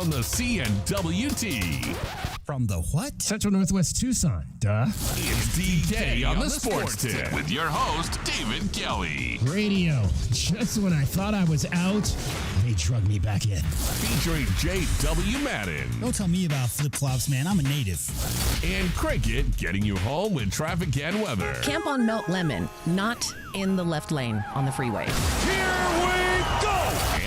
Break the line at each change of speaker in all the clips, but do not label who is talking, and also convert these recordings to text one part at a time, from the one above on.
from the CNWT.
From the what?
Central Northwest Tucson, duh.
It's DK on the Sports Tip with your host, David Kelly.
Radio. Just when I thought I was out, they drug me back in.
Featuring J.W. Madden.
Don't tell me about flip-flops, man. I'm a native.
And Cricket getting you home with traffic and weather.
Camp on Melt Lemon, not in the left lane on the freeway.
Here we go!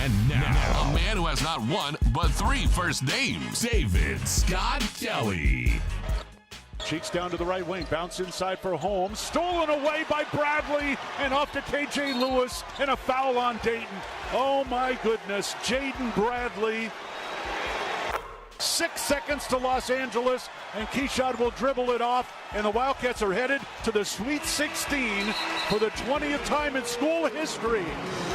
And now, a man who has not one, but three first names, David Scott Kelly.
Cheeks down to the right wing, bounce inside for Holmes, stolen away by Bradley, and off to KJ Lewis, and a foul on Dayton. Oh my goodness, Jaden Bradley. 6 seconds to Los Angeles, and Keyshawn will dribble it off, and the Wildcats are headed to the Sweet 16 for the 20th time in school history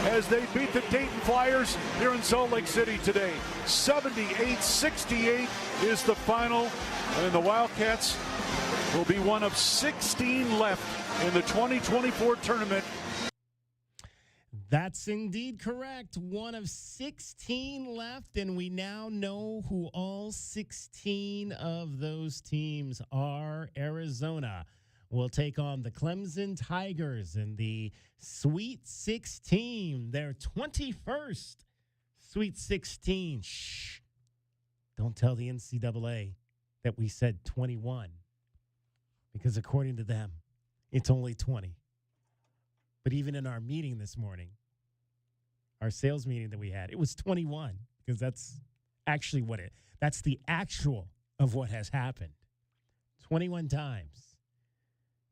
as they beat the Dayton Flyers here in Salt Lake City today. 78-68 is the final, and the Wildcats will be one of 16 left in the 2024 tournament.
That's indeed correct. One of 16 left, and we now know who all 16 of those teams are. Arizona will take on the Clemson Tigers in the Sweet 16, their 21st Sweet 16. Shh. Don't tell the NCAA that we said 21, because according to them, it's only 20. But even in our meeting this morning, our sales meeting that we had, it was 21, because that's actually that's the actual of what has happened. 21 times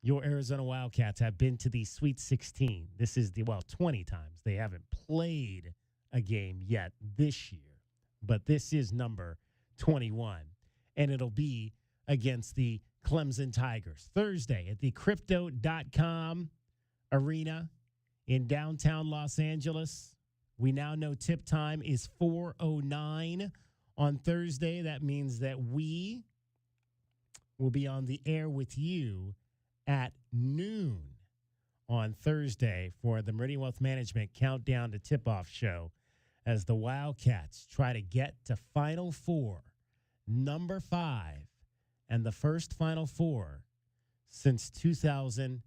your Arizona Wildcats have been to the Sweet 16. This is 20 times. They haven't played a game yet this year, but this is number 21, and it'll be against the Clemson Tigers Thursday at the Crypto.com Arena in downtown Los Angeles. We now know tip time is 4:09 on Thursday. That means that we will be on the air with you at noon on Thursday for the Meridian Wealth Management Countdown to Tip-Off show as the Wildcats try to get to Final Four, number 5, and the first Final Four since 2001.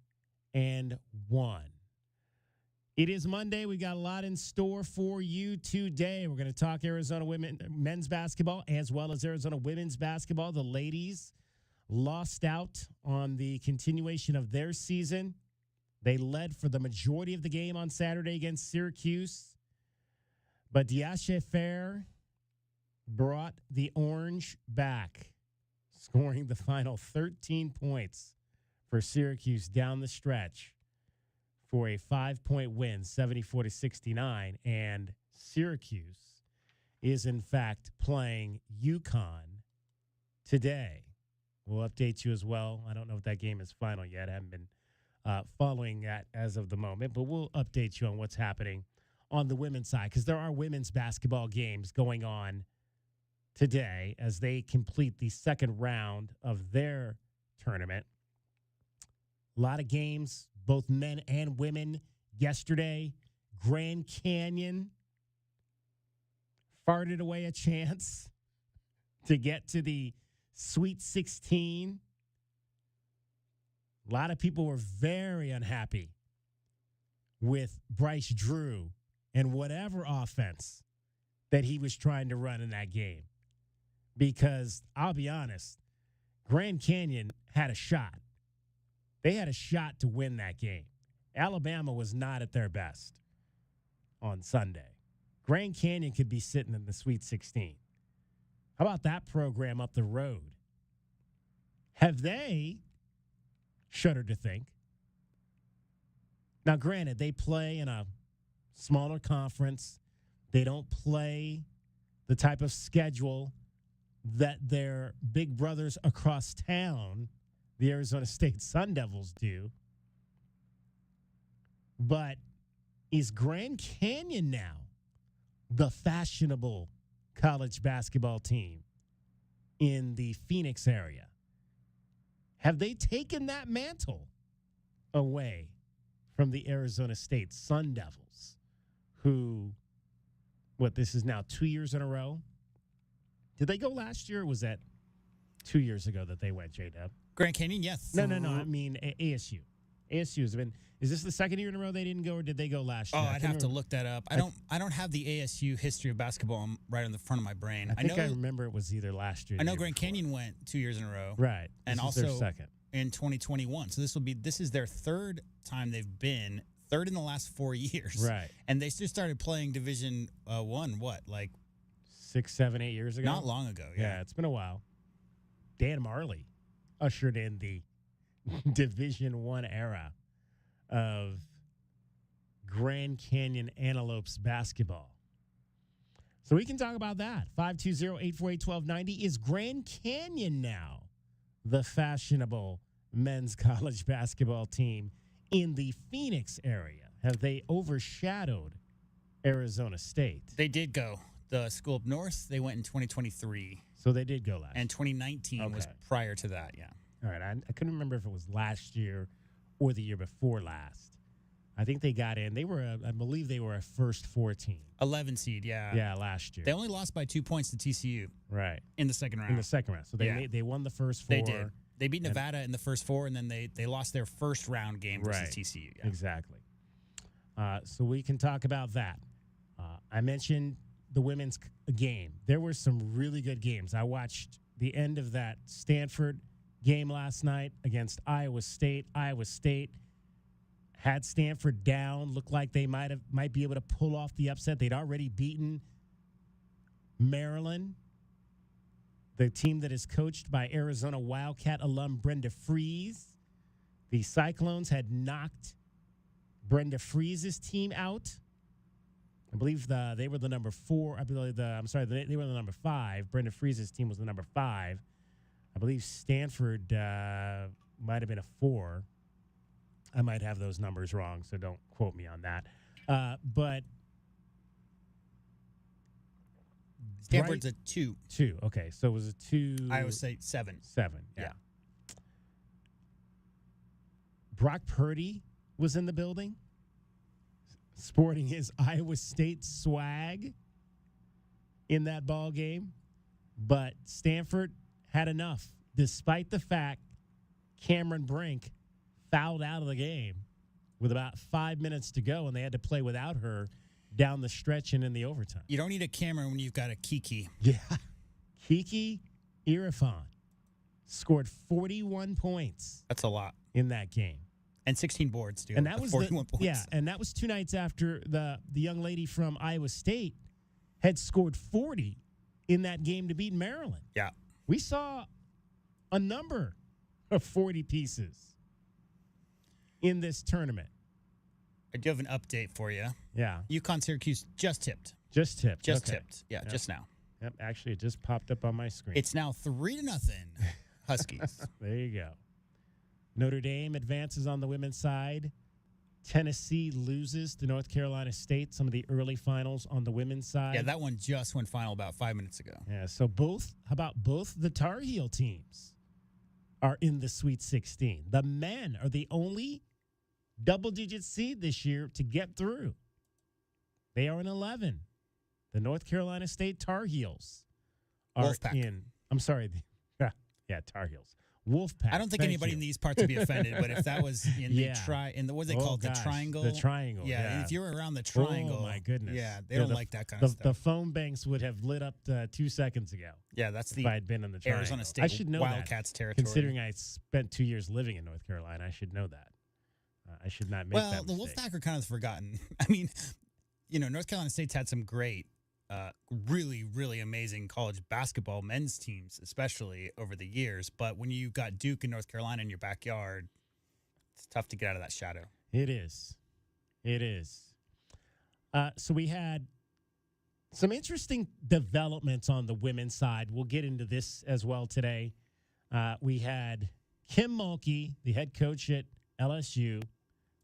It is Monday. We got a lot in store for you today. We're going to talk Arizona men's basketball as well as Arizona women's basketball. The ladies lost out on the continuation of their season. They led for the majority of the game on Saturday against Syracuse. But Diashe Fair brought the Orange back, scoring the final 13 points for Syracuse down the stretch for a 5-point win, 74-69. And Syracuse is, in fact, playing UConn today. We'll update you as well. I don't know if that game is final yet. I haven't been following that as of the moment, but we'll update you on what's happening on the women's side, because there are women's basketball games going on today as they complete the second round of their tournament. A lot of games, both men and women. Yesterday, Grand Canyon farted away a chance to get to the Sweet 16. A lot of people were very unhappy with Bryce Drew and whatever offense that he was trying to run in that game. Because I'll be honest, Grand Canyon had a shot. They had a shot to win that game. Alabama was not at their best on Sunday. Grand Canyon could be sitting in the Sweet 16. How about that program up the road? Have they shuddered to think? Now, granted, they play in a smaller conference. They don't play the type of schedule that their big brothers across town, the Arizona State Sun Devils, do. But is Grand Canyon now the fashionable college basketball team in the Phoenix area? Have they taken that mantle away from the Arizona State Sun Devils, who, this is now 2 years in a row, Did they go last year, or was that 2 years ago that they went, J-Dub?
Grand Canyon, yes.
No. I mean ASU. ASU has been. Is this the second year in a row they didn't go, or did they go last year?
I'd have to look that up. I don't have the ASU history of basketball right on the front of my brain.
I remember it was either last year.
I know Grand Canyon went 2 years in a row.
Right.
And
this
also
is their second
in 2021. So this is their third time they've been, third in the last 4 years.
Right.
And they just started playing Division One, like
6, 7, 8 years ago?
not long ago.
Yeah, it's been a while. Dan Marley ushered in the Division One era of Grand Canyon Antelopes basketball. So we can talk about that. 520-848-1290. Is Grand Canyon now the fashionable men's college basketball team in the Phoenix area? Have they overshadowed Arizona State?
They did go. The school up north, they went in 2023.
So they did go last
And 2019 was
Okay.
prior to that, yeah.
All right, I couldn't remember if it was last year or the year before last. I think they got in. I believe they were a first 4 team.
11 seed, yeah.
Yeah, last year.
They only lost by 2 points to TCU
Right.
in the second round.
In the second round. So they won the first 4.
They did. They beat Nevada in the first 4, and then they lost their first round game versus
Right.
TCU. Yeah.
Exactly. So we can talk about that. I mentioned the women's game. There were some really good games. I watched the end of that Stanford game last night against Iowa State. Iowa State had Stanford down. Looked like they might be able to pull off the upset. They'd already beaten Maryland, the team that is coached by Arizona Wildcat alum Brenda Fries. The Cyclones had knocked Brenda Fries' team out. I believe they were the number 4. They were the number 5. Brenda Fries' team was the number 5. I believe Stanford might have been a 4. I might have those numbers wrong, so don't quote me on that. But
Stanford's a 2.
2. Okay, so it was a 2.
Iowa State 7.
7. Yeah. Brock Purdy was in the building, sporting his Iowa State swag in that ball game, but Stanford had enough, despite the fact Cameron Brink fouled out of the game with about 5 minutes to go, and they had to play without her down the stretch and in the overtime.
You don't need a Cameron when you've got a Kiki.
Yeah. Kiki Irifan scored 41 points
That's a lot.
in that game.
And 16 boards, dude.
And that was
41 points.
Yeah, and that was 2 nights after the young lady from Iowa State had scored 40 in that game to beat Maryland.
Yeah.
We saw a number of 40 pieces in this tournament.
I do have an update for you.
Yeah.
UConn Syracuse just tipped.
Just tipped.
Just
Okay.
tipped. Yeah,
Yep.
just now.
Yep, actually, it just popped up on my screen.
It's now 3-0 Huskies.
There you go. Notre Dame advances on the women's side. Tennessee loses to North Carolina State, some of the early finals on the women's side.
Yeah, that one just went final about 5 minutes ago.
Yeah, so how about both the Tar Heel teams are in the Sweet 16. The men are the only double-digit seed this year to get through. They are in 11. The North Carolina State Tar Heels are
Wolfpack.
in. I'm sorry. Tar Heels. Wolfpack.
I don't think
Thank
anybody
you.
in these parts would be offended, but if that was in
Yeah.
what's it
Oh,
called?
gosh,
The triangle?
The triangle.
Yeah,
Yeah.
if you're around the triangle.
Oh, my goodness.
Yeah, they
Yeah,
don't
the-
like that kind of stuff.
The phone banks would have lit up 2 seconds ago
Yeah, that's
if
the
I had been in the triangle.
Arizona State
I should know
Wildcats
that.
territory.
Considering I spent 2 years living in North Carolina, I should know that. I should not make
Well,
that
the
mistake.
Wolfpack are kind of forgotten. I mean, North Carolina State's had some great, really, really amazing college basketball men's teams, especially over the years. But when you've got Duke and North Carolina in your backyard, it's tough to get out of that shadow.
It is. It is. So we had some interesting developments on the women's side. We'll get into this as well today. We had Kim Mulkey, the head coach at LSU,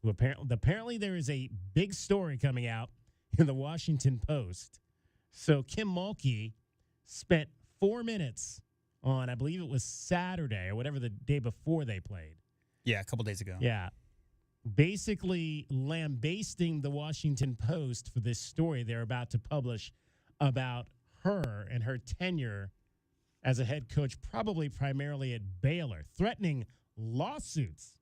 who apparently there is a big story coming out in the Washington Post. So Kim Mulkey spent 4 minutes on, I believe it was Saturday or whatever the day before they played.
Yeah, a couple days ago.
Yeah. Basically lambasting the Washington Post for this story they're about to publish about her and her tenure as a head coach, probably primarily at Baylor, threatening lawsuits.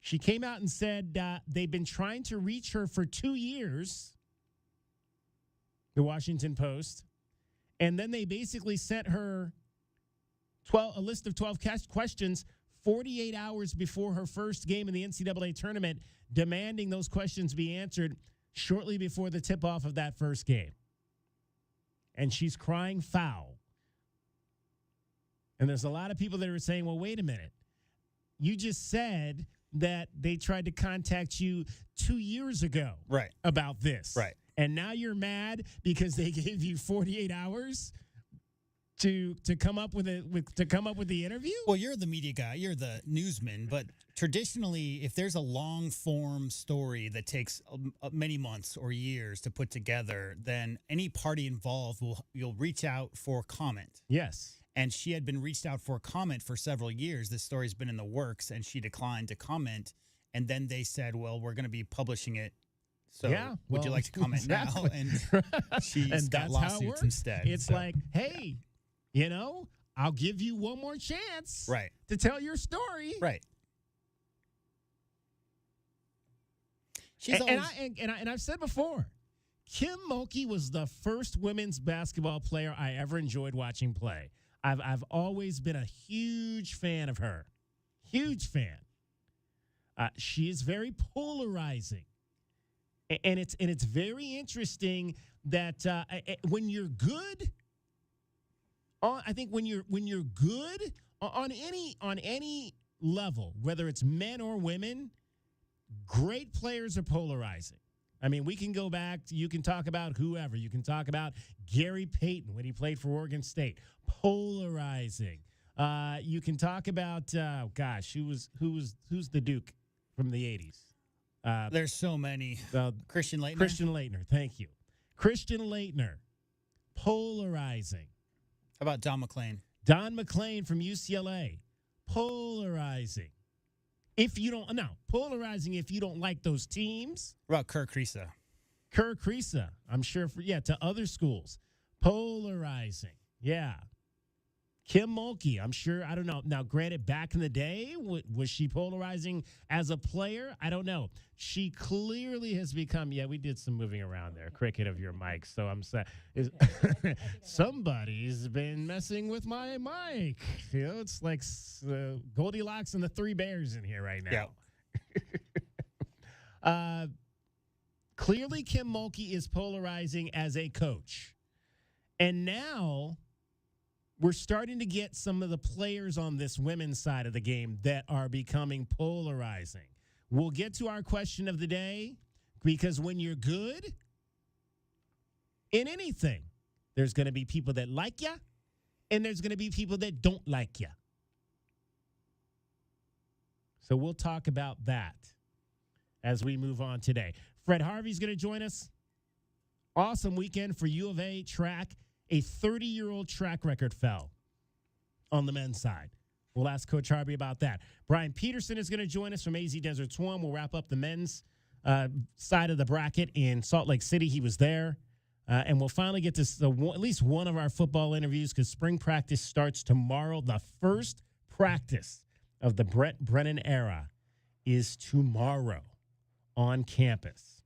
She came out and said they've been trying to reach her for 2 years, the Washington Post, and then they basically sent her a list of 12 questions 48 hours before her first game in the NCAA tournament, demanding those questions be answered shortly before the tip-off of that first game. And she's crying foul. And there's a lot of people that are saying, well, wait a minute. You just said that they tried to contact you 2 years ago about this.
Right.
And now you're mad because they gave you 48 hours to come up with the interview?
Well, you're the media guy, you're the newsman, but traditionally, if there's a long form story that takes many months or years to put together, then any party involved you'll reach out for comment.
Yes.
And she had been reached out for comment for several years. This story's been in the works, and she declined to comment. And then they said, well, we're going to be publishing it. So would you like to comment now? And she's got lawsuits instead.
It's like, hey, I'll give you one more chance to tell your story.
Right.
And I've said before, Kim Mulkey was the first women's basketball player I ever enjoyed watching play. I've always been a huge fan of her. Huge fan. She is very polarizing. And it's very interesting that when you're good, I think when you're good on any level, whether it's men or women, great players are polarizing. I mean, we can go back. You can talk about whoever. You can talk about Gary Payton when he played for Oregon State, polarizing. You can talk about who's the Duke from the 80s?
There's so many. Christian Laettner.
Christian Laettner, thank you. Christian Laettner, polarizing.
How about Don McClain?
Don McClain from UCLA, polarizing. Polarizing if you don't like those teams.
What about Kerr Kriisa?
Kerr Kriisa, I'm sure to other schools. Polarizing, yeah. Kim Mulkey, I'm sure, I don't know. Now, granted, back in the day, was she polarizing as a player? I don't know. She clearly has become, we did some moving around there, cricket of your mic. So I'm saying, somebody's been messing with my mic. It's like Goldilocks and the Three Bears in here right now. Yeah. Clearly, Kim Mulkey is polarizing as a coach. And now we're starting to get some of the players on this women's side of the game that are becoming polarizing. We'll get to our question of the day, because when you're good in anything, there's going to be people that like you, and there's going to be people that don't like you. So we'll talk about that as we move on today. Fred Harvey's going to join us. Awesome weekend for U of A track. A 30-year-old track record fell on the men's side. We'll ask Coach Harvey about that. Brian Peterson is going to join us from AZ Desert Swim. We'll wrap up the men's side of the bracket in Salt Lake City. He was there. And we'll finally get to at least one of our football interviews, because spring practice starts tomorrow. The first practice of the Brett Brennan era is tomorrow on campus.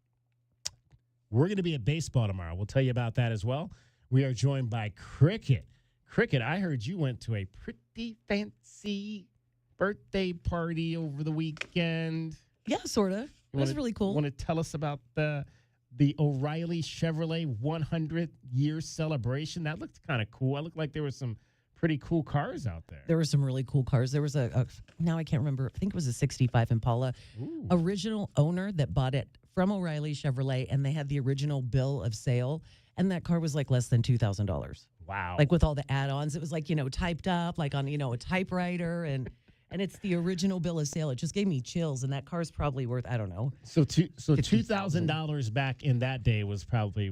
We're going to be at baseball tomorrow. We'll tell you about that as well. We are joined by cricket. Cricket, I heard you went to a pretty fancy birthday party over the weekend.
Yeah, sort of. It was really cool.
Want to tell us about the O'Reilly Chevrolet 100-year celebration? That looked kind of cool. It looked like there were some pretty cool cars out there.
There were some really cool cars. There was now I can't remember, I think it was a 65 Impala. Ooh. Original owner that bought it from O'Reilly Chevrolet, and they had the original bill of sale. And that car was like less than $2,000.
Wow.
Like with all the add-ons. It was like, typed up like on, a typewriter. And it's the original bill of sale. It just gave me chills. And that car's probably worth, I don't know.
So $2,000 back in that day was probably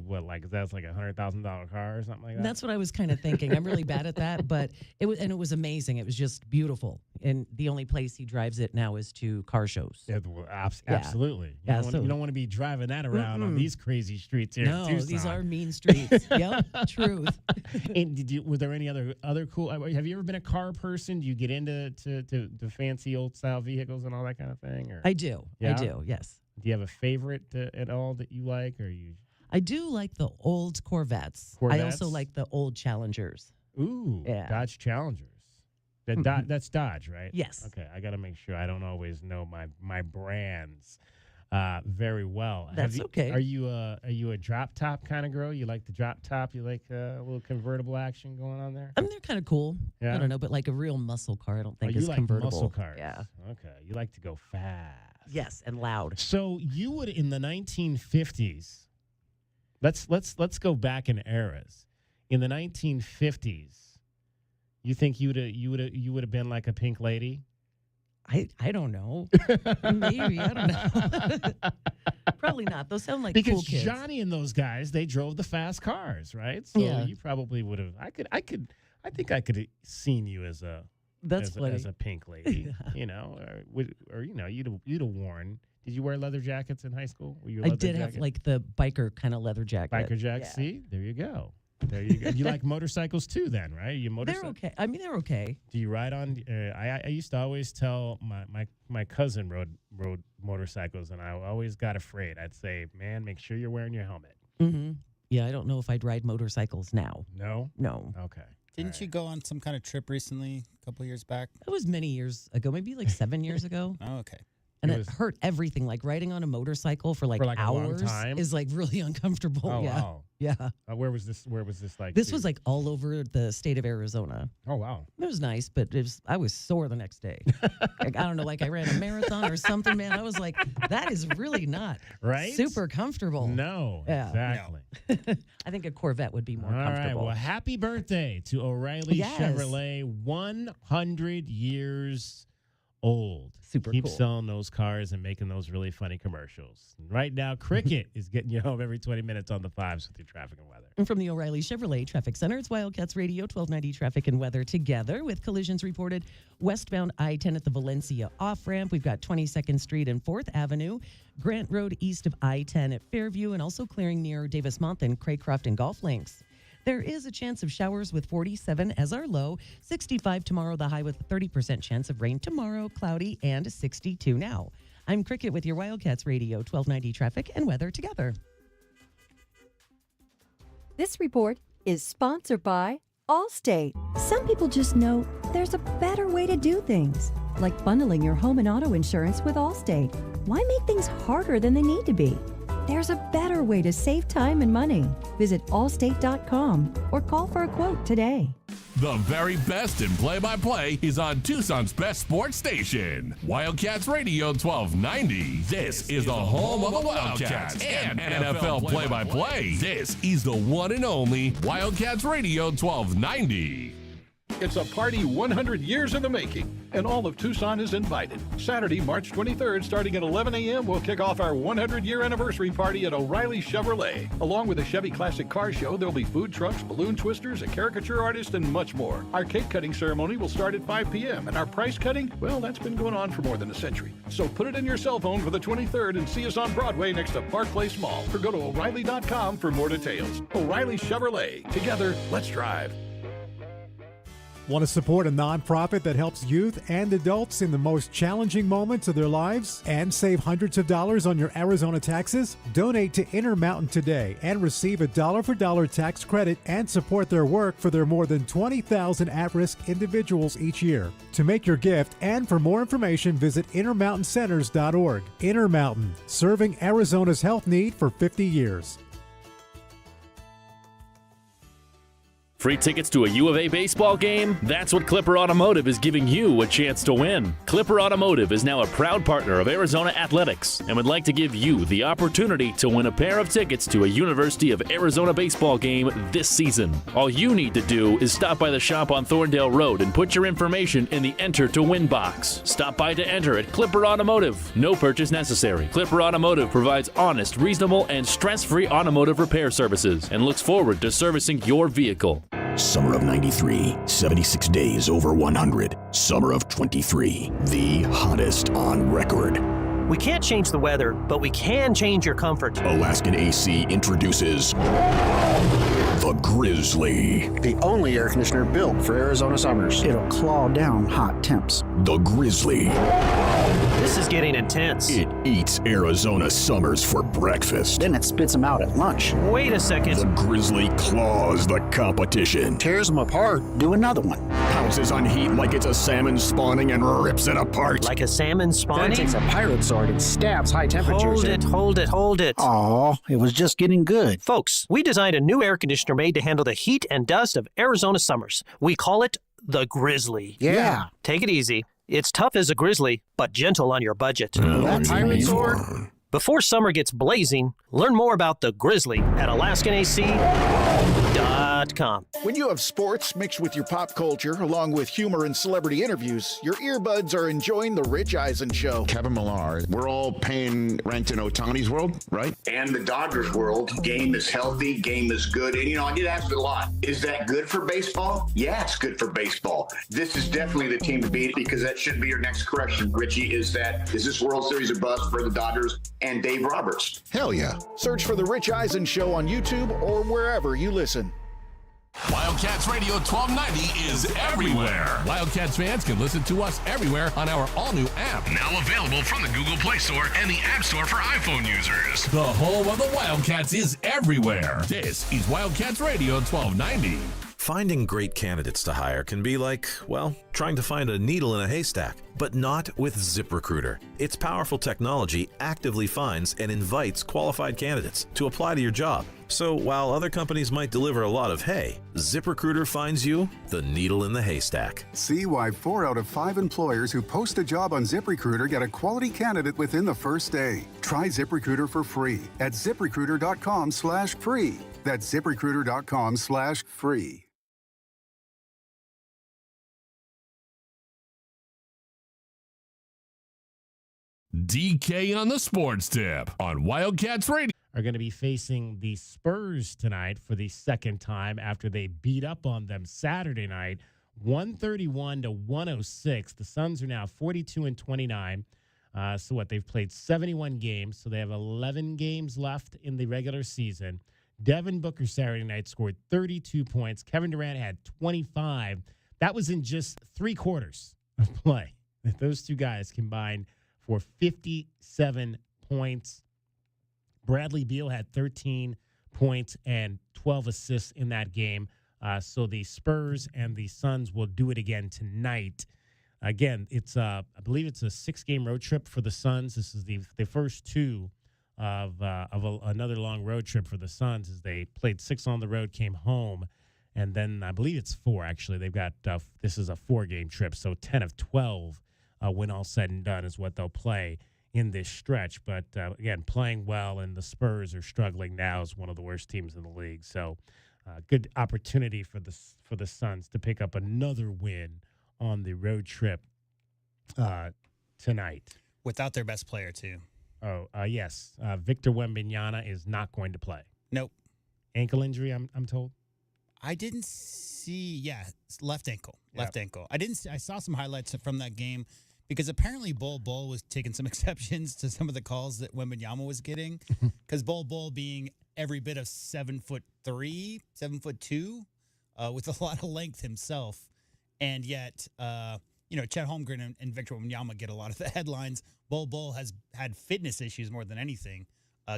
that's like a $100,000 car or something like that?
That's what I was kind of thinking. I'm really bad at that. But it was amazing. It was just beautiful. and the only place he drives it now is to car shows.
Yeah, well, absolutely.
Yeah,
You don't want to be driving that around on these crazy streets here. in
No,
Tucson.
these are mean streets. Yep, truth.
And were there any other cool? Have you ever been a car person? Do you get into to fancy old style vehicles and all that kind of thing? Or
I do.
Yeah?
I do. Yes.
do you have a favorite at all that you like, or you?
I do like the old Corvettes. I also like the old Challengers.
Ooh,
Yeah.
Dodge Challengers. That's Dodge, right?
Yes.
Okay, I got to make sure. I don't always know my brands very well.
That's okay.
Are you a drop top kind of girl? You like the drop top? You like a little convertible action going on there?
I mean, they're kind of cool.
Yeah.
I don't know, but like a real muscle car, I don't think
you
is
like
convertible.
muscle cars?
Yeah.
Okay. You like to go fast.
Yes, and loud.
So you would in the 1950s. Let's go back in eras. In the 1950s, you think you would have been like a pink lady?
I don't know. Maybe. I don't know. Probably not. Those sound like
Because
cool kids.
Johnny and those guys, they drove the fast cars, right? So
Yeah.
you probably would have. I think I could have seen you as a
That's
as,
funny.
as a pink lady, you know, or you know, you'd have worn. Did you wear leather jackets in high school? Were you a
I
leather
did have
jacket?
like the biker kind of leather jacket.
biker jacket.
Yeah.
See, there you go. There you go. You like motorcycles too, then, right? You
They're
motorcycle.
okay. I mean, they're okay.
Do you ride on? I used to always tell my cousin rode motorcycles, and I always got afraid. I'd say, "Man, make sure you're wearing your helmet."
Mm-hmm. Yeah, I don't know if I'd ride motorcycles now.
No.
No.
Okay.
Didn't you go on some kind of trip recently, a couple years back?
That was many years ago, maybe like 7 years ago.
Oh, okay.
And
It
it
was-
hurt everything. Like riding on a motorcycle for like
For, like, a long
hours
time?
is like really uncomfortable.
Oh
yeah.
wow.
Yeah.
Where was this? Where was this like?
This
to?
was like all over the state of Arizona.
Oh wow.
It was nice, but I was sore the next day. Like, I don't know, like I ran a marathon or something, man. I was like, that is really not
Right?
super comfortable.
No.
Yeah.
Exactly.
I think a Corvette would be more
All right.
comfortable.
Well, happy birthday to O'Reilly
Yes.
Chevrolet, 100 years old.
Super
Keep
cool.
selling those cars and making those really funny commercials. Right now, Cricket is getting you home every 20 minutes on the fives with your traffic and weather.
And from the O'Reilly Chevrolet Traffic Center, it's Wildcats Radio 1290 Traffic and Weather together with collisions reported westbound I-10 at the Valencia off-ramp. We've got 22nd Street and 4th Avenue, Grant Road east of I-10 at Fairview, and also clearing near Davis-Month and Craycroft and Golf Links. There is a chance of showers with 47 as our low, 65 tomorrow, the high with a 30% chance of rain tomorrow, cloudy, and 62 now. I'm Cricket with your Wildcats Radio 1290 Traffic and Weather together.
This report is sponsored by Allstate. Some people just know there's a better way to do things, like bundling your home and auto insurance with Allstate. Why make things harder than they need to be? There's a better way to save time and money. Visit allstate.com or call for a quote today.
The very best in play-by-play is on Tucson's best sports station, Wildcats Radio 1290. This is the home of the Wildcats and NFL play-by-play. This is the one and only Wildcats Radio 1290.
It's a party 100 years in the making, and all of Tucson is invited. Saturday, March 23rd, starting at 11 a.m., we'll kick off our 100-year anniversary party at O'Reilly Chevrolet. Along with a Chevy Classic Car Show, there'll be food trucks, balloon twisters, a caricature artist, and much more. Our cake cutting ceremony will start at 5 p.m., and our prize cutting, well, that's been going on for more than a century. So put it in your cell phone for the 23rd and see us on Broadway next to Park Place Mall, or go to O'Reilly.com for more details. O'Reilly Chevrolet. Together, let's drive.
Want to support a nonprofit that helps youth and adults in the most challenging moments of their lives and save hundreds of dollars on your Arizona taxes? Donate to Intermountain today and receive a dollar-for-dollar tax credit and support their work for their more than 20,000 at-risk individuals each year. To make your gift and for more information, visit intermountaincenters.org. Intermountain, serving Arizona's health need for 50 years.
Free tickets to a U of A baseball game? That's what Clipper Automotive is giving you a chance to win. Clipper Automotive is now a proud partner of Arizona Athletics and would like to give you the opportunity to win a pair of tickets to a University of Arizona baseball game this season. All you need to do is stop by the shop on Thorndale Road and put your information in the Enter to Win box. Stop by to enter at Clipper Automotive. No purchase necessary. Clipper Automotive provides honest, reasonable, and stress-free automotive repair services and looks forward to servicing your vehicle.
Summer of 93, 76 days over 100. Summer of 23, the hottest on record.
We can't change the weather, but we can change your comfort.
Alaskan AC introduces the Grizzly.
The only air conditioner built for Arizona summers. It'll claw down hot temps.
The Grizzly.
This is getting intense.
It eats Arizona summers for breakfast.
Then it spits them out at lunch.
Wait a second.
The Grizzly claws the competition.
Tears them apart. Do another one.
Pounces on heat like it's a salmon spawning and rips it apart.
Like a salmon spawning?
Then it takes a pirate sword and stabs high temperatures.
Hold it.
Aw, it was just getting good.
Folks, we designed a new air conditioner made to handle the heat and dust of Arizona summers. We call it the Grizzly.
Yeah.
Take it easy. It's tough as a grizzly, but gentle on your budget.
That pirate sword?
Before summer gets blazing, learn more about the Grizzly at AlaskanAC.com.
When you have sports mixed with your pop culture, along with humor and celebrity interviews, your earbuds are enjoying The Rich Eisen Show.
Kevin Millar, we're all paying rent in Ohtani's world, right?
And the Dodgers world. Game is healthy, game is good. And, I get asked a lot, is that good for baseball? Yeah, it's good for baseball. This is definitely the team to beat because that should be your next question, Richie, is this World Series a bust for the Dodgers and Dave Roberts?
Hell yeah.
Search for The Rich Eisen Show on YouTube or wherever you listen.
Wildcats Radio 1290 is everywhere. Wildcats fans can listen to us everywhere on our all-new app. Now available from the Google Play Store and the App Store for iPhone users. The home of the Wildcats is everywhere. This is Wildcats Radio 1290.
Finding great candidates to hire can be like, well, trying to find a needle in a haystack, but not with ZipRecruiter. Its powerful technology actively finds and invites qualified candidates to apply to your job. So while other companies might deliver a lot of hay, ZipRecruiter finds you the needle in the haystack.
See why 4 out of 5 employers who post a job on ZipRecruiter get a quality candidate within the first day. Try ZipRecruiter for free at ZipRecruiter.com/free. That's ZipRecruiter.com/free.
DK on the Sports Tip on Wildcats Radio.
Are going to be facing the Spurs tonight for the second time after they beat up on them Saturday night, 131-106. The Suns are now 42-29. So what? They've played 71 games, so they have 11 games left in the regular season. Devin Booker Saturday night scored 32 points. Kevin Durant had 25. That was in just 3 quarters of play. Those two guys combined for 57 points. Bradley Beal had 13 points and 12 assists in that game. So the Spurs and the Suns will do it again tonight. Again, it's I believe it's a 6-game road trip for the Suns. This is the first 2 of another long road trip for the Suns, as they played 6 on the road, came home, and then I believe it's 4 actually. They've got this is a 4-game trip, so 10 of 12 when all said and done is what they'll play in this stretch. But again, playing well, and the Spurs are struggling now as one of the worst teams in the league. So good opportunity for the Suns to pick up another win on the road trip tonight.
Without their best player, too.
Oh, yes. Victor Wembanyama is not going to play.
Nope.
Ankle injury, I'm told.
I didn't see. Yeah, it's left ankle. Left ankle. I saw some highlights from that game because apparently Bol was taking some exceptions to some of the calls that Wembanyama was getting. Because Bol being every bit of 7'3", 7'2", with a lot of length himself, and yet Chet Holmgren and Victor Wembanyama get a lot of the headlines. Bol has had fitness issues more than anything,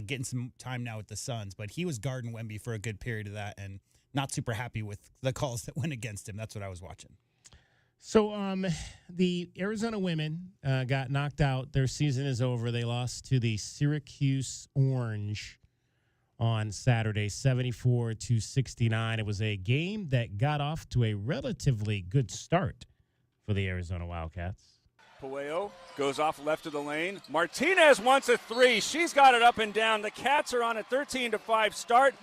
getting some time now with the Suns, but he was guarding Wemby for a good period of that, and not super happy with the calls that went against him. That's what I was watching.
So the Arizona women got knocked out. Their season is over. They lost to the Syracuse Orange on Saturday, 74-69. It was a game that got off to a relatively good start for the Arizona Wildcats.
Puello goes off left of the lane. Martinez wants a 3. She's got it up and down. The Cats are on a 13-5 start.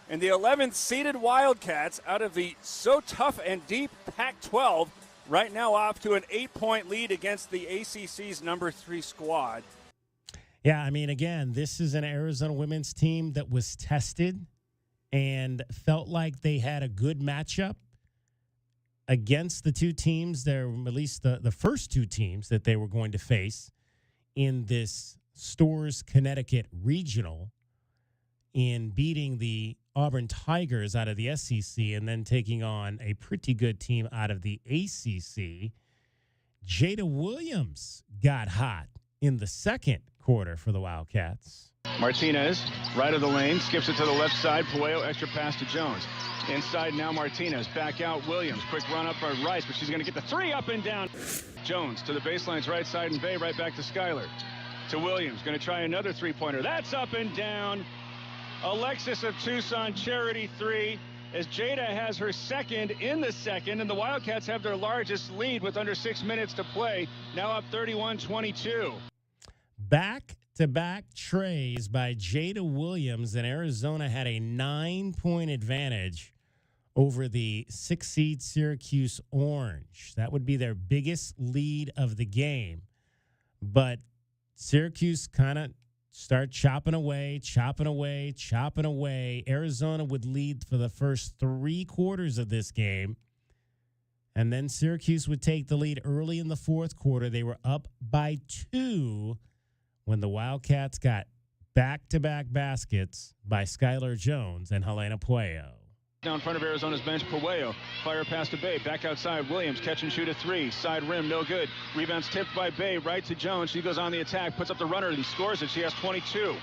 And the 11th seeded Wildcats out of the so tough and deep Pac-12 right now off to an 8-point lead against the ACC's number 3 squad.
Yeah, I mean, again, this is an Arizona women's team that was tested and felt like they had a good matchup against the two teams, at least the first two teams that they were going to face in this Storrs, Connecticut regional, in beating the Auburn Tigers out of the SEC and then taking on a pretty good team out of the ACC. Jada Williams got hot in the second quarter for the Wildcats.
Martinez, right of the lane, skips it to the left side. Puello, extra pass to Jones. Inside now Martinez, back out Williams. Quick run up by Rice, but she's going to get the three up and down. Jones to the baseline's right side and Bay right back to Schuyler. To Williams, going to try another three-pointer. That's up and down. Alexis of Tucson, charity three, as Jada has her second in the second, and the Wildcats have their largest lead with under 6 minutes to play, now up 31-22.
Back-to-back trays by Jada Williams, and Arizona had a 9-point advantage over the 6-seed Syracuse Orange. That would be their biggest lead of the game. But Syracuse kind of start chopping away. Arizona would lead for the first 3 quarters of this game. And then Syracuse would take the lead early in the fourth quarter. They were up by 2 when the Wildcats got back-to-back baskets by Skylar Jones and Helena Puello.
Now in front of Arizona's bench, Puello. Fire pass to Bay. Back outside, Williams. Catch and shoot a three. Side rim, no good. Rebounds tipped by Bay. Right to Jones. She goes on the attack. Puts up the runner. And he scores it. She has 22.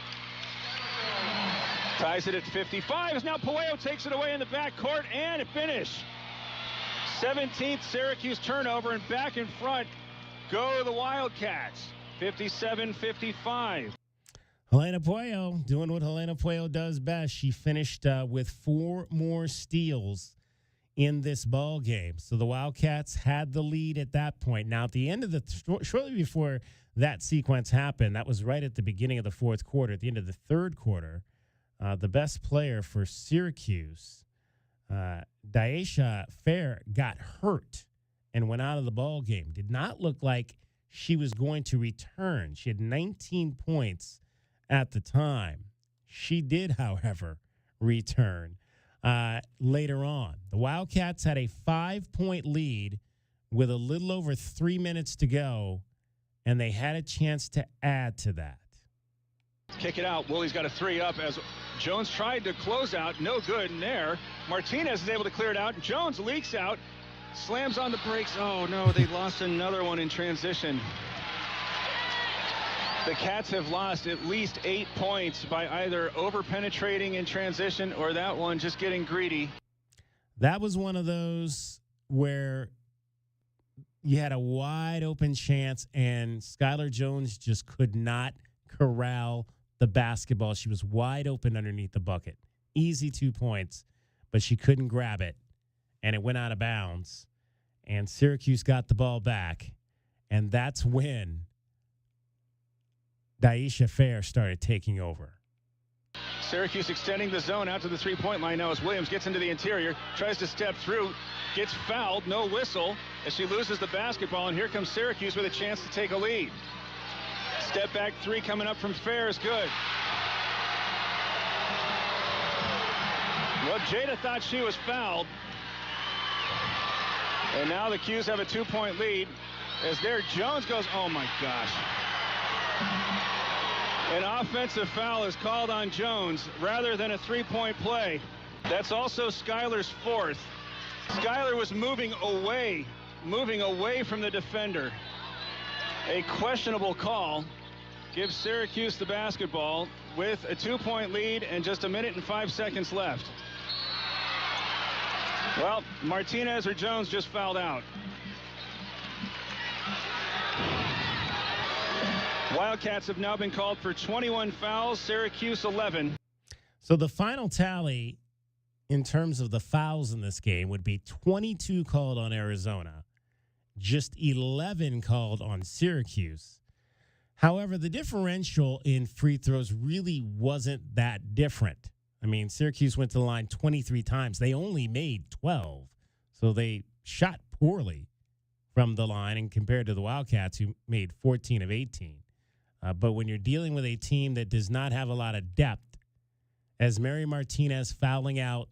Ties it at 55. As now Puello takes it away in the backcourt. And a finish. 17th Syracuse turnover. And back in front go the Wildcats. 57-55.
Helena Puello doing what Helena Puello does best. She finished with 4 more steals in this ball game. So the Wildcats had the lead at that point. Now, at the end of shortly before that sequence happened, that was right at the beginning of the fourth quarter, at the end of the third quarter, the best player for Syracuse, Daisha Fair, got hurt and went out of the ball game. Did not look like she was going to return. She had 19 points at the time. She did, however, return later on. The Wildcats had a 5-point lead with a little over 3 minutes to go, and they had a chance to add to that.
Kick it out. Willie's got a three up as Jones tried to close out. No good in there. Martinez is able to clear it out. Jones leaks out. Slams on the brakes. Oh, no, they lost another one in transition. The Cats have lost at least 8 points by either over-penetrating in transition or that one just getting greedy.
That was one of those where you had a wide-open chance, and Skylar Jones just could not corral the basketball. She was wide open underneath the bucket. Easy 2 points, but she couldn't grab it, and it went out of bounds. And Syracuse got the ball back, and that's when Daisha Fair started taking over.
Syracuse extending the zone out to the three-point line now as Williams gets into the interior, tries to step through, gets fouled, no whistle, as she loses the basketball, and here comes Syracuse with a chance to take a lead. Step back three coming up from Fair is good. Well, Jada thought she was fouled. And now the Qs have a 2-point lead as there Jones goes, oh my gosh. An offensive foul is called on Jones rather than a 3-point play. That's also Skylar's 4th. Skylar was moving away from the defender. A questionable call gives Syracuse the basketball with a 2-point lead and just 1 minute and 5 seconds left. Well, Martinez or Jones just fouled out. Wildcats have now been called for 21 fouls, Syracuse 11.
So the final tally in terms of the fouls in this game would be 22 called on Arizona, just 11 called on Syracuse. However, the differential in free throws really wasn't that different. I mean, Syracuse went to the line 23 times. They only made 12, so they shot poorly from the line and compared to the Wildcats, who made 14 of 18. But when you're dealing with a team that does not have a lot of depth, as Mary Martinez fouling out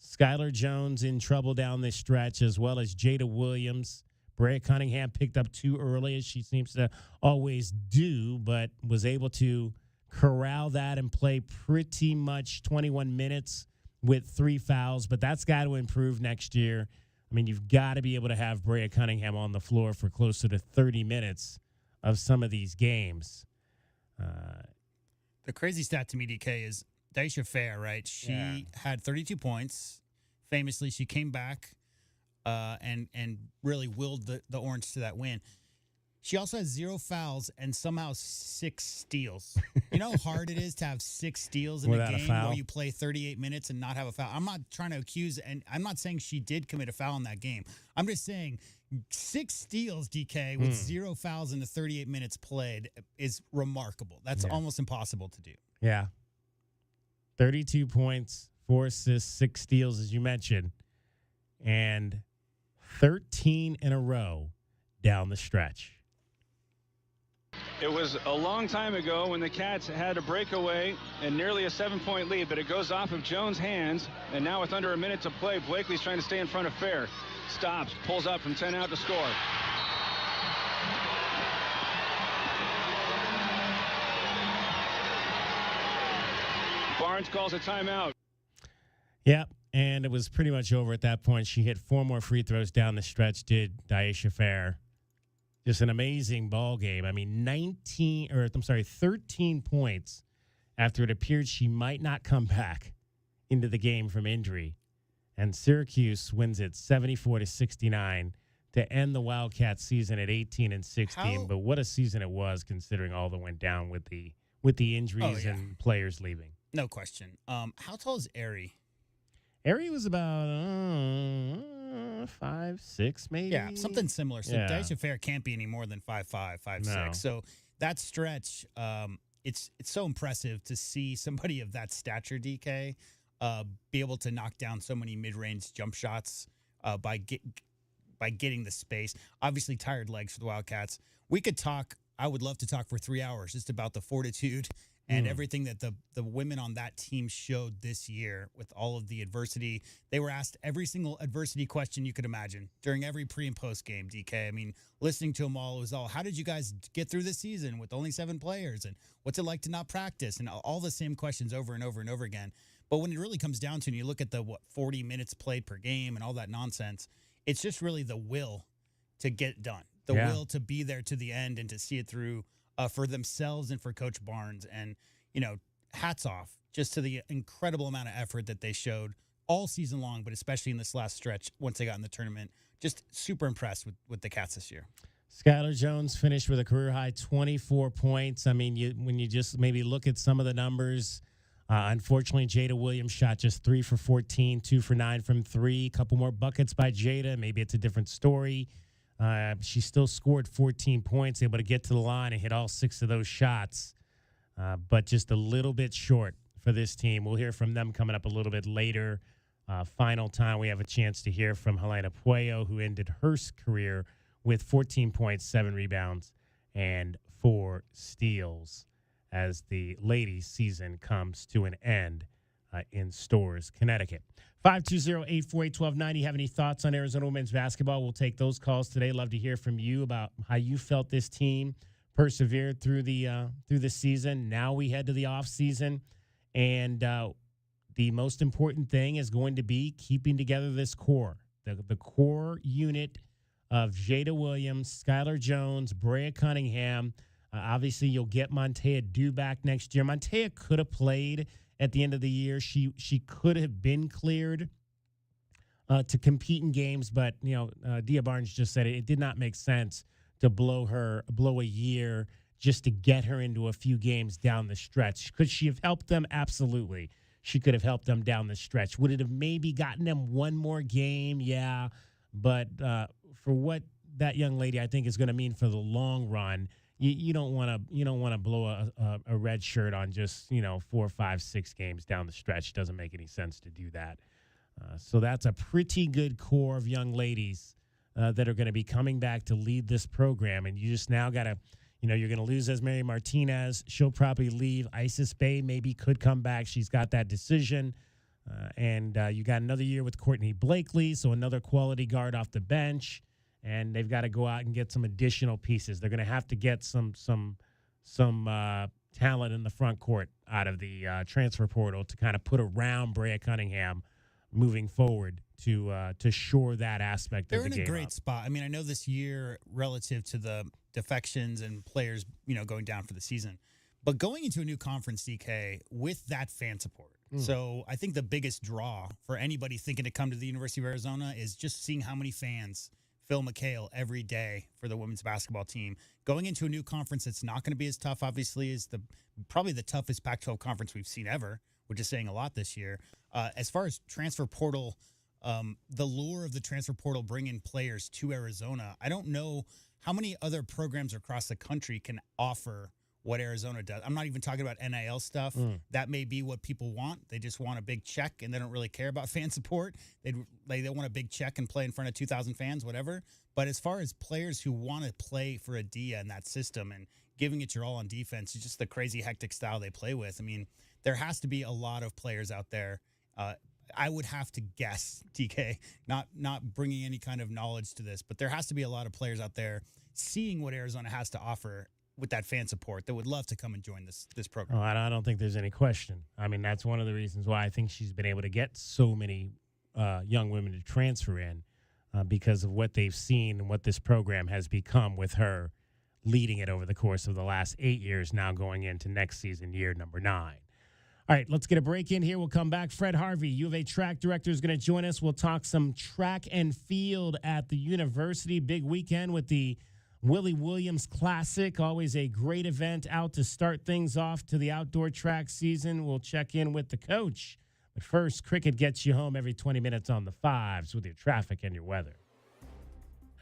Skylar Jones in trouble down this stretch, as well as Jada Williams. Brea Cunningham picked up too early, as she seems to always do, but was able to corral that and play pretty much 21 minutes with 3 fouls. But that's got to improve next year. I mean, you've got to be able to have Brea Cunningham on the floor for closer to 30 minutes of some of these games.
The crazy stat to me, DK, is Daisha Fair, right? She had 32 points. Famously, she came back and really willed the Orange to that win. She also has 0 fouls and somehow 6 steals. You know how hard it is to have 6 steals in
Without
a
a
game
foul?
where you play 38 minutes and not have a foul? I'm not trying to accuse, and I'm not saying she did commit a foul in that game. I'm just saying 6 steals, DK, with 0 fouls in the 38 minutes played is remarkable. That's almost impossible to do.
Yeah. 32 points, 4 assists, 6 steals, as you mentioned, and 13 in a row down the stretch.
It was a long time ago when the Cats had a breakaway and nearly a 7-point lead, but it goes off of Jones' hands, and now with under a minute to play, Blakely's trying to stay in front of Fair. Stops, pulls up from 10 out to score. Barnes calls a timeout.
Yep, and it was pretty much over at that point. She hit 4 more free throws down the stretch, did Daisha Fair. Just an amazing ball game. I mean, 13 points after it appeared she might not come back into the game from injury. And Syracuse wins it 74-69 to end the Wildcats season at 18-16. But what a season it was, considering all that went down with the injuries and players leaving.
No question. How tall is Aerie?
Aerie was about 5'6", maybe.
Yeah, something similar. So Daisha Fair can't be any more than 5'5", 5'6".
No.
So that stretch, it's so impressive to see somebody of that stature, DK, be able to knock down so many mid-range jump shots by getting the space. Obviously, tired legs for the Wildcats. We could talk. I would love to talk for 3 hours just about the fortitude and everything that the women on that team showed this year with all of the adversity. They were asked every single adversity question you could imagine during every pre- and post-game, DK. I mean, listening to them all, it was all, how did you guys get through the season with only 7 players? And what's it like to not practice? And all the same questions over and over and over again. But when it really comes down to it, and you look at the 40 minutes played per game and all that nonsense, it's just really the will to get it done. The will to be there to the end and to see it through for themselves and for Coach Barnes. And, hats off just to the incredible amount of effort that they showed all season long, but especially in this last stretch once they got in the tournament. Just super impressed with the Cats this year.
Skylar Jones finished with a career-high 24 points. I mean, when you just maybe look at some of the numbers, unfortunately, Jada Williams shot just 3 for 14, 2 for 9 from 3. A couple more buckets by Jada. Maybe it's a different story. She still scored 14 points, able to get to the line and hit all 6 of those shots, but just a little bit short for this team. We'll hear from them coming up a little bit later. Final time we have a chance to hear from Helena Puello, who ended her career with 14 points, 7 rebounds, and 4 steals as the ladies' season comes to an end in Storrs, Connecticut. 520-848-1290. Have any thoughts on Arizona women's basketball? We'll take those calls today. Love to hear from you about how you felt this team persevered through the season. Now we head to the off season, and the most important thing is going to be keeping together this core, the core unit of Jada Williams, Skylar Jones, Brea Cunningham. Obviously, you'll get Montea Dew back next year. Montea could have played at the end of the year. She could have been cleared to compete in games, but Dia Barnes just said it did not make sense to blow a year just to get her into a few games down the stretch. Could she have helped them? Absolutely. She could have helped them down the stretch. Would it have maybe gotten them one more game? Yeah, but for what that young lady I think is going to mean for the long run, you don't want to blow a red shirt on just 4, 5, 6 games down the stretch. It doesn't make any sense to do that. So that's a pretty good core of young ladies that are going to be coming back to lead this program. And you just now got to, you're going to lose Esmeri Martinez. She'll probably leave. Isis Bay maybe could come back. She's got that decision. And you got another year with Courtney Blakely, so another quality guard off the bench. And they've got to go out and get some additional pieces. They're going to have to get some talent in the front court out of the transfer portal to kind of put around Brea Cunningham moving forward to shore that aspect of the game.
They're in a great
up.
spot. I mean, I know this year relative to the defections and players, going down for the season, but going into a new conference, DK, with that fan support. So I think the biggest draw for anybody thinking to come to the University of Arizona is just seeing how many fans fill McHale every day for the women's basketball team. Going into a new conference that's not going to be as tough, obviously, is probably the toughest Pac-12 conference we've seen ever, which is saying a lot this year. As far as transfer portal, the lure of the transfer portal bringing players to Arizona, I don't know how many other programs across the country can offer what Arizona does. I'm not even talking about NIL stuff. That may be what people want. They just want a big check, and they don't really care about fan support. They want a big check and play in front of 2,000 fans, whatever. But as far as players who want to play for a DIA in that system and giving it your all on defense, it's just the crazy, hectic style they play with. I mean, there has to be a lot of players out there. I would have to guess, TK, not bringing any kind of knowledge to this, but there has to be a lot of players out there seeing what Arizona has to offer with that fan support that would love to come and join this program.
Oh, I don't think there's any question. I mean, that's one of the reasons why I think she's been able to get so many young women to transfer in because of what they've seen and what this program has become with her leading it over the course of the last 8 years, now going into next season, year number 9. All right, let's get a break in here. We'll come back. Fred Harvey, U of A track director, is going to join us. We'll talk some track and field at the university. Big weekend with the Willie Williams Classic, always a great event out to start things off to the outdoor track season. We'll check in with the coach. But first, cricket gets you home every 20 minutes on the fives with your traffic and your weather.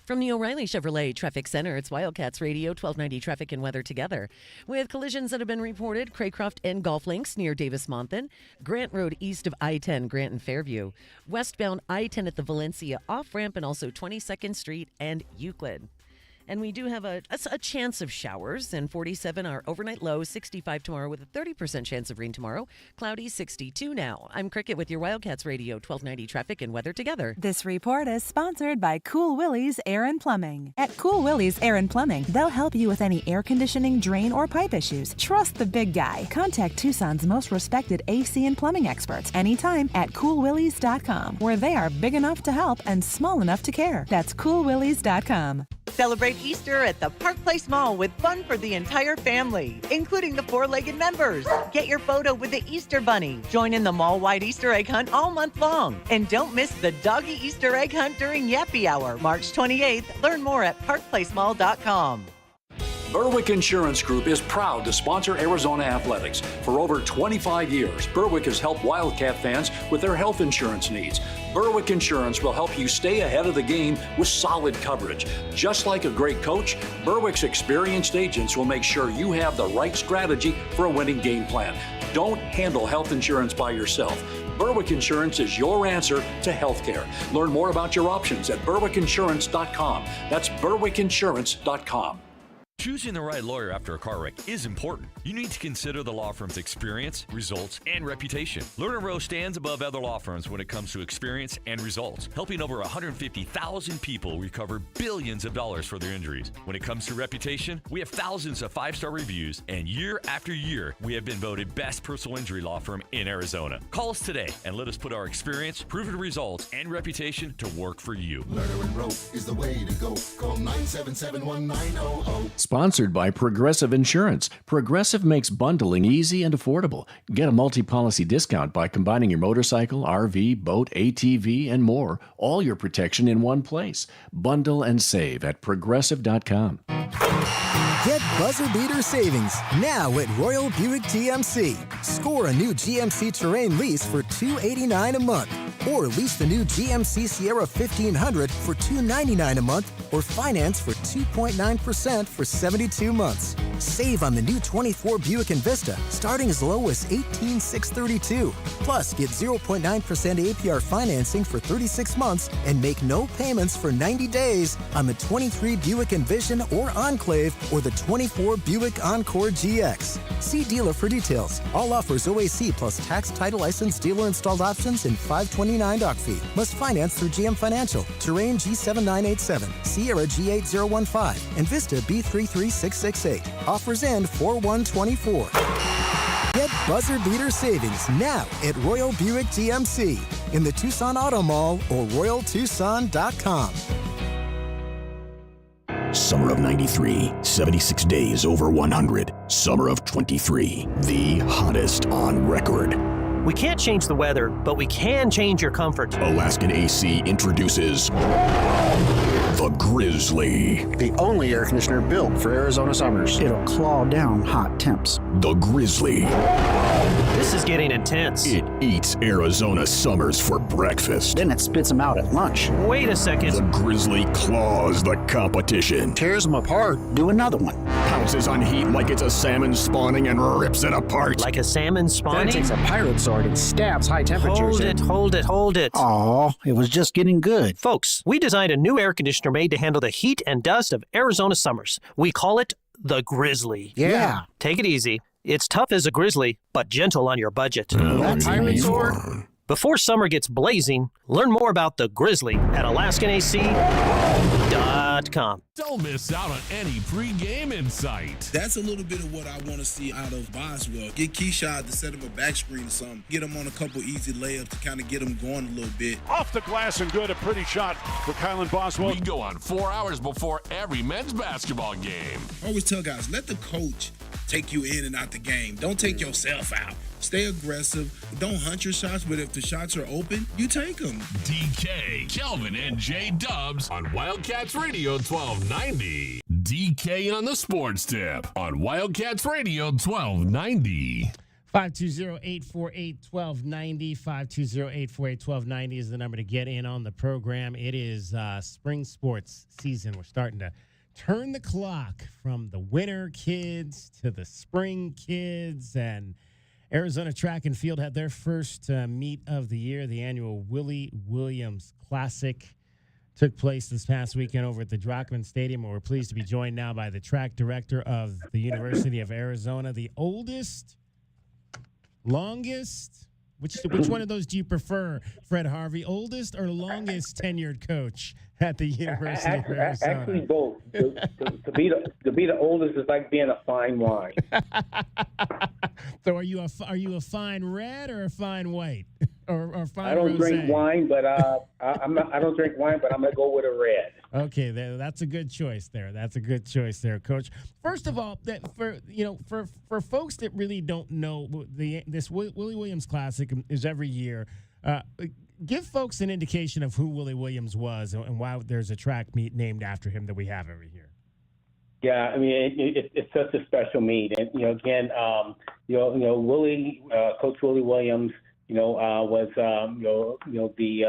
From the O'Reilly Chevrolet Traffic Center, it's Wildcats Radio 1290 Traffic and Weather together. With collisions that have been reported, Craycroft and Golf Links near Davis-Monthan, Grant Road east of I-10, Grant and Fairview, westbound I-10 at the Valencia off-ramp, and also 22nd Street and Euclid. And we do have a chance of showers, and 47 our overnight low, 65 tomorrow with a 30% chance of rain tomorrow, cloudy 62 now. I'm Cricket with your Wildcats Radio 1290 Traffic and Weather together.
This report is sponsored by Cool Willie's Air and Plumbing. At Cool Willie's Air and Plumbing, they'll help you with any air conditioning, drain, or pipe issues. Trust the big guy. Contact Tucson's most respected AC and plumbing experts anytime at coolwillies.com, where they are big enough to help and small enough to care. That's coolwillies.com.
Celebrate Easter at the Park Place Mall with fun for the entire family, including the four-legged members. Get your photo with the Easter Bunny. Join in the mall-wide Easter egg hunt all month long. And don't miss the Doggy Easter egg hunt during Yappy Hour, March 28th. Learn more at parkplacemall.com.
Berwick Insurance Group is proud to sponsor Arizona athletics. For over 25 years, Berwick has helped Wildcat fans with their health insurance needs. Berwick Insurance will help you stay ahead of the game with solid coverage. Just like a great coach, Berwick's experienced agents will make sure you have the right strategy for a winning game plan. Don't handle health insurance by yourself. Berwick Insurance is your answer to healthcare. Learn more about your options at berwickinsurance.com. That's berwickinsurance.com.
Choosing the right lawyer after a car wreck is important. You need to consider the law firm's experience, results, and reputation. Lerner Rowe stands above other law firms when it comes to experience and results, helping over 150,000 people recover billions of dollars for their injuries. When it comes to reputation, we have thousands of 5-star reviews, and year after year, we have been voted best personal injury law firm in Arizona. Call us today and let us put our experience, proven results, and reputation to work for you.
Lerner Rowe is the way to go. Call 977-1900.
Sponsored by Progressive Insurance. Progressive makes bundling easy and affordable. Get a multi-policy discount by combining your motorcycle, RV, boat, ATV, and more. All your protection in one place. Bundle and save at progressive.com.
Get buzzer beater savings now at Royal Buick GMC. Score a new GMC Terrain lease for $289 a month. Or lease the new GMC Sierra 1500 for $299 a month, or finance for 2.9% for 72 months. Save on the new 24 Buick Envista, starting as low as $18,632. Plus, get 0.9% APR financing for 36 months and make no payments for 90 days on the 23 Buick Envision or Enclave or the 24 Buick Encore GX. See dealer for details. All offers OAC plus tax, title, license, dealer installed options, and $529 doc fee. Must finance through GM Financial. Terrain G7987, Sierra G8015, and Vista B33668. Offers end 4/1/24. Get buzzer beater savings now at Royal Buick GMC in the Tucson Auto Mall or RoyalTucson.com.
Summer of 93, 76 days over 100. Summer of 23, the hottest on record.
We can't change the weather, but we can change your comfort.
Alaskan AC introduces the Grizzly.
The only air conditioner built for Arizona summers. It'll claw down hot temps.
The Grizzly.
This is getting intense.
It eats Arizona summers for breakfast.
Then it spits them out at lunch.
Wait a second.
The Grizzly claws the competition.
Tears them apart. Do another one.
Pounces on heat like it's a salmon spawning and rips it apart.
Like a salmon spawning?
Then it takes a pirate sword and stabs high temperatures.
Hold it.
Aw, it was just getting good.
Folks, we designed a new air conditioner made to handle the heat and dust of Arizona summers. We call it the Grizzly.
Yeah.
Take it easy. It's tough as a grizzly, but gentle on your budget.
That pirate sword?
Before summer gets blazing, learn more about the Grizzly at AlaskanAC.com.
Don't miss out on any pre-game insight.
That's a little bit of what I want to see out of Boswell. Get Keyshawn to set him a back screen or something. Get him on a couple easy layups to kind of get him going a little bit.
Off the glass and good. A pretty shot for Kylan Boswell.
We go on 4 hours before every men's basketball game.
I always tell guys, let the coach take you in and out the game. Don't take yourself out. Stay aggressive. Don't hunt your shots, but if the shots are open, you take them.
DK, Kelvin, and J Dubs on Wildcats Radio 1290. DK on the Sports Tip on Wildcats Radio 1290.
520-848-1290. 520-848-1290 is the number to get in on the program. It is spring sports season. We're starting to turn the clock from the winter kids to the spring kids, and Arizona Track and Field had their first meet of the year. The annual Willie Williams Classic took place this past weekend over at the Drockman Stadium. We're pleased to be joined now by the track director of the University of Arizona, the oldest, longest. Which one of those do you prefer, Fred Harvey? Oldest or longest tenured coach at the University of Arizona?
Actually, both. To be the oldest is like being a fine wine.
So are you a fine red or a fine white or fine?
I don't
rosé?
drink wine, but I don't drink wine, but I'm gonna go with a red.
Okay, that's a good choice there. That's a good choice there, Coach. First of all, for folks that really don't know, this Willie Williams Classic is every year. Give folks an indication of who Willie Williams was and why there's a track meet named after him that we have every year.
Yeah, I mean it's such a special meet, and again, Willie, Coach Willie Williams, was the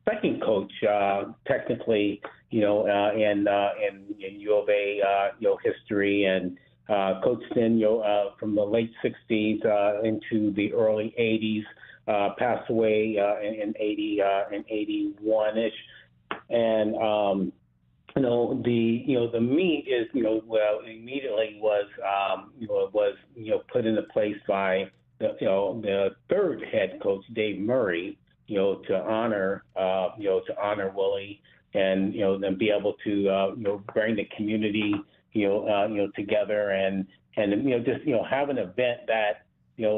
second coach technically, in U of A history, and coached in from the late '60s into the early '80s. Passed away in 81-ish, and the meet is immediately was put into place by the third head coach, Dave Murray, to honor Willie, and then be able to bring the community together, and just have an event that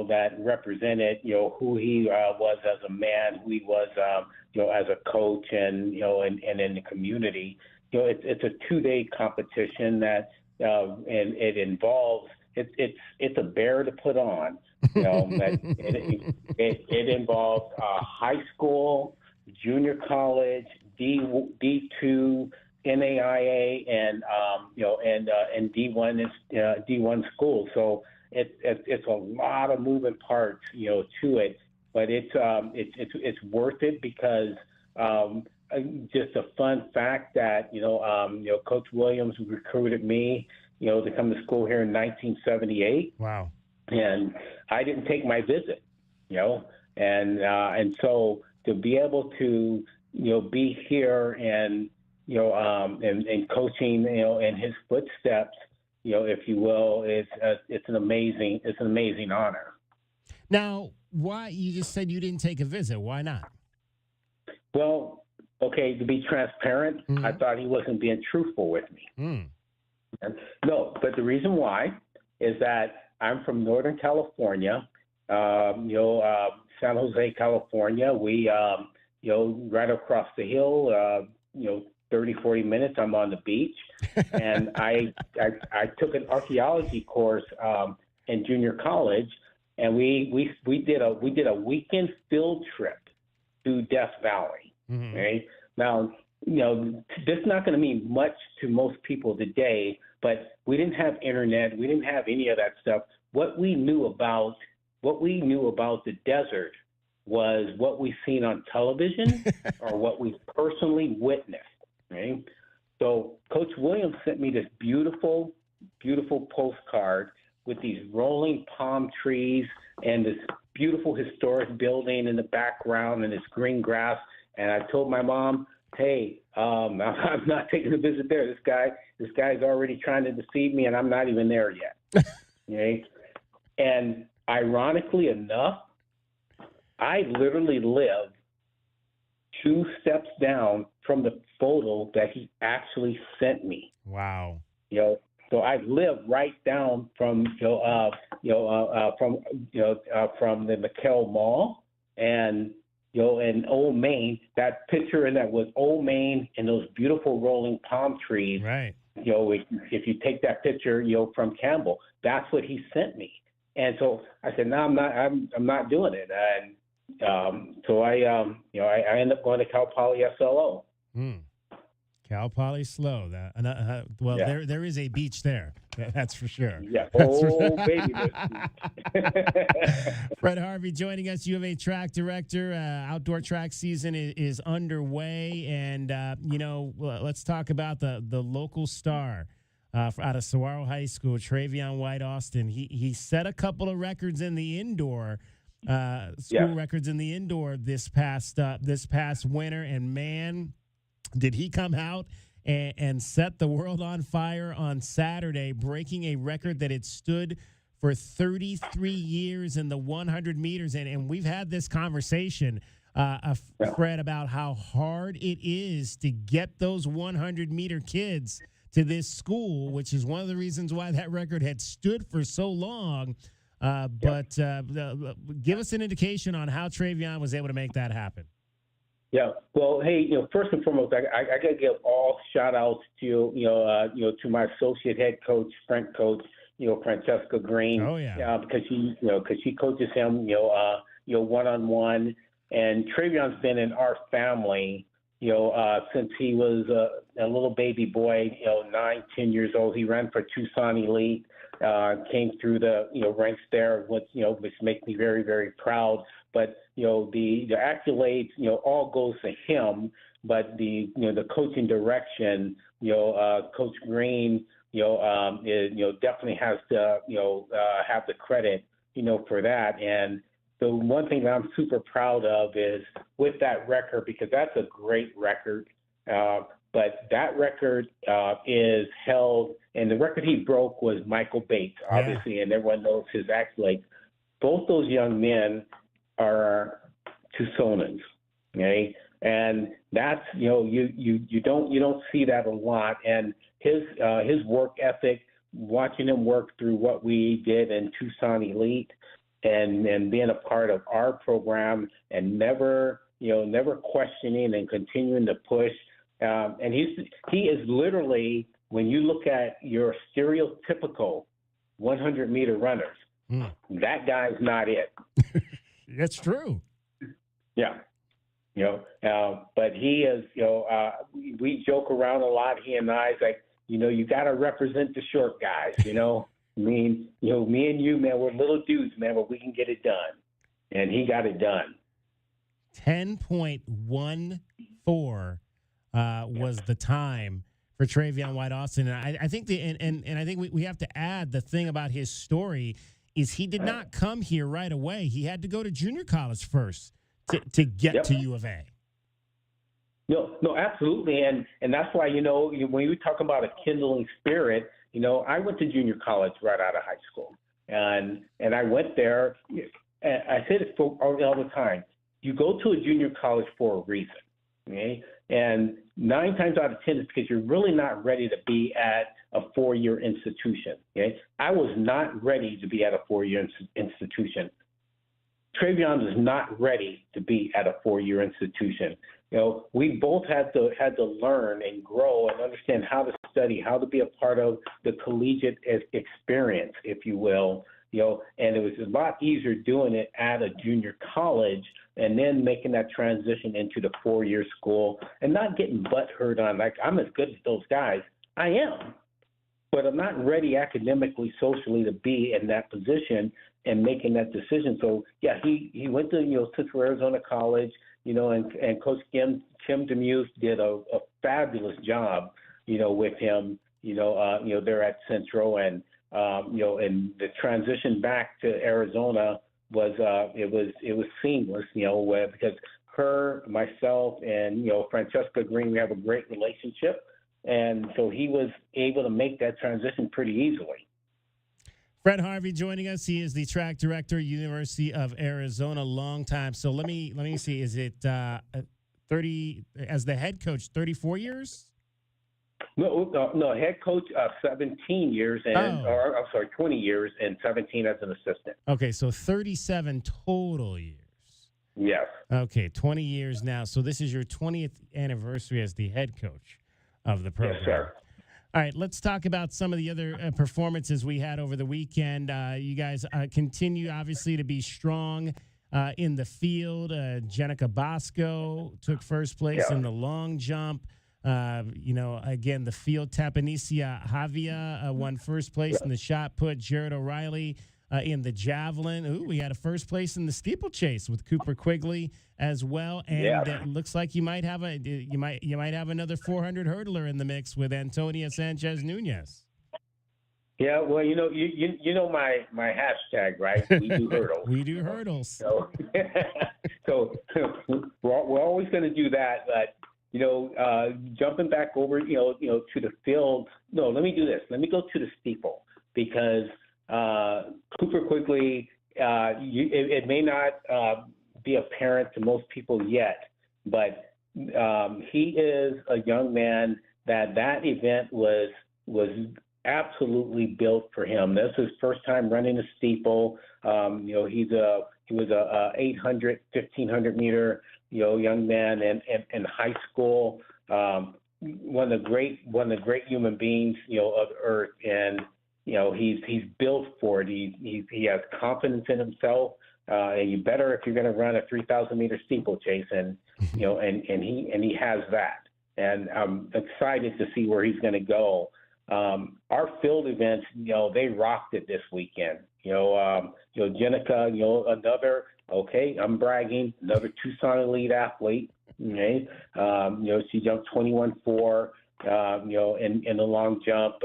that represented who he was as a man, who he was as a coach, and and in the community. It's a 2-day competition that and it involves it's a bear to put on. It involves high school, junior college, D2, NAIA, and D1 schools. So it's a lot of moving parts to it. but it's worth it because just a fun fact that Coach Williams recruited me to come to school here in 1978.
Wow.
And I didn't take my visit, and so to be able to be here and and coaching in his footsteps, if you will, it's an amazing honor.
Now, why you just said you didn't take a visit? Why not?
Well, okay, to be transparent, I thought he wasn't being truthful with me. No, but the reason why is that I'm from Northern California, San Jose, California. We, right across the hill, 30, 40 minutes, I'm on the beach. And I took an archaeology course in junior college, and we did a weekend field trip to Death Valley. Right? Now, this is not going to mean much to most people today, but we didn't have internet. We didn't have any of that stuff. What we knew about the desert was what we seen on television or what we personally witnessed. Right? So Coach Williams sent me this beautiful, beautiful postcard with these rolling palm trees and this beautiful historic building in the background and this green grass. And I told my mom, hey, I'm not taking a visit there. This guy's already trying to deceive me, and I'm not even there yet. Okay? And ironically enough, I literally live 2 steps down from the photo that he actually sent me.
Wow.
So I live right down from from the McKell Mall, and in Old Main. That picture in that was Old Main and those beautiful rolling palm trees.
Right.
If you take that picture, from Campbell, that's what he sent me. And so I said, no, I'm not doing it. And so I ended up going to Cal Poly SLO.
Cal Poly SLO. There is a beach there. That's for sure.
Yeah. Baby.
Fred Harvey joining us. U of A track director. Outdoor track season is underway, and let's talk about the local star out of Saguaro High School, Trayvion White-Austin. He set a couple of records in the indoor. Records in the indoor this past winter, and man, did he come out and set the world on fire on Saturday, breaking a record that had stood for 33 years in the 100 meters. And we've had this conversation, Fred, about how hard it is to get those 100-meter kids to this school, which is one of the reasons why that record had stood for so long. But give us an indication on how Trayvion was able to make that happen.
Yeah. Well, hey, first and foremost, I got to give all shout outs to, to my associate head coach, strength coach, Francesca Green.
Oh, yeah.
Because she coaches him, one-on-one. And Trayvion's been in our family, since he was a little baby boy, 9, 10 years old. He ran for Tucson Elite, came through the, ranks there, which makes me very, very proud. But, the accolades, all goes to him, but the coaching direction, Coach Green, definitely has to, have the credit, for that. And the one thing that I'm super proud of is with that record, because that's a great record, but that record is held, and the record he broke was Michael Bates, obviously, and everyone knows his accolades. Both those young men are Tucsonans, okay? And that's, you don't see that a lot. And his work ethic, watching him work through what we did in Tucson Elite, and being a part of our program, and never questioning and continuing to push. And he is literally, when you look at your stereotypical 100-meter runners, that guy's not it.
That's true.
Yeah. But he is, we joke around a lot, he and I. It's like, you got to represent the short guys, I mean, me and you, man, we're little dudes, man, but we can get it done. and he got it done.
10.14 was the time for Trayvion White-Austin. And I think I think we have to add the thing about his story is he did not come here right away. He had to go to junior college first to get to U of A.
No, absolutely, and that's why when you talk about a kindling spirit, I went to junior college right out of high school, and I went there. I say this all the time: you go to a junior college for a reason, okay? And 9 times out of 10 is because you're really not ready to be at a 4-year institution. Okay, I was not ready to be at a 4-year institution. Trayvion was not ready to be at a 4-year institution. We both had to learn and grow and understand how to study, how to be a part of the collegiate experience, if you will. And it was a lot easier doing it at a junior college and then making that transition into the 4-year school and not getting butthurt on, like, I'm as good as those guys. I am. But I'm not ready academically, socially to be in that position and making that decision. So, yeah, he went to, Central Arizona College, and Coach Tim Demuse did a fabulous job, with him, there at Central. And, and the transition back to Arizona was it was seamless, because myself, and, Francesca Green, we have a great relationship. And so he was able to make that transition pretty easily.
Fred Harvey joining us. He is the track director, University of Arizona, long time. So let me see. Is it 30 as the head coach? 34 years?
No, head coach 17 years, and or I'm sorry, 20 years, and 17 as an assistant.
Okay, so 37 total years.
Yes.
Okay, 20 years now. So this is your 20th anniversary as the head coach of the program.
Yes, sir.
All right, let's talk about some of the other performances we had over the weekend. You guys continue, obviously, to be strong in the field. Jenica Bosco took first place in the long jump. Again, the field, Tapanicia Javia won first place in the shot put. Jared O'Reilly in the javelin. Ooh, we had a first place in the steeplechase with Cooper Quigley as well. And it looks like you might have another 400 hurdler in the mix with Antonia Sanchez Nunez.
Yeah, well, you know my hashtag, right? We do hurdles.
We do hurdles.
So we're always going to do that, but jumping back over, to the field. No, let me do this. Let me go to the steeple, because Cooper Quigley, it may not be apparent to most people yet, but he is a young man that event was absolutely built for him. This is his first time running a steeple. He was a 800, 1500 meter, young man in high school. One of the great human beings, of Earth, and he's built for it. He has confidence in himself. And you better, if you're going to run a 3,000 meter steeplechase, and and he has that. And I'm excited to see where he's going to go. Our field events, they rocked it this weekend. Jenica, another, I'm bragging, another Tucson elite athlete. Okay, she jumped 21.4. In the long jump,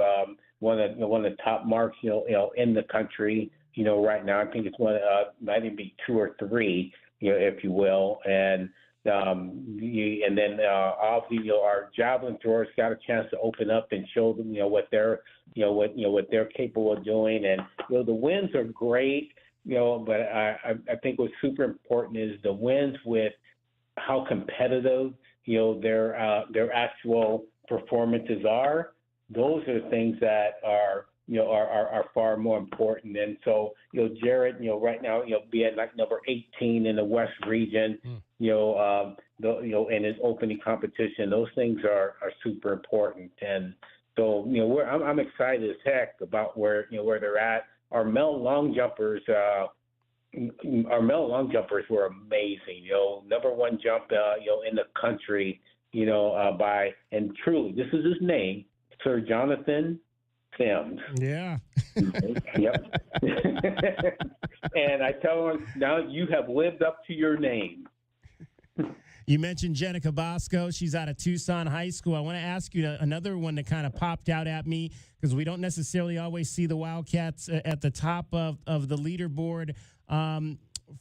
one of the top marks, in the country. Right now, I think it's one, might even be 2 or 3, if you will. And then obviously, our javelin throwers got a chance to open up and show them, what they're, what they're capable of doing. And the wins are great, but I think what's super important is the wins with how competitive, their actual performances are. Those are things that are far more important. And so, Jared, right now, being like number 18 in the West region, in his opening competition, those things are super important. And so, I'm excited as heck about where they're at. Our male long jumpers were amazing. Number 1 jump, in the country, and truly, this is his name, Sir Jonathan Sims.
Yeah.
Yep. And I tell her, now you have lived up to your name.
You mentioned Jenica Bosco. She's out of Tucson High School. I want to ask you another one that kind of popped out at me because we don't necessarily always see the Wildcats at the top of the leaderboard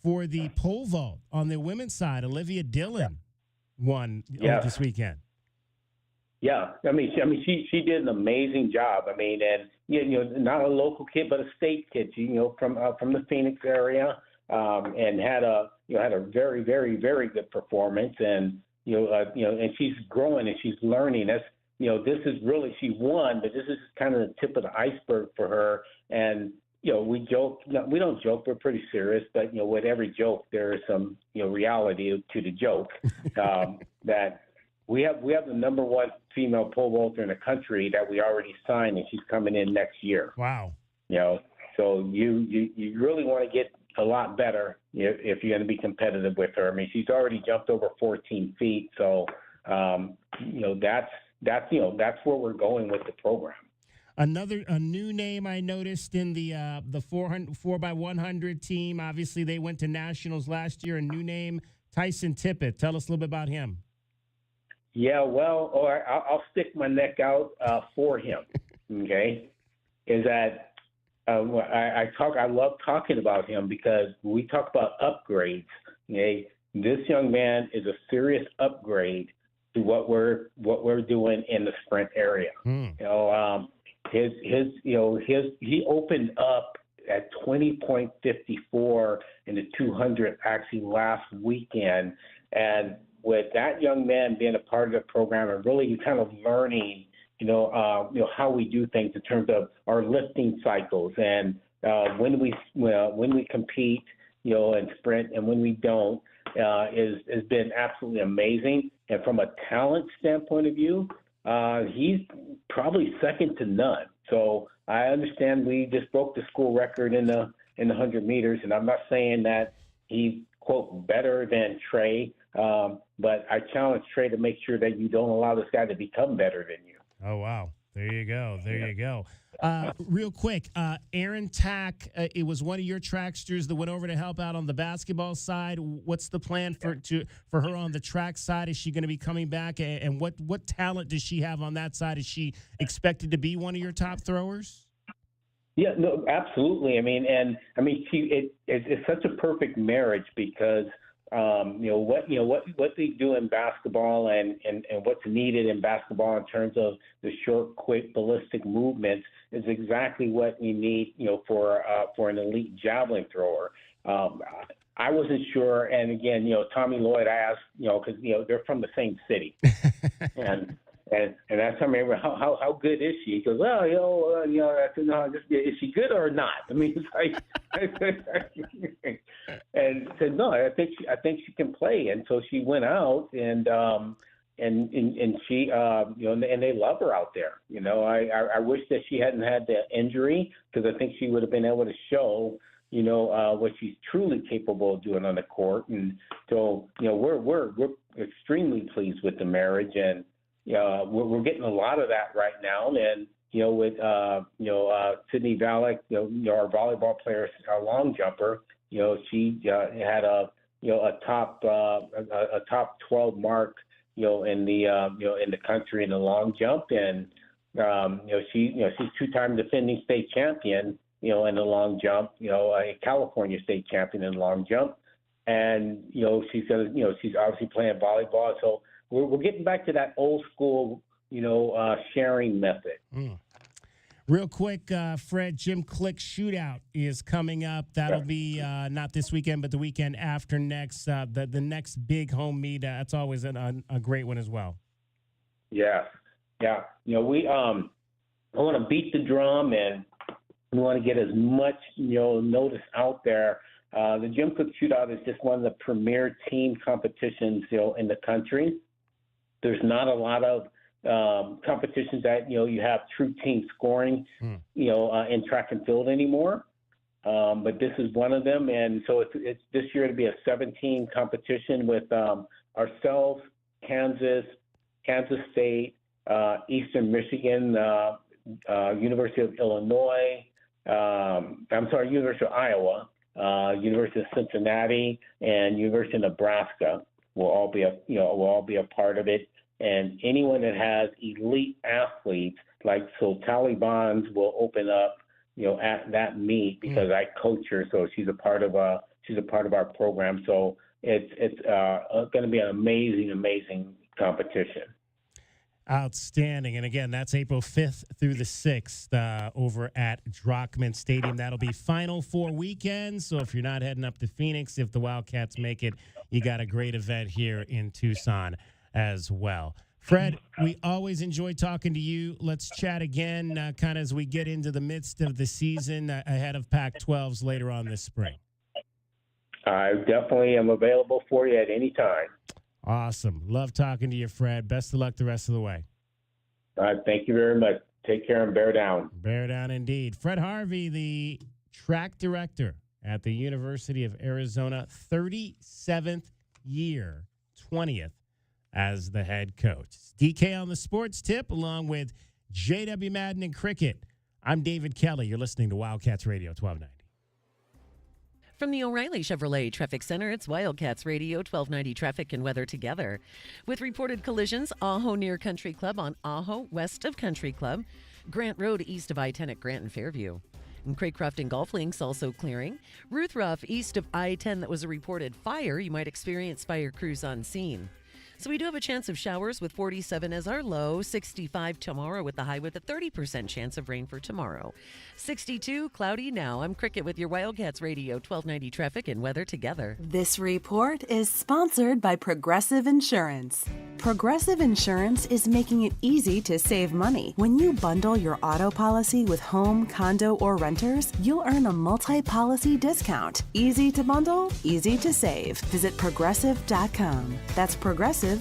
for the pole vault on the women's side. Olivia Dillon won this weekend.
Yeah, I mean, she did an amazing job. I mean, and not a local kid, but a state kid. She, from the Phoenix area, and had a very, very, very good performance. And and she's growing and she's learning. That's this is really, she won, but this is kind of the tip of the iceberg for her. And we joke, we don't joke, we're pretty serious, but with every joke there is some reality to the joke. That we have the number one female pole vaulter in the country that we already signed, and she's coming in next year.
Wow.
So you really want to get a lot better if you're going to be competitive with her. I mean, she's already jumped over 14 feet, so that's where we're going with the program.
A new name I noticed in the 4x100 team. Obviously, they went to nationals last year. A new name, Tyson Tippett. Tell us a little bit about him.
Yeah, well, I'll stick my neck out for him. Okay, is that I love talking about him because we talk about upgrades. Okay, this young man is a serious upgrade to what we're doing in the sprint area. He opened up at 20.54 in the 200 actually last weekend, and with that young man being a part of the program and really kind of learning, how we do things in terms of our lifting cycles and when we compete, and sprint and when we don't, has been absolutely amazing. And from a talent standpoint of view, he's probably second to none. So I understand we just broke the school record in the 100 meters, and I'm not saying that he's quote better than Trey. But I challenge Trey to make sure that you don't allow this guy to become better than you.
Oh, wow. There you go. You go. Real quick, Erin Tack, it was one of your tracksters that went over to help out on the basketball side. What's the plan for her on the track side? Is she going to be coming back? And what talent does she have on that side? Is she expected to be one of your top throwers?
Yeah, no, absolutely. It's such a perfect marriage because what they do in basketball and what's needed in basketball in terms of the short, quick, ballistic movements is exactly what you need, for an elite javelin thrower. I wasn't sure, and again, Tommy Lloyd asked, because they're from the same city, and that's how I remember how good is she? He goes, well, I said, no, is she good or not? I mean, it's like, and said, no, I think she can play. And so she went out and she, and they love her out there. I wish that she hadn't had the injury because I think she would have been able to show, what she's truly capable of doing on the court. And so, we're extremely pleased with the marriage, and we're getting a lot of that right now. And with Sydney Valek, our volleyball player, our long jumper, she had a top 12 mark, in the country in the long jump, and she's two-time defending state champion, in the long jump, a California state champion in long jump, and she's obviously playing volleyball, so. We're getting back to that old school, sharing method.
Real quick, Fred, Jim Click Shootout is coming up. That'll be not this weekend, but the weekend after next. The next big home meet. That's always a great one as well.
Yeah. We I want to beat the drum, and we want to get as much notice out there. The Jim Cook Shootout is just one of the premier team competitions in the country. There's not a lot of competitions that you have true team scoring in track and field anymore, but this is one of them. And so it's this year to be a 17 competition with ourselves, Kansas State, Eastern Michigan, University of Illinois. University of Iowa, University of Cincinnati, and University of Nebraska will all be a part of it. And anyone that has elite athletes, Taliban's will open up, at that meet because I coach her, so she's a part of our program. So it's going to be an amazing competition.
Outstanding. And again, that's April 5th through the 6th over at Drockman Stadium. That'll be Final Four weekend. So if you're not heading up to Phoenix, if the Wildcats make it, you got a great event here in Tucson as well. Fred, we always enjoy talking to you. Let's chat again kind of as we get into the midst of the season ahead of Pac-12s later on this spring.
I definitely am available for you at any time.
Awesome. Love talking to you, Fred. Best of luck the rest of the way.
All right. Thank you very much. Take care and bear down.
Bear down indeed. Fred Harvey, the track director at the University of Arizona, 37th year, 20th as the head coach. DK on the sports tip along with JW Madden and Cricket. I'm David Kelly. You're listening to Wildcats Radio 1290.
From the O'Reilly Chevrolet Traffic Center, it's Wildcats Radio 1290 traffic and weather together. With reported collisions, Ajo near Country Club on Ajo, west of Country Club. Grant Road east of I-10 at Grant and Fairview. And Craycroft and Golf Links also clearing. Ruth Ruff east of I-10 that was a reported fire. You might experience fire crews on scene. So we do have a chance of showers with 47 as our low, 65 tomorrow with the high with a 30% chance of rain for tomorrow. 62, cloudy now. I'm Cricket with your Wildcats Radio 1290 traffic and weather together.
This report is sponsored by Progressive Insurance. Progressive Insurance is making it easy to save money. When you bundle your auto policy with home, condo, or renters, you'll earn a multi-policy discount. Easy to bundle, easy to save. Visit Progressive.com. That's Progressive.com.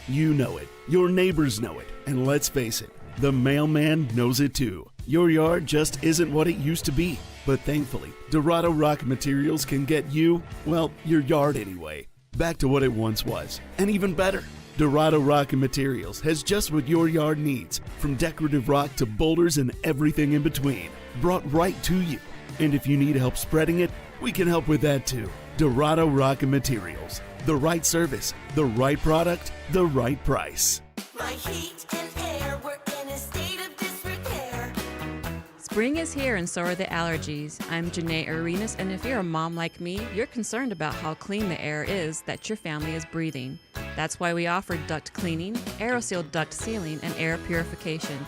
You know it, your neighbors know it, and let's face it, the mailman knows it too. Your yard just isn't what it used to be, but thankfully, Dorado Rock Materials can get you, well, your yard anyway, back to what it once was, and even better. Dorado Rock Materials has just what your yard needs, from decorative rock to boulders and everything in between, brought right to you. And if you need help spreading it, we can help with that too. Dorado Rock Materials. The right service, the right product, the right price.
My heat and air were in a state of disrepair.
Spring is here and so are the allergies. I'm Janae Arenas, and if you're a mom like me, you're concerned about how clean the air is that your family is breathing. That's why we offer duct cleaning, aeroseal duct sealing, and air purification.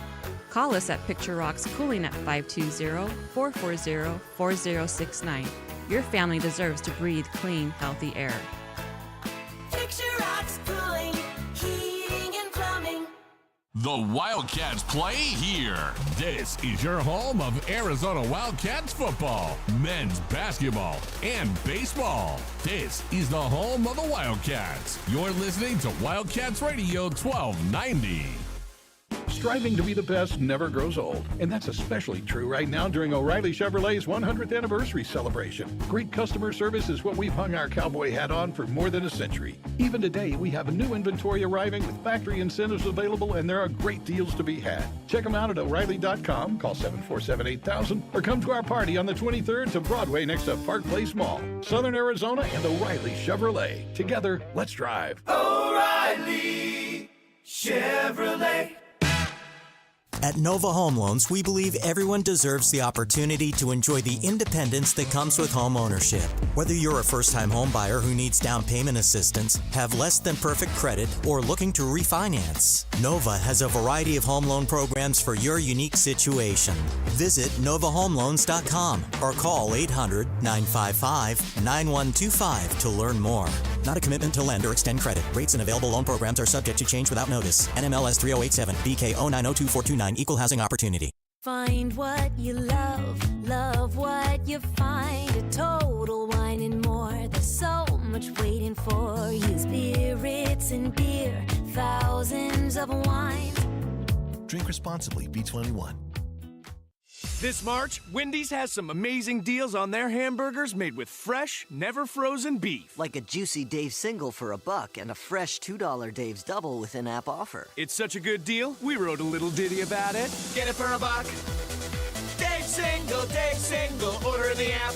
Call us at Picture Rocks Cooling at 520-440-4069. Your family deserves to breathe clean, healthy air.
Picture Rocks Cooling, Heating and Plumbing.
The Wildcats play here. This is your home of Arizona Wildcats football, men's basketball, and baseball. This is the home of the Wildcats. You're listening to Wildcats Radio 1290.
Striving to be the best never grows old, and that's especially true right now during O'Reilly Chevrolet's 100th anniversary celebration. Great customer service is what we've hung our cowboy hat on for more than a century. Even today, we have a new inventory arriving with factory incentives available, and there are great deals to be had. Check them out at O'Reilly.com, call 747-8000, or come to our party on the 23rd to Broadway next to Park Place Mall. Southern Arizona and O'Reilly Chevrolet. Together, let's drive.
O'Reilly Chevrolet.
At Nova Home Loans, we believe everyone deserves the opportunity to enjoy the independence that comes with home ownership. Whether you're a first-time home buyer who needs down payment assistance, have less than perfect credit, or looking to refinance, Nova has a variety of home loan programs for your unique situation. Visit novahomeloans.com or call 800-955-9125 to learn more. Not a commitment to lend or extend credit. Rates and available loan programs are subject to change without notice. NMLS 3087, BK 0902429, Equal Housing Opportunity.
Find what you love, love what you find. A Total Wine and More. There's so much waiting for you. Spirits and beer, thousands of wines.
Drink responsibly, B21.
This March, Wendy's has some amazing deals on their hamburgers made with fresh, never frozen beef.
Like a juicy Dave's single for $1 and a fresh $2 Dave's double with in-app offer.
It's such a good deal, we wrote a little ditty about it.
Get it for $1. Dave's single, order in the app.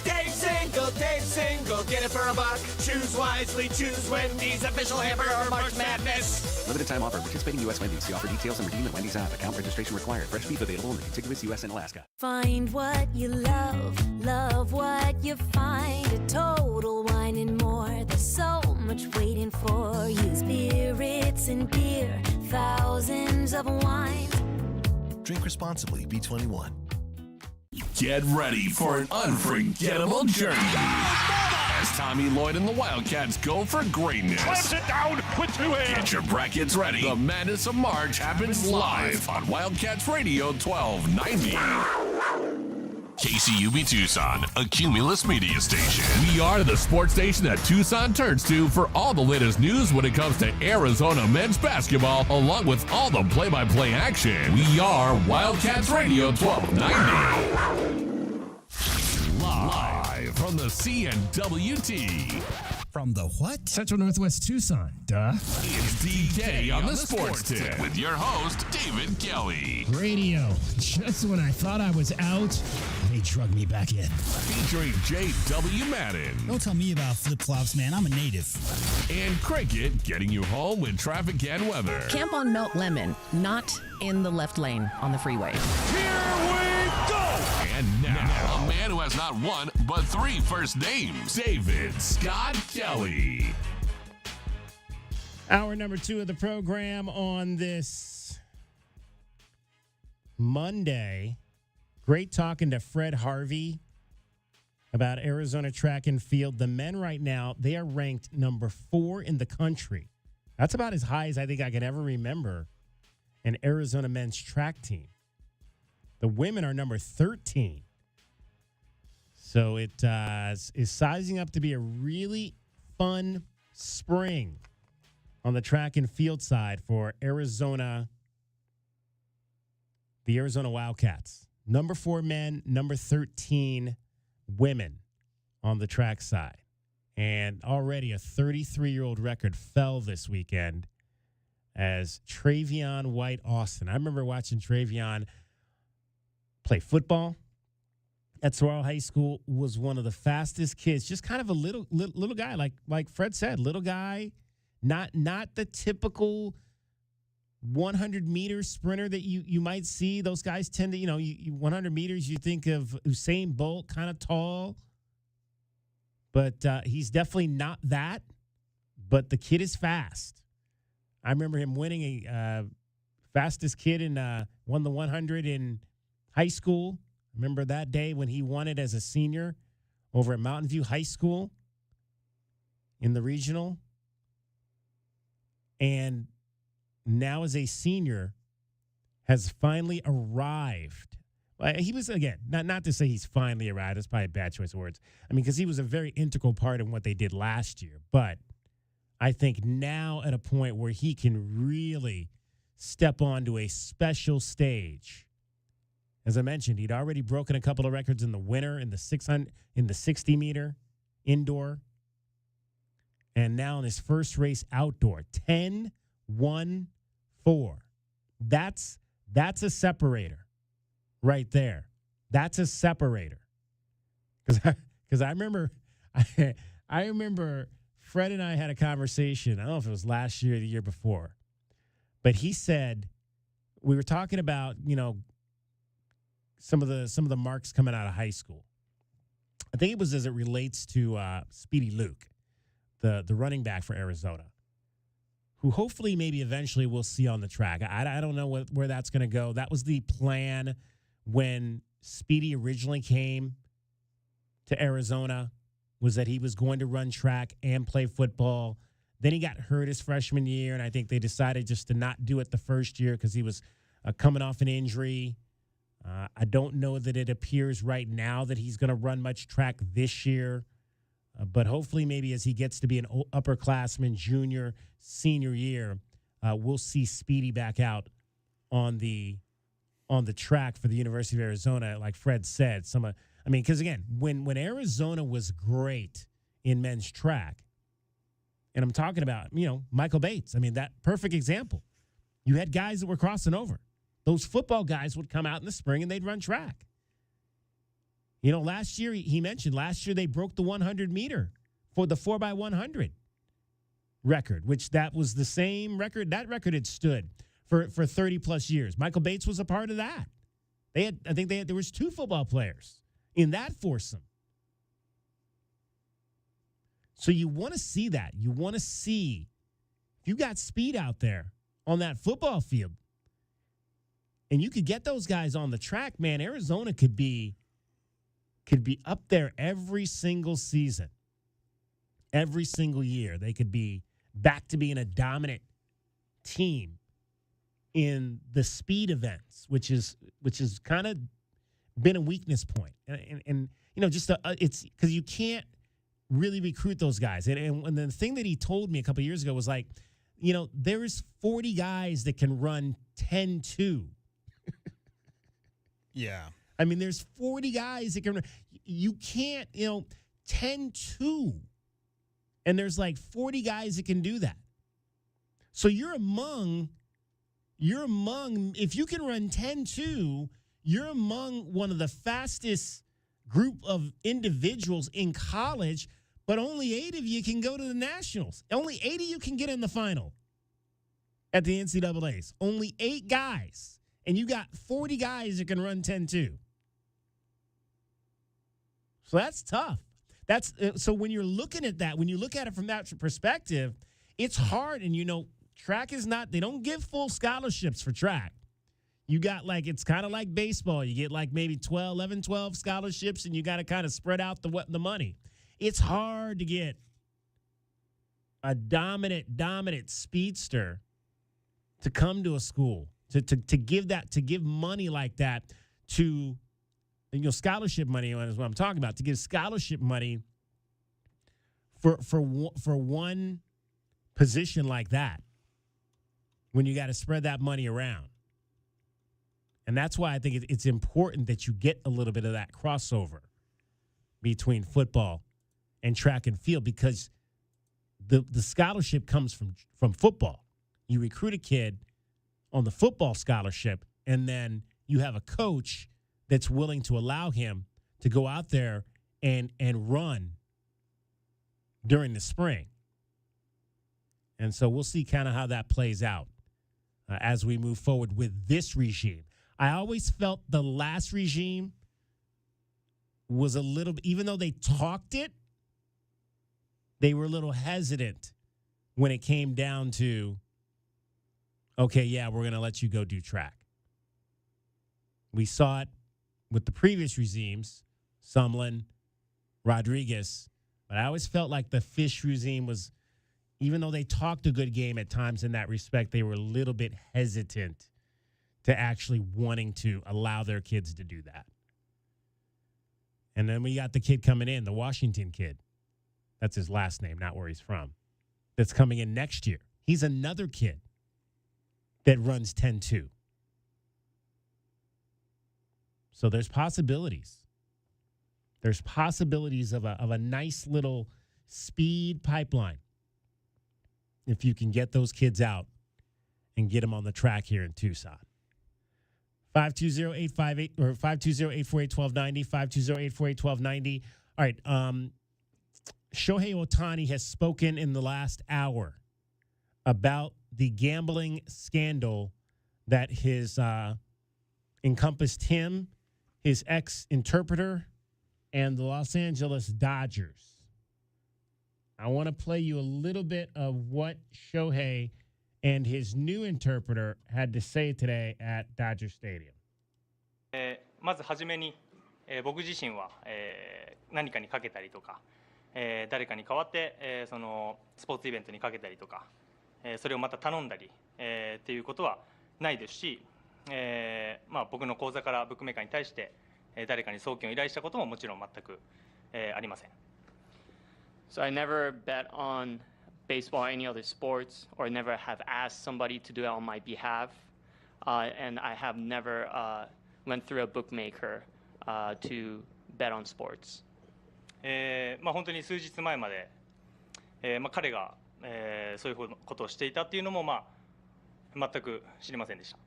Dave's single, get it for $1. Choose wisely, choose Wendy's official hamburger March Madness.
Limited time offer. Participating U.S. Wendy's. See offer details and redeem at Wendy's app. Account registration required. Fresh beef available in the contiguous U.S. and Alaska.
Find what you love what you find. A total wine and more. There's so much waiting for you. Spirits and beer, thousands of wines.
Drink responsibly. B21.
Get ready for an unforgettable journey as Tommy Lloyd and the Wildcats go for greatness.
Slams it down with 2 hands.
Get your brackets ready. The Madness of March happens live on Wildcats Radio 1290. KCUB Tucson, a Cumulus media station. We are the sports station that Tucson turns to for all the latest news when it comes to Arizona men's basketball, along with all the play-by-play action. We are Wildcats Radio 1290. Live from the CNWT.
From the what? Central Northwest Tucson. Duh.
It's DK on the Sports Tip with your host, David Kelly.
Radio. Just when I thought I was out, they drug me back in.
Featuring J.W. Madden.
Don't tell me about flip-flops, man. I'm a native.
And Cricket, getting you home with traffic and weather.
Camp on Melt Lemon, not in the left lane on the freeway.
Here we go! And now, a man who has not one, but 3 first names, David Scott Kelly.
Hour number 2 of the program on this Monday. Great talking to Fred Harvey about Arizona track and field. The men right now, they are ranked number 4 in the country. That's about as high as I think I could ever remember an Arizona men's track team. The women are number 13. So it is sizing up to be a really fun spring on the track and field side for Arizona, the Arizona Wildcats. Number 4 men, number 13 women on the track side. And already a 33-year-old record fell this weekend as Trayvion White-Austin. I remember watching Trayvion play football at Sorrel High School. Was one of the fastest kids, just kind of a little guy, like Fred said, little guy, not the typical 100-meter sprinter that you might see. Those guys tend to, 100 meters, you think of Usain Bolt, kind of tall. But he's definitely not that. But the kid is fast. I remember him winning a fastest kid won the 100 in high school. Remember that day when he won it as a senior over at Mountain View High School in the regional. And now as a senior has finally arrived. He was, again, not to say he's finally arrived. That's probably a bad choice of words. I mean, because he was a very integral part in what they did last year. But I think now at a point where he can really step onto a special stage. As I mentioned, he'd already broken a couple of records in the winter in the 60-meter indoor. And now in his first race outdoor, 10-1-4. That's a separator right there. That's a separator. Because I remember Fred and I had a conversation. I don't know if it was last year or the year before. But he said, we were talking about, some of the marks coming out of high school. I think it was as it relates to Speedy Luke, the running back for Arizona, who hopefully maybe eventually we'll see on the track. I don't know where that's going to go. That was the plan when Speedy originally came to Arizona, was that he was going to run track and play football. Then he got hurt his freshman year, and I think they decided just to not do it the first year because he was coming off an injury. I don't know that it appears right now that he's going to run much track this year, but hopefully maybe as he gets to be an upperclassman, junior, senior year, we'll see Speedy back out on the on the track for the University of Arizona, like Fred said. Because again, when Arizona was great in men's track, and I'm talking about, Michael Bates. That perfect example. You had guys that were crossing over. Those football guys would come out in the spring and they'd run track. Last year, he mentioned, they broke the 100-meter for the 4x100 record, which that was the same record. That record had stood for 30-plus years. Michael Bates was a part of that. There was 2 football players in that foursome. So you want to see that. You want to see if you got speed out there on that football field and you could get those guys on the track, man, Arizona could be up there every single season. Every single year. They could be back to being a dominant team in the speed events, which is kind of been a weakness point. And it's because you can't really recruit those guys. And the thing that he told me a couple of years ago was like, there's 40 guys that can run 10-2.
Yeah.
There's 40 guys that can run. You can't, 10-2. And there's like 40 guys that can do that. So you're among, if you can run 10-2, you're among one of the fastest group of individuals in college, but only 8 of you can go to the Nationals. Only 8 of you can get in the final at the NCAAs. Only 8 guys. And you got 40 guys that can run 10-2. So that's tough. So when you're looking at that, when you look at it from that perspective, it's hard. And, track is not, they don't give full scholarships for track. You got it's kind of like baseball. You get maybe 12 scholarships, and you got to kind of spread out the money. It's hard to get a dominant speedster to come to a school, to give money like that to, scholarship money is what I'm talking about, to give scholarship money for one position like that when you got to spread that money around. And that's why I think it's important that you get a little bit of that crossover between football and track and field, because the scholarship comes from football. You recruit a kid on the football scholarship, and then you have a coach that's willing to allow him to go out there and run during the spring. And so we'll see kind of how that plays out as we move forward with this regime. I always felt the last regime was a little, even though they talked it, they were a little hesitant when it came down to, okay, yeah, we're going to let you go do track. We saw it with the previous regimes, Sumlin, Rodriguez, but I always felt like the Fish regime was, even though they talked a good game at times in that respect, they were a little bit hesitant to actually wanting to allow their kids to do that. And then we got the kid coming in, the Washington kid. That's his last name, not where he's from. That's coming in next year. He's another kid that runs 10-2. So there's possibilities. There's possibilities of a nice little speed pipeline if you can get those kids out and get them on the track here in Tucson. 520-858 or 520-848-1290, 520-848-1290. All right, Shohei Ohtani has spoken in the last hour about the gambling scandal that encompassed him, his ex-interpreter, and the Los Angeles Dodgers. I want to play you a little bit of what Shohei and his new interpreter had to say today at Dodger Stadium.
まずはじめに、僕自身は、何かにかけたりとか、誰かに代わって、そのスポーツイベントにかけたりとか、それをまた頼んだり、っていうことはないですし、僕の口座からブックメーカーに対して、誰かに送金を依頼したことももちろん全く、ありません。
So I never bet on baseball or any other sports, or never have asked somebody to do that on my behalf. and I have never went through a bookmaker to bet on sports.
本当に数日前まで、彼が、そういうことをしていたっていうのも、全く知りませんでした。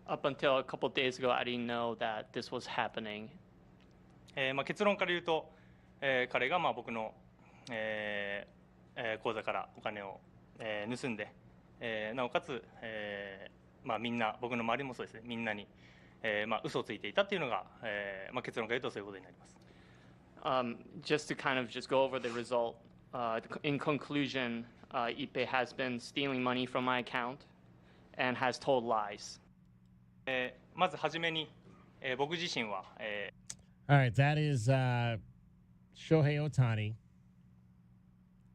Up until a couple days ago, I didn't know that this was happening.
結論から言うと、彼が僕の、口座からお金を、盗んで、なおかつ、みんな僕の周りもそうですね、みんなに、嘘をついていたっていうのが、結論から言うとそういうことになります。
Just to kind of just go over the result, in conclusion, Ipe has been stealing money from my account and has told lies.
まずはじめに、僕自身は、
All right, that is Shohei Ohtani,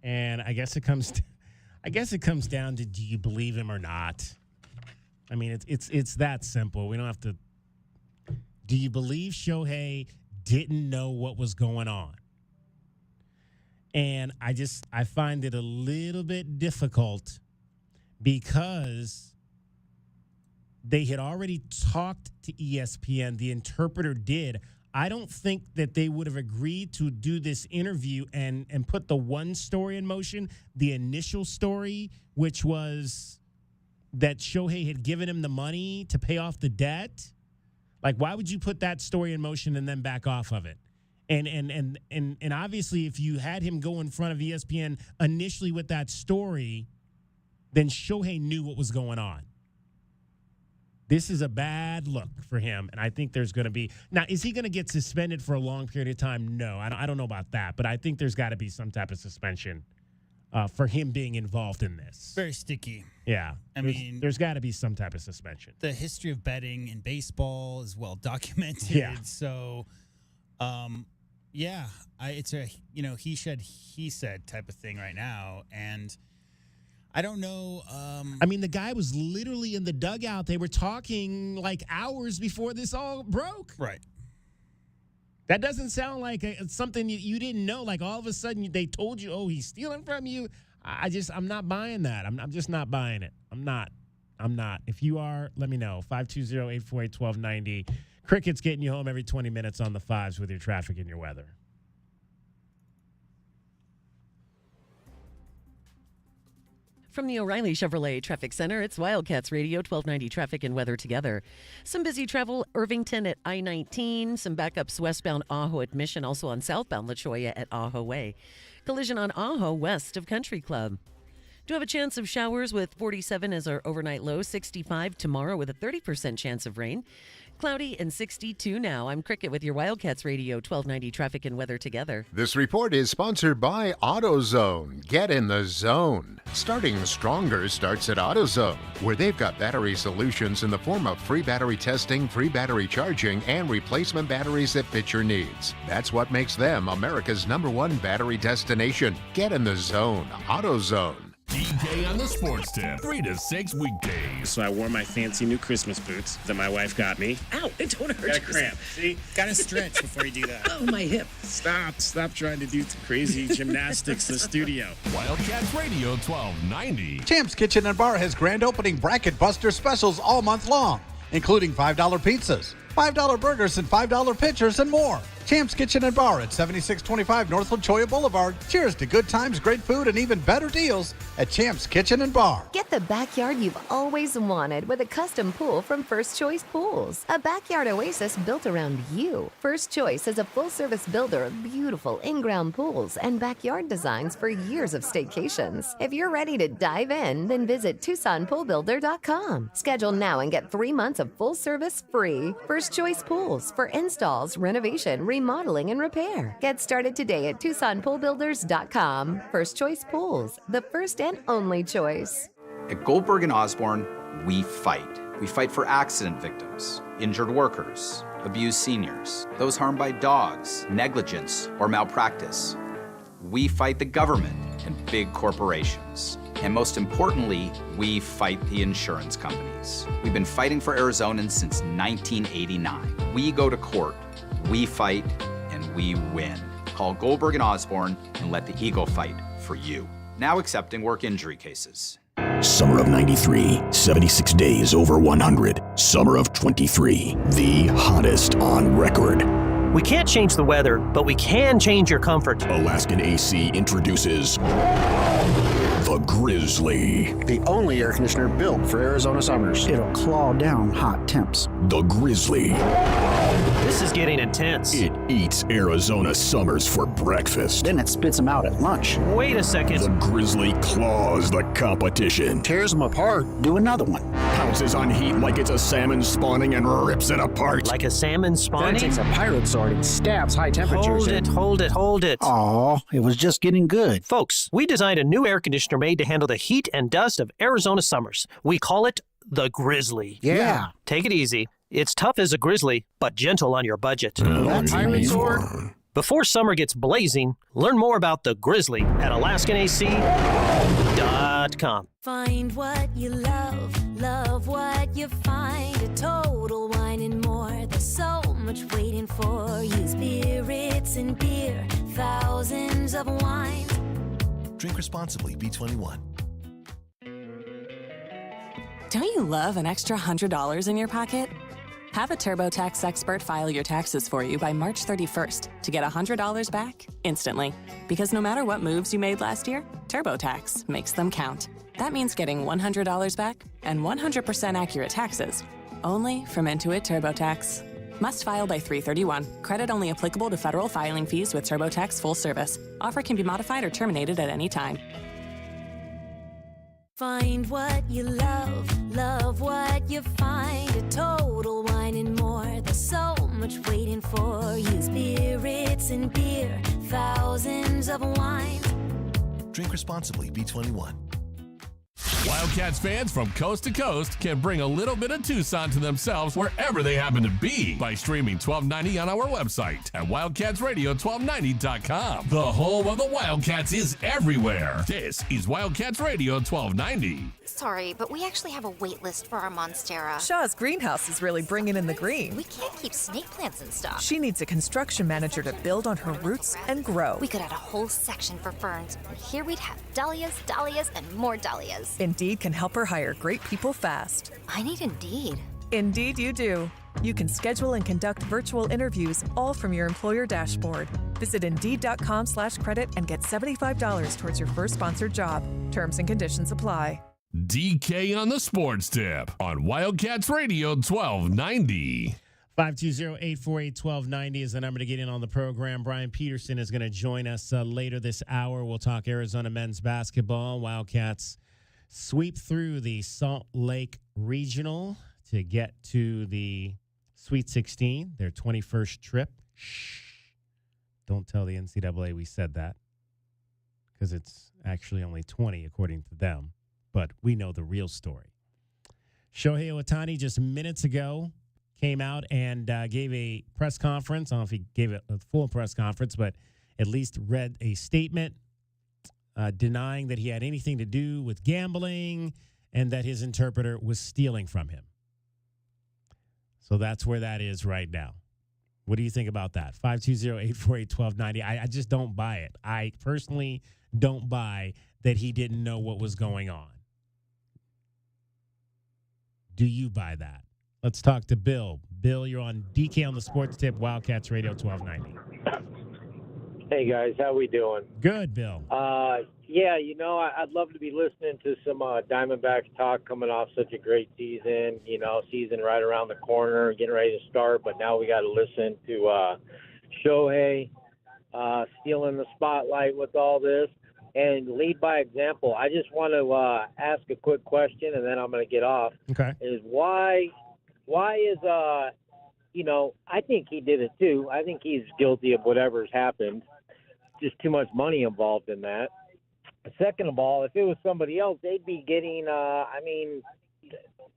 and I guess it comes down to, do you believe him or not? I mean, it's that simple. We don't have to. Do you believe Shohei didn't know what was going on? And I find it a little bit difficult because they had already talked to ESPN. The interpreter did. I don't think that they would have agreed to do this interview and put the one story in motion, the initial story, which was that Shohei had given him the money to pay off the debt. Like, why would you put that story in motion and then back off of it? And obviously, if you had him go in front of ESPN initially with that story, then Shohei knew what was going on. This is a bad look for him, and I think there's going to be – now, is he going to get suspended for a long period of time? No, I don't know about that, but I think there's got to be some type of suspension for him being involved in this.
Very sticky.
Yeah. There's got to be some type of suspension.
The history of betting in baseball is well documented.
Yeah.
So, it's a, he said type of thing right now, and – I don't know.
The guy was literally in the dugout. They were talking like hours before this all broke.
Right.
That doesn't sound like something you didn't know. Like all of a sudden they told you, oh, he's stealing from you. I'm not buying that. I'm just not buying it. I'm not. If you are, let me know. 520-848-1290. Cricket's getting you home every 20 minutes on the fives with your traffic and your weather.
From the O'Reilly Chevrolet Traffic Center, it's Wildcats Radio, 1290 traffic and weather together. Some busy travel, Irvington at I-19. Some backups westbound Ajo at Mission, also on southbound La Cholla at Ajo Way. Collision on Ajo west of Country Club. Do have a chance of showers with 47 as our overnight low, 65 tomorrow with a 30% chance of rain. Cloudy and 62 now. I'm Cricket with your Wildcats Radio, 1290 traffic and weather together.
This report is sponsored by AutoZone. Get in the zone. Starting stronger starts at AutoZone, where they've got battery solutions in the form of free battery testing, free battery charging, and replacement batteries that fit your needs. That's what makes them America's #1 battery destination. Get in the zone. AutoZone.
DK on the Sports Tip, 3 to 6 weekdays.
So I wore my fancy new Christmas boots that my wife got me.
Ow, it don't hurt.
Got a cramp. See? Got to stretch before you do that.
Oh, my hip.
Stop trying to do crazy gymnastics in the studio.
Wildcats Radio 1290.
Champs Kitchen and Bar has grand opening bracket buster specials all month long, including $5 pizzas, $5 burgers, and $5 pitchers, and more. Champs Kitchen and Bar at 7625 North La Cholla Boulevard. Cheers to good times, great food, and even better deals at Champs Kitchen and Bar.
Get the backyard you've always wanted with a custom pool from First Choice Pools. A backyard oasis built around you. First Choice is a full-service builder of beautiful in-ground pools and backyard designs for years of staycations. If you're ready to dive in, then visit TucsonPoolBuilder.com. Schedule now and get 3 months of full service free. First Choice Pools for installs, renovation, remodeling, and repair. Get started today at TucsonPoolBuilders.com. First Choice Pools, the first and only choice.
At Goldberg and Osborne, we fight. We fight for accident victims, injured workers, abused seniors, those harmed by dogs, negligence, or malpractice. We fight the government and big corporations. And most importantly, we fight the insurance companies. We've been fighting for Arizonans since 1989. We go to court, we fight, and we win. Call Goldberg and Osborne and let the Eagle fight for you. Now accepting work injury cases.
Summer of 93, 76 days over 100. Summer of 23, the hottest on record.
We can't change the weather, but we can change your comfort.
Alaskan AC introduces the Grizzly.
The only air conditioner built for Arizona summers. It'll claw down hot temps.
The Grizzly.
This is getting intense.
It eats Arizona summers for breakfast.
Then it spits them out at lunch.
Wait a second.
The Grizzly claws the competition.
Tears them apart. Do another one.
Pounces on heat like it's a salmon spawning and rips it apart.
Like a salmon spawning?
Then takes a pirate sword and stabs high temperatures.
Hold it.
Aw, it was just getting good.
Folks, we designed a new air conditioner made to handle the heat and dust of Arizona summers. We call it the Grizzly.
Yeah.
Take it easy. It's tough as a grizzly, but gentle on your budget.
That pirate sword?
Before summer gets blazing, learn more about the Grizzly at AlaskanAC.com.
Find what you love what you find. A total wine and more. There's so much waiting for you. Spirits and beer, thousands of wines.
Drink responsibly, B21.
Don't you love an extra $100 in your pocket? Have a TurboTax expert file your taxes for you by March 31st to get $100 back instantly. Because no matter what moves you made last year, TurboTax makes them count. That means getting $100 back and 100% accurate taxes, only from Intuit TurboTax. Must file by 3/31. Credit only applicable to federal filing fees with TurboTax full service. Offer can be modified or terminated at any time.
Find what you love what you find. A total wine and more. There's so much waiting for you. Spirits and beer, thousands of wines.
Drink responsibly, B21.
Wildcats fans from coast to coast can bring a little bit of Tucson to themselves wherever they happen to be by streaming 1290 on our website at wildcatsradio1290.com. The home of the Wildcats is everywhere. This is Wildcats Radio 1290.
Sorry, but we actually have a wait list for our Monstera.
Shaw's greenhouse is really bringing in the green.
We can't keep snake plants in stock.
She needs a construction manager to build on her roots and grow.
We could add a whole section for ferns, and here we'd have dahlias, and more dahlias.
Indeed can help her hire great people fast.
I need Indeed.
Indeed you do. You can schedule and conduct virtual interviews all from your employer dashboard. Visit Indeed.com/credit and get $75 towards your first sponsored job. Terms and conditions apply.
DK on the Sports Tip on Wildcats Radio 1290.
520-848-1290 is the number to get in on the program. Brian Peterson is going to join us later this hour. We'll talk Arizona men's basketball. Wildcats sweep through the Salt Lake Regional to get to the Sweet 16, their 21st trip. Shh. Don't tell the NCAA we said that, because it's actually only 20 according to them. But we know the real story. Shohei Ohtani just minutes ago came out and gave a press conference. I don't know if he gave a full press conference, but at least read a statement denying that he had anything to do with gambling and that his interpreter was stealing from him. So that's where that is right now. What do you think about that? 520-848-1290. I just don't buy it. I personally don't buy that he didn't know what was going on. Do you buy that? Let's talk to Bill. Bill, you're on DK on the Sports Tip, Wildcats Radio 1290.
Hey, guys. How we doing?
Good, Bill.
Yeah, I'd love to be listening to some Diamondbacks talk coming off such a great season. Season right around the corner, getting ready to start. But now we got to listen to Shohei stealing the spotlight with all this. And lead by example. I just want to ask a quick question, and then I'm going to get off.
Okay.
Is why is I think he did it too. I think he's guilty of whatever's happened. Just too much money involved in that. Second of all, if it was somebody else, they'd be getting.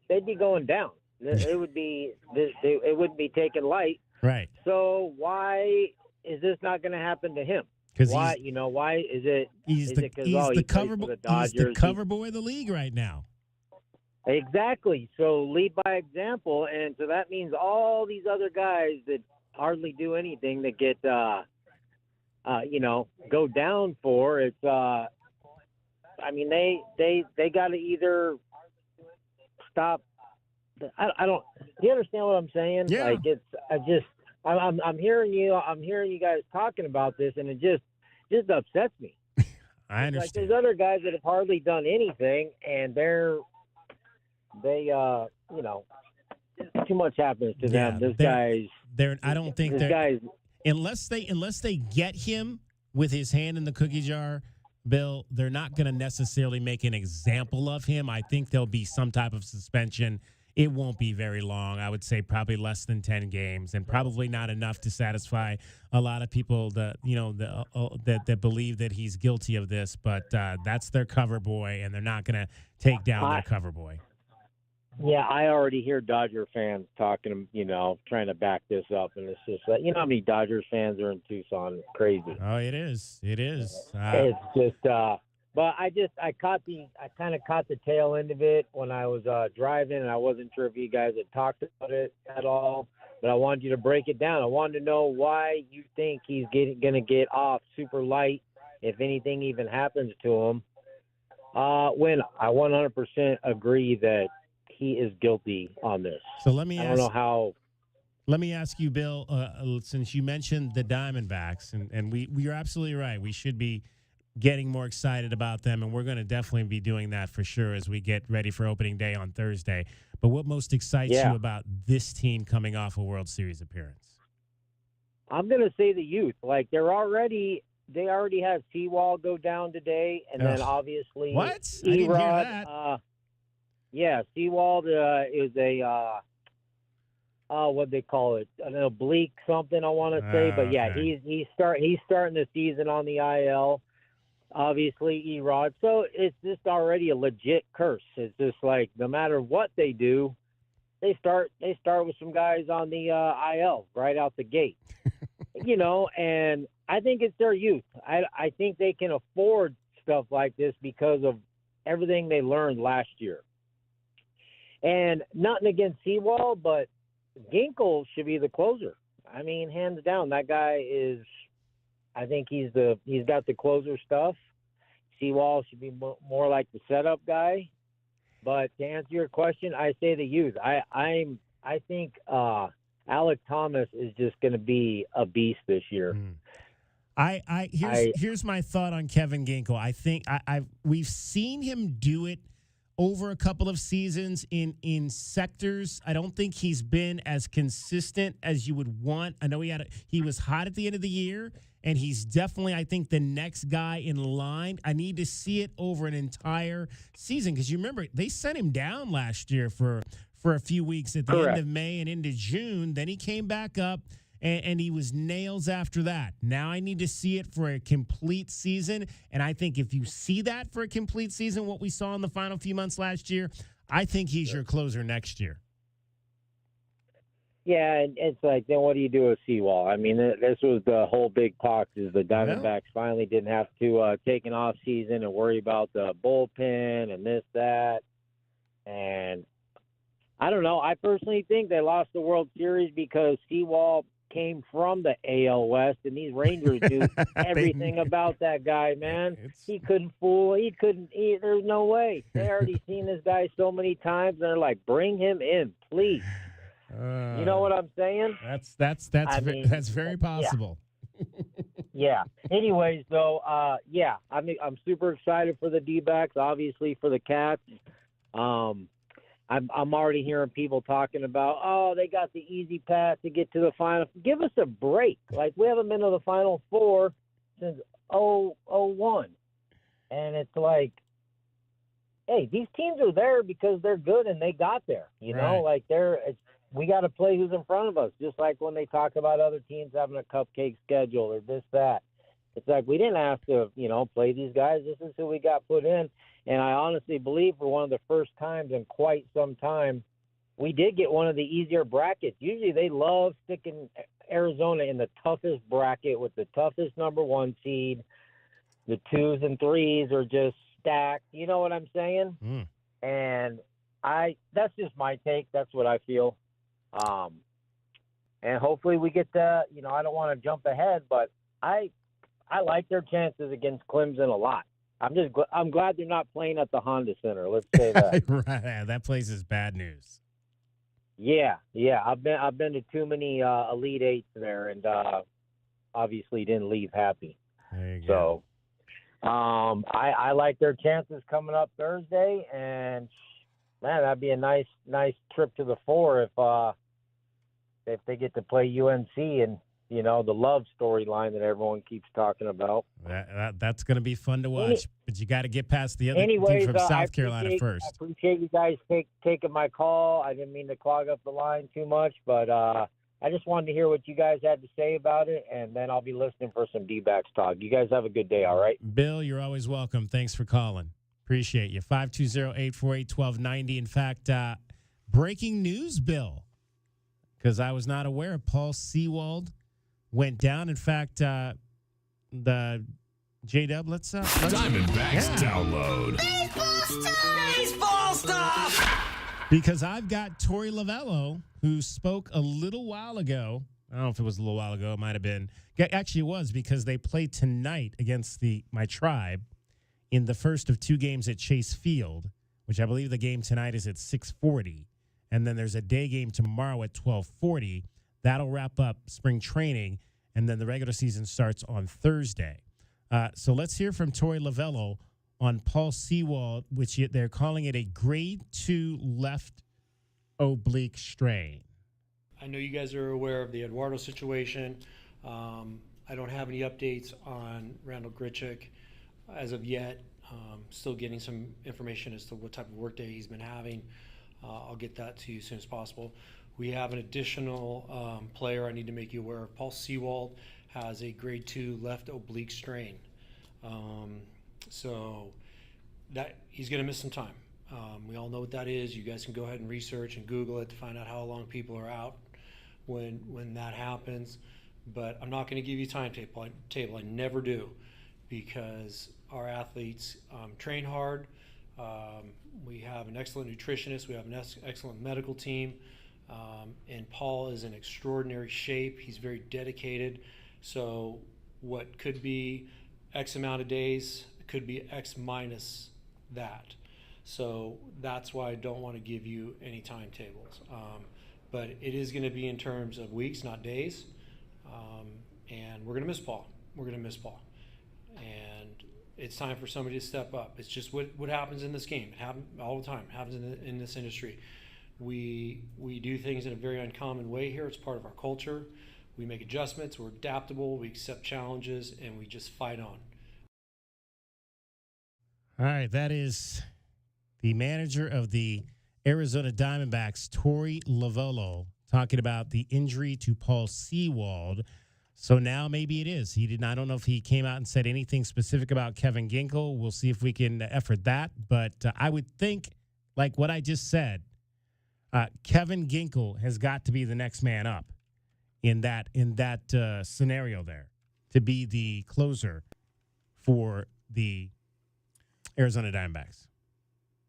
They'd be going down. It would be. It wouldn't be taken light.
Right.
So why is this not going to happen to him? Why? Why is it?
He's the cover boy of the league right now.
Exactly. So lead by example, and so that means all these other guys that hardly do anything that get, go down for it's I mean, they got to either stop. I don't. Do you understand what I'm saying?
Yeah.
Like I'm hearing you. I'm hearing you guys talking about this, and it just upsets me.
I understand.
Like there's other guys that have hardly done anything, and too much happens to them. This guy's.
I don't think
this
they're
guy's.
unless they get him with his hand in the cookie jar, Bill, they're not going to necessarily make an example of him. I think there'll be some type of suspension. It won't be very long. I would say probably less than 10 games, and probably not enough to satisfy a lot of people that believe that he's guilty of this. But that's their cover boy, and they're not going to take down their cover boy.
Yeah, I already hear Dodger fans talking, trying to back this up, and it's just like, how many Dodgers fans are in Tucson? It's crazy.
Oh, it is. It is.
It's just, but I kind of caught the tail end of it when I was driving, and I wasn't sure if you guys had talked about it at all, but I wanted you to break it down. I wanted to know why you think he's going to get off super light, if anything even happens to him, when I 100% agree that he is guilty on this.
So let me
I don't know how.
Let me ask you, Bill, since you mentioned the Diamondbacks, and you're absolutely right. We should be getting more excited about them, and we're going to definitely be doing that for sure as we get ready for opening day on Thursday. But what most excites you about this team coming off a World Series appearance?
I'm going to say the youth. Like they already had Seawall go down today, and then obviously
what? I didn't hear that.
Yeah, Seawald is a what they call it, an oblique something, I want to say, but yeah,
okay.
he's starting the season on the IL. Obviously, Erod. So it's just already a legit curse. It's just like no matter what they do, they start with some guys on the IL right out the gate. And I think it's their youth. I think they can afford stuff like this because of everything they learned last year. And nothing against Seawall, but Ginkel should be the closer. I mean, hands down, that guy is. I think he's got the closer stuff. Seawall should be more like the setup guy. But to answer your question, I say the youth. I think Alec Thomas is just going to be a beast this year.
Here's my thought on Kevin Ginkel. I think we've seen him do it over a couple of seasons in sectors. I don't think he's been as consistent as you would want. I know he was hot at the end of the year, and he's definitely, I think, the next guy in line. I need to see it over an entire season because you remember they sent him down last year for a few weeks at the end of May and into June. Then he came back up. And he was nails after that. Now I need to see it for a complete season. And I think if you see that for a complete season, what we saw in the final few months last year, I think he's your closer next year.
Yeah, and it's like, then what do you do with Seawall? I mean, this was the whole big talk is the Diamondbacks finally didn't have to take an off season and worry about the bullpen and this, that. And I don't know. I personally think they lost the World Series because Seawall came from the AL West, and these Rangers do everything about that guy, man. He couldn't fool. There's no way. They already seen this guy so many times, and they're like, bring him in, please. You know what I'm saying?
That's very possible.
Yeah. Anyways, though, I'm super excited for the D-backs, obviously for the Cats. I'm already hearing people talking about, they got the easy path to get to the final. Give us a break. Like, we haven't been to the Final Four since 2001. And it's like, hey, these teams are there because they're good and they got there. You know, like we got to play who's in front of us, just like when they talk about other teams having a cupcake schedule or this, that. It's like we didn't have to, play these guys. This is who we got put in. And I honestly believe for one of the first times in quite some time, we did get one of the easier brackets. Usually they love sticking Arizona in the toughest bracket with the toughest number one seed. The 2s and 3s are just stacked. You know what I'm saying? And that's just my take. That's what I feel. And hopefully we get to, I don't want to jump ahead, but I like their chances against Clemson a lot. I'm glad they're not playing at the Honda Center. Let's say that.
Right, that place is bad news.
Yeah. I've been to too many Elite Eights there, and obviously didn't leave happy.
There you
go. So, I like their chances coming up Thursday, and man, that'd be a nice trip to the Four if they get to play UNC and the love storyline that everyone keeps talking about.
That's going to be fun to watch, but you got to get past the other
Anyways,
team from South Carolina first.
I appreciate you guys taking my call. I didn't mean to clog up the line too much, but I just wanted to hear what you guys had to say about it, and then I'll be listening for some D-backs talk. You guys have a good day, all right?
Bill, you're always welcome. Thanks for calling. Appreciate you. 520-848-1290. In fact, breaking news, Bill, because I was not aware of Paul Sewald went down. In fact, the J-Dub, let's
Diamondbacks download.
Baseball stuff!
Because I've got Torey Lovello, who spoke a little while ago. I don't know if it was a little while ago. It might have been. Actually, it was, because they play tonight against my tribe in the first of two games at Chase Field, which I believe the game tonight is at 6:40. And then there's a day game tomorrow at 12:40. That'll wrap up spring training, and then the regular season starts on Thursday. So let's hear from Torey Lovello on Paul Sewald, which they're calling it a grade 2 left oblique strain.
I know you guys are aware of the Eduardo situation. I don't have any updates on Randall Grichuk as of yet. Still getting some information as to what type of workday he's been having. I'll get that to you as soon as possible. We have an additional player I need to make you aware of. Paul Sewald has a grade 2 left oblique strain. So that he's going to miss some time. We all know what that is. You guys can go ahead and research and Google it to find out how long people are out when that happens. But I'm not going to give you a timetable. I never do, because our athletes train hard. We have an excellent nutritionist. We have an excellent medical team. And Paul is in extraordinary shape. He's very dedicated. So what could be X amount of days could be X minus that. So that's why I don't want to give you any timetables. But it is going to be in terms of weeks, not days. And we're going to miss Paul. And it's time for somebody to step up. It's just what happens in this game. It happens all the time. It happens in this industry. We do things in a very uncommon way here. It's part of our culture. We make adjustments. We're adaptable. We accept challenges, and we just fight on.
All right, that is the manager of the Arizona Diamondbacks, Torey Lovello, talking about the injury to Paul Sewald. So now maybe it is. I don't know if he came out and said anything specific about Kevin Ginkel. We'll see if we can effort that. But I would think, like what I just said, Kevin Ginkel has got to be the next man up in that scenario there, to be the closer for the Arizona Diamondbacks.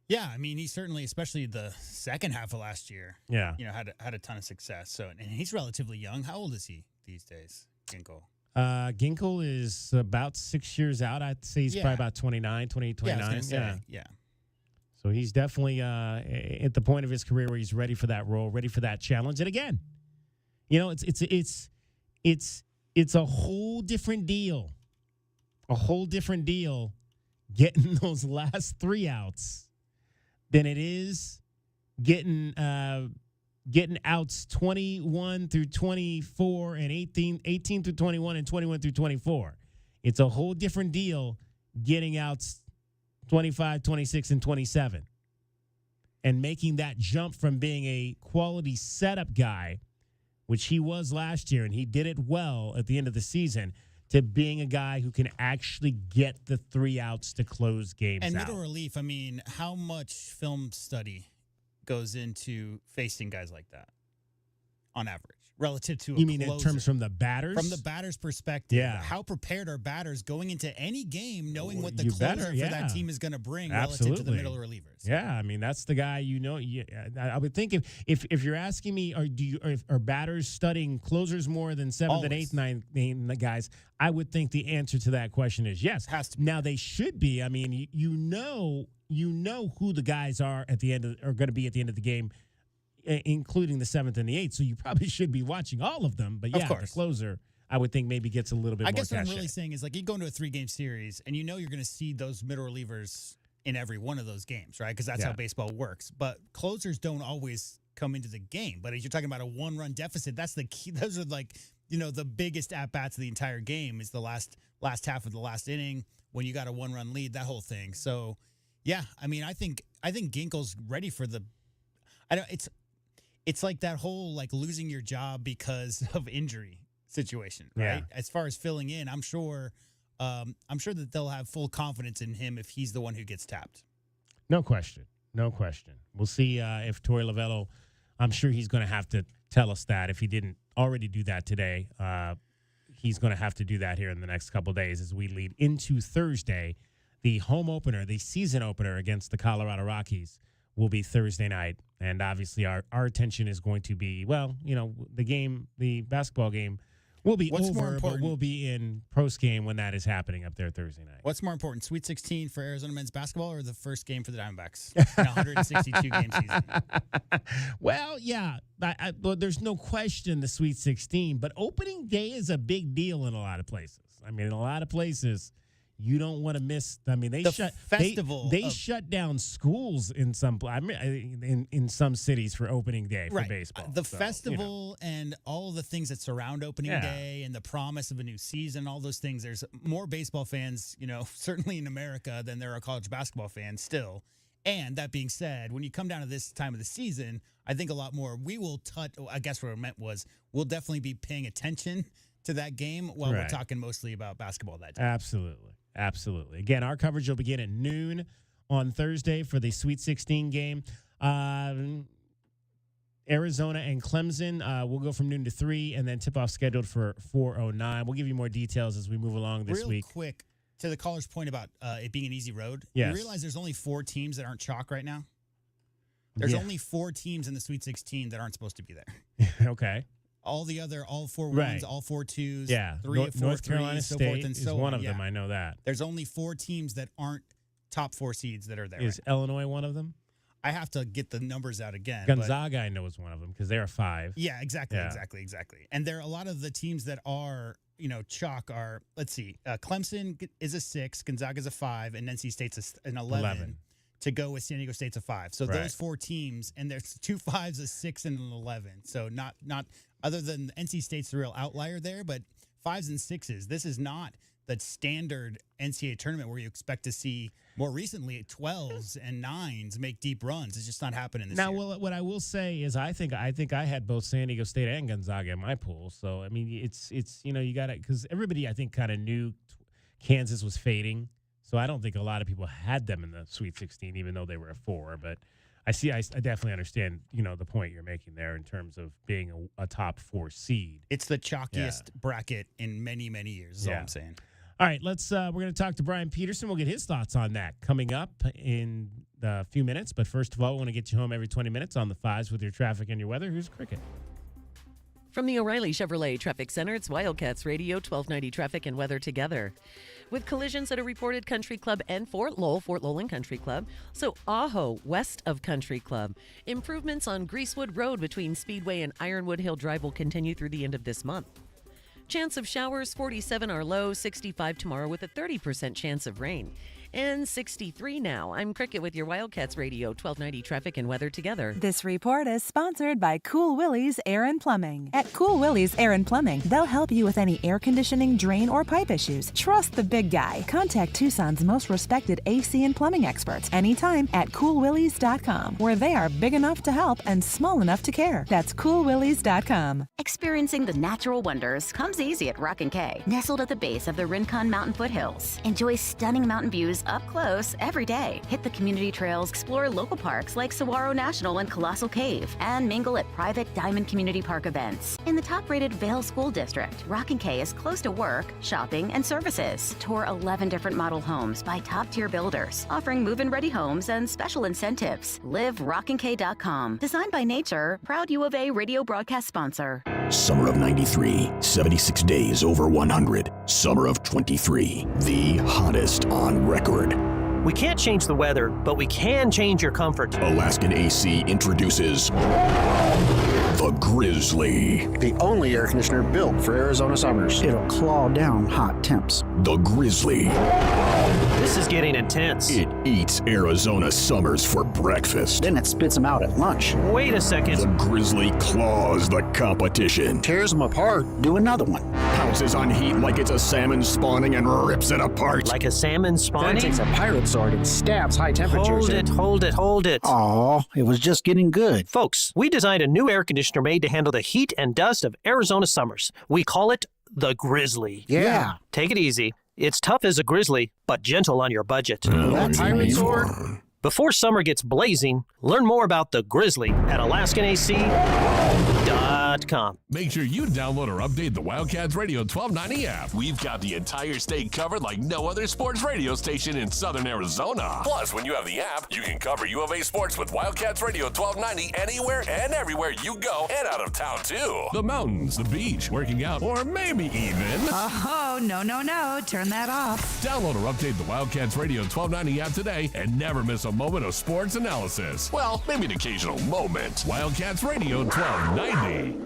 Yeah, I mean, he certainly, especially the second half of last year, had a ton of success. So, and he's relatively young. How old is he these days, Ginkel?
Ginkel is about 6 years out. I'd say he's probably about 29.
Yeah, I was gonna say, yeah.
So he's definitely at the point of his career where he's ready for that role, ready for that challenge. And again, it's a whole different deal. A whole different deal getting those last 3 outs than it is getting outs 21 through 24 and 18 through 21 and 21 through 24. It's a whole different deal getting outs 25, 26, and 27. And making that jump from being a quality setup guy, which he was last year, and he did it well at the end of the season, to being a guy who can actually get the 3 outs to close games
And
out.
middle relief, I mean, how much film study goes into facing guys like that? on average relative to a
You mean
closer.
in terms from the batters?
From the batter's perspective,
Yeah.
how prepared are batters going into any game knowing what the
You
closer
better,
for
yeah.
that team is going to bring
Absolutely.
relative to the middle relievers?
Yeah, I mean that's the guy. I would think if you're asking me, are batters studying closers more than seventh and eighth, ninth guys? I would think the answer to that question is yes.
Has to be.
Now they should be. I mean, you know who the guys are at the end are going to be at the end of the game, including the seventh and the eighth. So you probably should be watching all of them. But yeah, the closer, I would think maybe gets a little bit more
I guess what I'm
cachet.
really saying is like you go into a 3-game series and you know you're going to see those middle relievers in every one of those games, right? Because that's how baseball works. But closers don't always come into the game. But as you're talking about a 1-run deficit, that's the key. Those are like, the biggest at-bats of the entire game is the last half of the last inning when you got a 1-run lead, that whole thing. So, yeah, I mean, I think Ginkel's ready for the it's like that whole like losing your job because of injury situation, right?
Yeah.
As far as filling in, I'm sure that they'll have full confidence in him if he's the one who gets tapped.
No question. We'll see if Torey Lovello, I'm sure he's going to have to tell us that if he didn't already do that today. He's going to have to do that here in the next couple of days as we lead into Thursday. The home opener, the season opener against the Colorado Rockies will be Thursday night. And obviously our attention is going to be, the basketball game will be over, but we'll be in post game when that is happening up there Thursday night.
What's more important, Sweet 16 for Arizona men's basketball or the first game for the Diamondbacks in a 162-game season?
Well, yeah, there's no question the Sweet 16, but opening day is a big deal in a lot of places. I mean, in a lot of places, you don't want to miss. I mean, they shut down schools in some in some cities for opening day for baseball.
The festival and all the things that surround opening day and the promise of a new season, all those things. There's more baseball fans, certainly in America than there are college basketball fans still. And that being said, when you come down to this time of the season, I think a lot more. We will touch. I guess what I meant was we'll definitely be paying attention to that game while we're talking mostly about basketball that day.
Absolutely. Again, our coverage will begin at noon on Thursday for the Sweet 16 game. Arizona and Clemson will go from noon to 3, and then tip-off scheduled for 4:09. We'll give you more details as we move along this week.
Real quick, to the caller's point about it being an easy road,
yes.
You realize there's only 4 teams that aren't chalk right now? There's only 4 teams in the Sweet 16 that aren't supposed to be there.
Okay.
All 4 ones, all 4 twos, 3 or 4
North Carolina
threes, so
State
forth and so
is one
on.
of them. I know that.
There's only 4 teams that aren't top 4 seeds that are there.
Is Illinois one of them?
I have to get the numbers out again.
Gonzaga, I know, is one of them because they're a 5.
Yeah, exactly. And there are a lot of the teams that are, chalk are, let's see, Clemson is a 6, Gonzaga's a 5, and NC State's an 11. To go with San Diego State's a 5. So those 4 teams, and there's 2 5s, a 6, and an 11. So not other than NC State's the real outlier there, but 5s and 6s. This is not the standard NCAA tournament where you expect to see more recently 12s and 9s make deep runs. It's just not happening this year.
Now, what I will say is I think I had both San Diego State and Gonzaga in my pool. So I mean, it's you got to, because everybody I think kind of knew Kansas was fading. So I don't think a lot of people had them in the Sweet 16, even though they were a 4. But I definitely understand, the point you're making there in terms of being a top 4 seed.
It's the chalkiest bracket in many, many years, is all I'm saying.
All right, we're going to talk to Brian Peterson. We'll get his thoughts on that coming up in a few minutes. But first of all, we want to get you home every 20 minutes on the 5s with your traffic and your weather. Here's Cricket.
From the O'Reilly Chevrolet Traffic Center, it's Wildcats Radio 1290 Traffic and Weather together. With collisions at a reported Country Club and Fort Lowell Country Club, so Ajo west of Country Club. Improvements on Greasewood Road between Speedway and Ironwood Hill Drive will continue through the end of this month. Chance of showers, 47 are low, 65 tomorrow with a 30% chance of rain. And 63 now. I'm Cricket with your Wildcats Radio 1290 Traffic and Weather together.
This report is sponsored by Cool Willie's Air and Plumbing. At Cool Willie's Air and Plumbing, they'll help you with any air conditioning, drain, or pipe issues. Trust the big guy. Contact Tucson's most respected AC and plumbing experts anytime at coolwillies.com, where they are big enough to help and small enough to care. That's coolwillies.com.
Experiencing the natural wonders comes easy at Rock & Kay. Nestled at the base of the Rincon Mountain foothills. Enjoy stunning mountain views animals up close every day. Hit the community trails, explore local parks like Saguaro National and Colossal Cave, and mingle at private Diamond Community Park events. In the top-rated Vail School District, Rockin' K is close to work, shopping, and services. Tour 11 different model homes by top-tier builders, offering move-in ready homes and special incentives. Live RockinK.com. Designed by Nature, proud U of A radio broadcast sponsor.
Summer of 93, 76 days over 100. Summer of 23, the hottest on record.
We can't change the weather, but we can change your comfort.
Alaskan AC introduces the Grizzly.
The only air conditioner built for Arizona summers. It'll claw down hot temps.
The Grizzly.
This is getting intense.
It eats Arizona summers for breakfast.
Then it spits them out at lunch.
Wait a second.
The Grizzly claws the competition.
Tears them apart. Do another one.
Pounces on heat like it's a salmon spawning and rips it apart.
Like a salmon spawning?
Then it takes a pirate sword and stabs high temperatures.
Hold it.
Aw, it was just getting good.
Folks, we designed a new air conditioner made to handle the heat and dust of Arizona summers. We call it the Grizzly.
Yeah.
Take it easy. It's tough as a grizzly, but gentle on your budget.
That pirate sword?
Before summer gets blazing, learn more about the Grizzly at AlaskanAC.com.
Make sure you download or update the Wildcats Radio 1290 app. We've got the entire state covered like no other sports radio station in southern Arizona. Plus, when you have the app, you can cover U of A sports with Wildcats Radio 1290 anywhere and everywhere you go and out of town, too. The mountains, the beach, working out, or maybe even...
Oh, no. Turn that off.
Download or update the Wildcats Radio 1290 app today and never miss a moment of sports analysis. Well, maybe an occasional moment. Wildcats Radio 1290.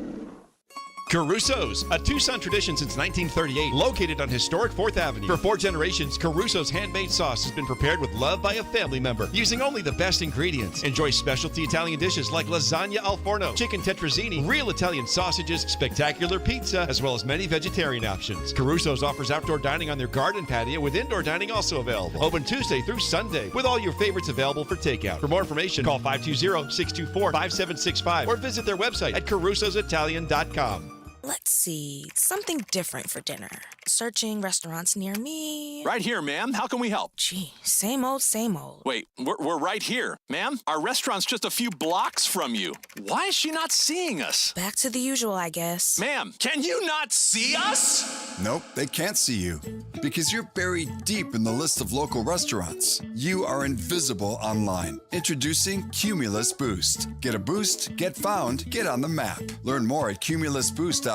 Caruso's, a Tucson tradition since 1938, located on historic 4th Avenue. For 4 generations, Caruso's handmade sauce has been prepared with love by a family member, using only the best ingredients. Enjoy specialty Italian dishes like lasagna al forno, chicken tetrazzini, real Italian sausages, spectacular pizza, as well as many vegetarian options. Caruso's offers outdoor dining on their garden patio, with indoor dining also available. Open Tuesday through Sunday, with all your favorites available for takeout. For more information, call 520-624-5765 or visit their website at carusositalian.com.
Let's see, something different for dinner. Searching restaurants near me.
Right here, ma'am. How can we help?
Gee, same old, same old.
Wait, we're right here. Ma'am, our restaurant's just a few blocks from you. Why is she not seeing us?
Back to the usual, I guess.
Ma'am, can you not see us?
Nope, they can't see you. Because you're buried deep in the list of local restaurants. You are invisible online. Introducing Cumulus Boost. Get a boost, get found, get on the map. Learn more at cumulusboost.com.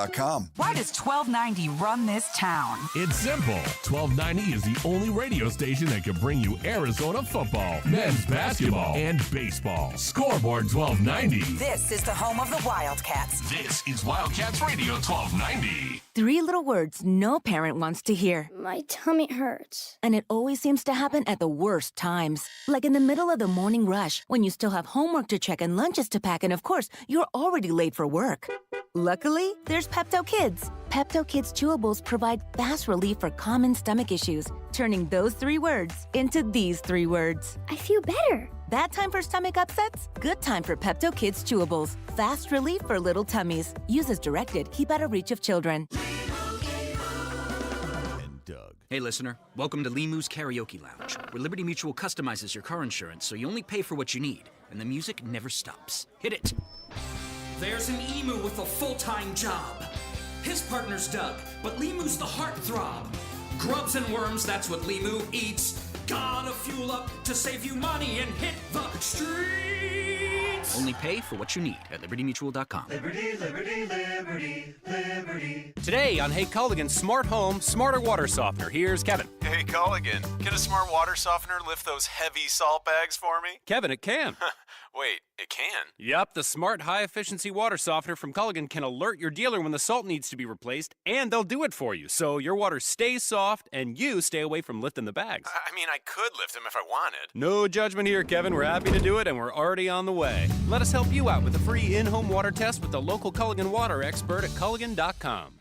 Why does 1290 run this town?
It's simple. 1290 is the only radio station that can bring you Arizona football, men's basketball, and baseball. Scoreboard 1290.
This is the home of the Wildcats.
This is Wildcats Radio 1290.
3 little words no parent wants to hear.
My tummy hurts.
And it always seems to happen at the worst times. Like in the middle of the morning rush, when you still have homework to check and lunches to pack, and of course, you're already late for work. Luckily, there's Pepto Kids. Pepto Kids chewables provide fast relief for common stomach issues, turning those 3 words into these 3 words.
I feel better.
Bad time for stomach upsets? Good time for Pepto Kids chewables. Fast relief for little tummies. Use as directed. Keep out of reach of children.
Hey listener, welcome to Limu's Karaoke Lounge, where Liberty Mutual customizes your car insurance so you only pay for what you need, and the music never stops. Hit it!
There's an emu with a full-time job. His partner's Doug, but Limu's the heartthrob. Grubs and worms, that's what Limu eats. Gotta fuel up to save you money and hit the streets.
Only pay for what you need at libertymutual.com.
Liberty, liberty, liberty, liberty.
Today on Hey Culligan's Smart Home, Smarter Water Softener, here's Kevin.
Hey Culligan, can a smart water softener lift those heavy salt bags for me?
Kevin, it can.
Wait, it can?
Yep, the smart high-efficiency water softener from Culligan can alert your dealer when the salt needs to be replaced, and they'll do it for you, so your water stays soft and you stay away from lifting the bags.
I mean, I could lift them if I wanted.
No judgment here, Kevin. We're happy to do it, and we're already on the way. Let us help you out with a free in-home water test with the local Culligan water expert at Culligan.com.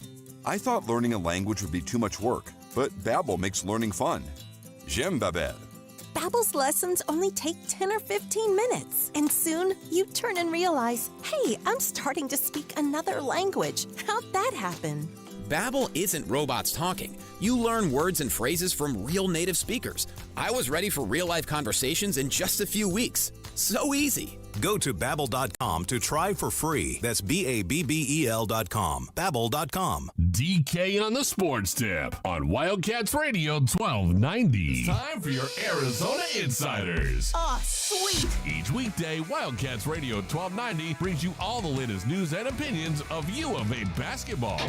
I thought learning a language would be too much work, but Babbel makes learning fun. J'aime Babbel.
Babbel's lessons only take 10 or 15 minutes, and soon you turn and realize, hey, I'm starting to speak another language. How'd that happen?
Babbel isn't robots talking. You learn words and phrases from real native speakers. I was ready for real-life conversations in just a few weeks. So easy.
Go to Babbel.com to try for free. That's Babbel.com. Babbel.com.
DK on the Sports Tip on Wildcats Radio 1290. Time for your Arizona Insiders.
Oh, sweet.
Each weekday, Wildcats Radio 1290 brings you all the latest news and opinions of U of A basketball.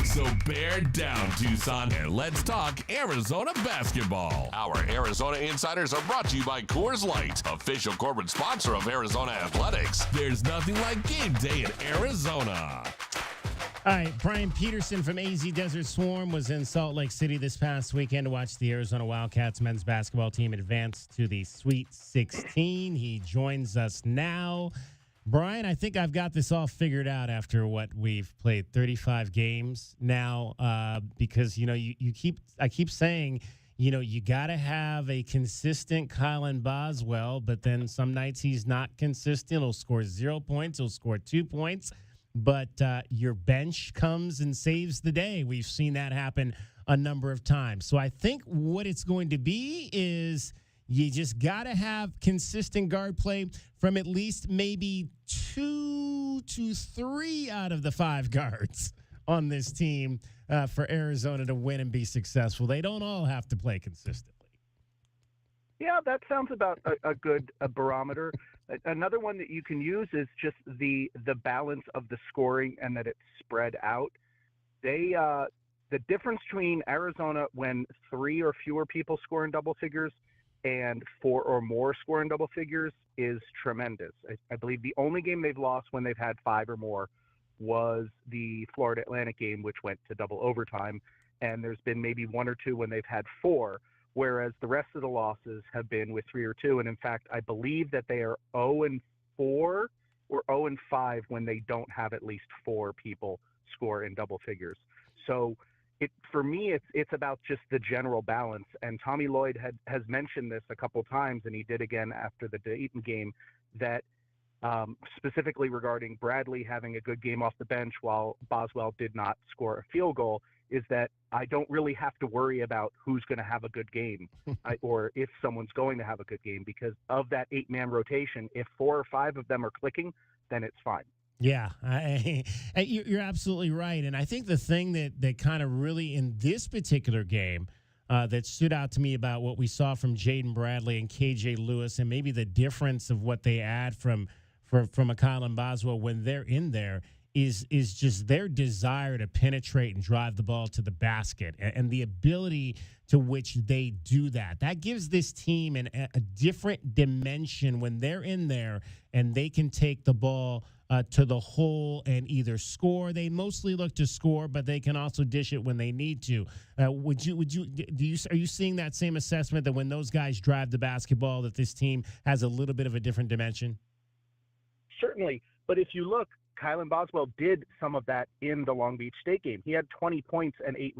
So bear down, Tucson, and let's talk Arizona basketball. Our Arizona Insiders are brought to you by Coors Light, official corporate sponsor of Arizona Athletics. There's nothing like game day in Arizona.
All right, Brian Peterson from AZ Desert Swarm was in Salt Lake City this past weekend to watch the Arizona Wildcats men's basketball team advance to the Sweet 16. He joins us now. Brian, I think I've got this all figured out after what we've played 35 games now, because I keep saying, you got to have a consistent Kylan Boswell, but then some nights he's not consistent. He'll score 0 points, he'll score 2 points, but your bench comes and saves the day. We've seen that happen a number of times. So I think what it's going to be is you just got to have consistent guard play from at least maybe 2 to 3 out of the 5 guards on this team for Arizona to win and be successful. They don't all have to play consistently.
Yeah, that sounds about a good barometer. Another one that you can use is just the balance of the scoring and that it's spread out. The difference between Arizona when 3 or fewer people score in double figures and 4 or more score in double figures is tremendous. I believe the only game they've lost when they've had 5 or more was the Florida Atlantic game, which went to double overtime. And there's been maybe 1 or 2 when they've had 4, whereas the rest of the losses have been with 3 or 2. And in fact, I believe that they are 0-4 or 0-5 when they don't have at least 4 people score in double figures. So for me, it's about just the general balance. And Tommy Lloyd has mentioned this a couple times, and he did again after the Dayton game, that specifically regarding Bradley having a good game off the bench while Boswell did not score a field goal, is that I don't really have to worry about who's going to have a good game or if someone's going to have a good game, because of that 8-man rotation, if 4 or 5 of them are clicking, then it's fine.
Yeah, you're absolutely right. And I think the thing that kind of really in this particular game that stood out to me about what we saw from Jaden Bradley and KJ Lewis, and maybe the difference of what they add from a Kylan Boswell when they're in there is just their desire to penetrate and drive the ball to the basket and the ability to which they do that. That gives this team a different dimension when they're in there and they can take the ball to the hole and either score. They mostly look to score, but they can also dish it when they need to. Are you seeing that same assessment that when those guys drive the basketball that this team has a little bit of a different dimension?
Certainly, but if you look, Kylan Boswell did some of that in the Long Beach State game. He had 20 points and 8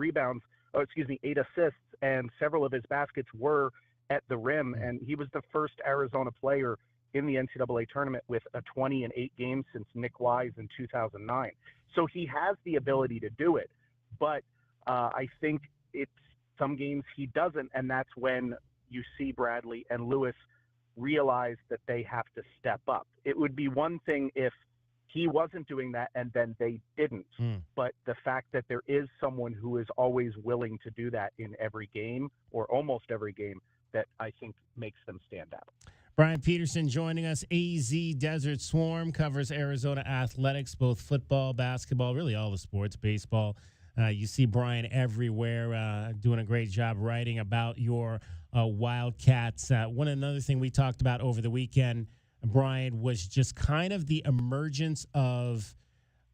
assists, and several of his baskets were at the rim, and he was the first Arizona player in the NCAA tournament with a 20 and 8 games since Nick Wise in 2009. So he has the ability to do it, but I think it's some games he doesn't, and that's when you see Bradley and Lewis realize that they have to step up. It would be one thing if he wasn't doing that and then they didn't, but the fact that there is someone who is always willing to do that in every game or almost every game, that I think makes them stand out.
Brian Peterson joining us. AZ Desert Swarm covers Arizona athletics, both football, basketball, really all the sports, baseball. You see Brian everywhere doing a great job writing about your Wildcats. Another thing we talked about over the weekend, Brian, was just kind of the emergence of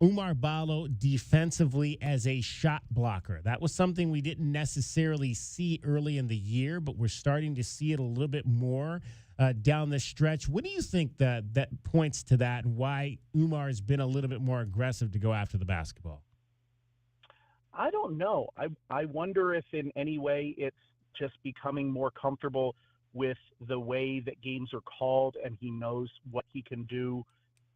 Oumar Ballo defensively as a shot blocker. That was something we didn't necessarily see early in the year, but we're starting to see it a little bit more down the stretch. What do you think that points to that, and why Oumar has been a little bit more aggressive to go after the basketball?
I don't know. I wonder if in any way it's just becoming more comfortable with the way that games are called, and he knows what he can do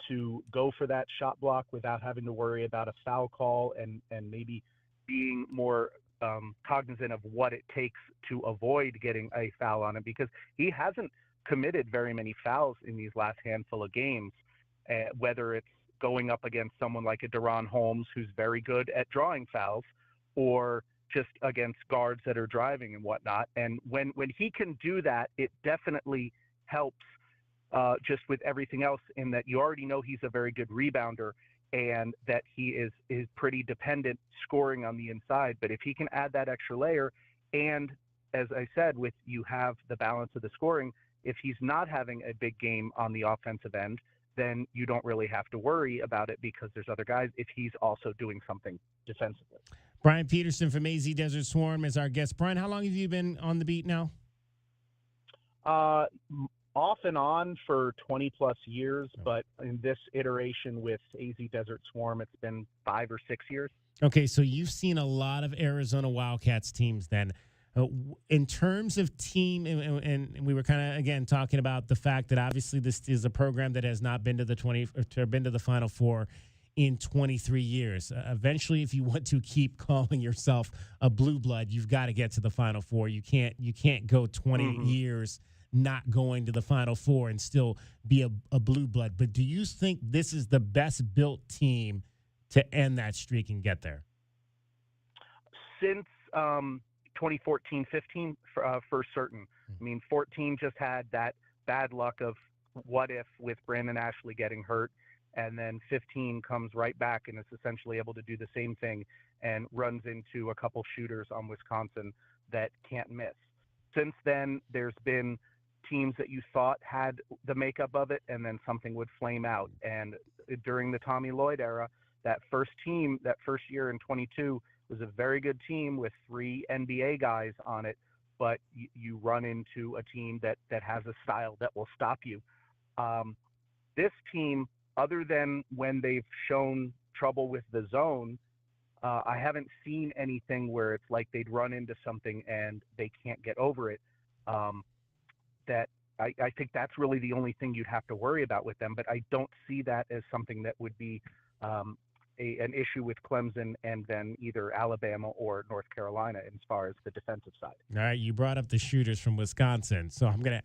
to go for that shot block without having to worry about a foul call and maybe being more cognizant of what it takes to avoid getting a foul on him, because he hasn't committed very many fouls in these last handful of games, whether it's going up against someone like a Deron Holmes, who's very good at drawing fouls, or just against guards that are driving and whatnot. And when he can do that, it definitely helps just with everything else, in that you already know he's a very good rebounder and that he is pretty dependent scoring on the inside. But if he can add that extra layer, and as I said, with you have the balance of the scoring, if he's not having a big game on the offensive end, then you don't really have to worry about it because there's other guys if he's also doing something defensively.
Brian Peterson from AZ Desert Swarm is our guest. Brian, how long have you been on the beat now?
Off and on for 20 plus years, but in this iteration with AZ Desert Swarm, it's been 5 or 6 years.
Okay, so you've seen a lot of Arizona Wildcats teams then. In terms of team, and we were kind of, again, talking about the fact that obviously this is a program that has not been to the Final Four in 23 years. Eventually, if you want to keep calling yourself a blue blood, you've got to get to the Final Four. You can't go 20 years not going to the Final Four and still be a blue blood. But do you think this is the best built team to end that streak and get there?
Since 2014-15, for certain. I mean, 14 just had that bad luck of what if with Brandon Ashley getting hurt, and then 15 comes right back and is essentially able to do the same thing and runs into a couple shooters on Wisconsin that can't miss. Since then, there's been teams that you thought had the makeup of it, and then something would flame out. And during the Tommy Lloyd era, that first year in 22 was a very good team with 3 NBA guys on it, but you run into a team that has a style that will stop you. This team, other than when they've shown trouble with the zone, I haven't seen anything where it's like they'd run into something and they can't get over it. That I think that's really the only thing you'd have to worry about with them, but I don't see that as something that would be an issue with Clemson and then either Alabama or North Carolina as far as the defensive side.
All right, you brought up the shooters from Wisconsin, so I'm gonna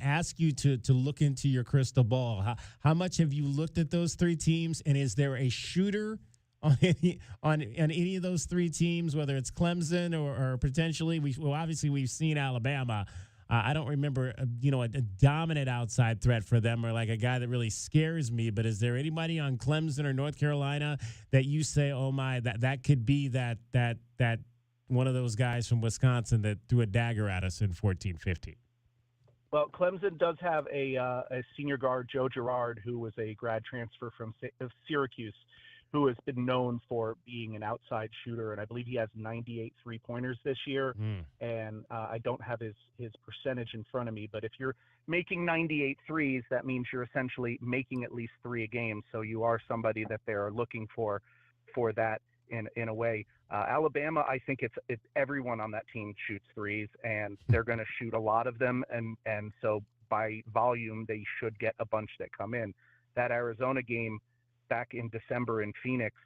ask you to look into your crystal ball. How much have you looked at those 3 teams, and is there a shooter on any of those 3 teams, whether it's Clemson or potentially obviously we've seen Alabama. I don't remember, a dominant outside threat for them or like a guy that really scares me. But is there anybody on Clemson or North Carolina that you say, oh my, that could be that one of those guys from Wisconsin that threw a dagger at us in 14-15?
Well, Clemson does have a senior guard, Joe Girard, who was a grad transfer from Syracuse, who has been known for being an outside shooter, and I believe he has 98 three-pointers this year. And I don't have his percentage in front of me, but if you're making 98 threes, that means you're essentially making at least 3 a game. So you are somebody that they're looking for that in a way. Alabama, I think it's everyone on that team shoots threes, and they're going to shoot a lot of them, and so by volume, they should get a bunch that come in. That Arizona game back in December in Phoenix,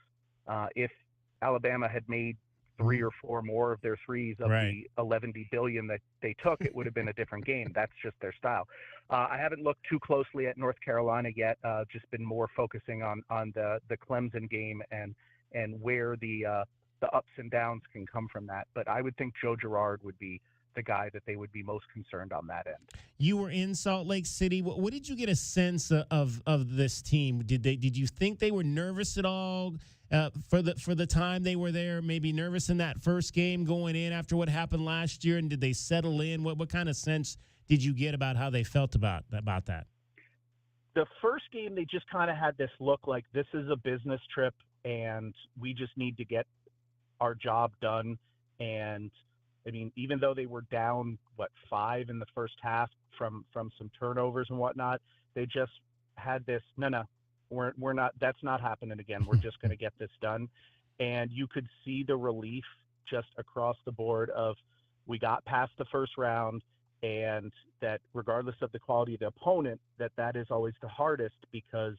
if Alabama had made 3 or 4 more of their threes of the 11 billion that they took, it would have been a different game. That's just their style. I haven't looked too closely at North Carolina yet, just been more focusing on the Clemson game and where the ups and downs can come from that. But I would think Joe Girard would be the guy that they would be most concerned on that end.
You were in Salt Lake City. What did you get a sense of this team? Did you think they were nervous at all for the time they were there? Maybe nervous in that first game going in after what happened last year, and did they settle in? What kind of sense did you get about how they felt about that?
The first game, they just kind of had this look like this is a business trip, and we just need to get our job done. And I mean, even though they were down, 5 in the first half from some turnovers and whatnot, they just had this, no, we're not, that's not happening again. We're just going to get this done. And you could see the relief just across the board of we got past the first round, and that regardless of the quality of the opponent, that is always the hardest because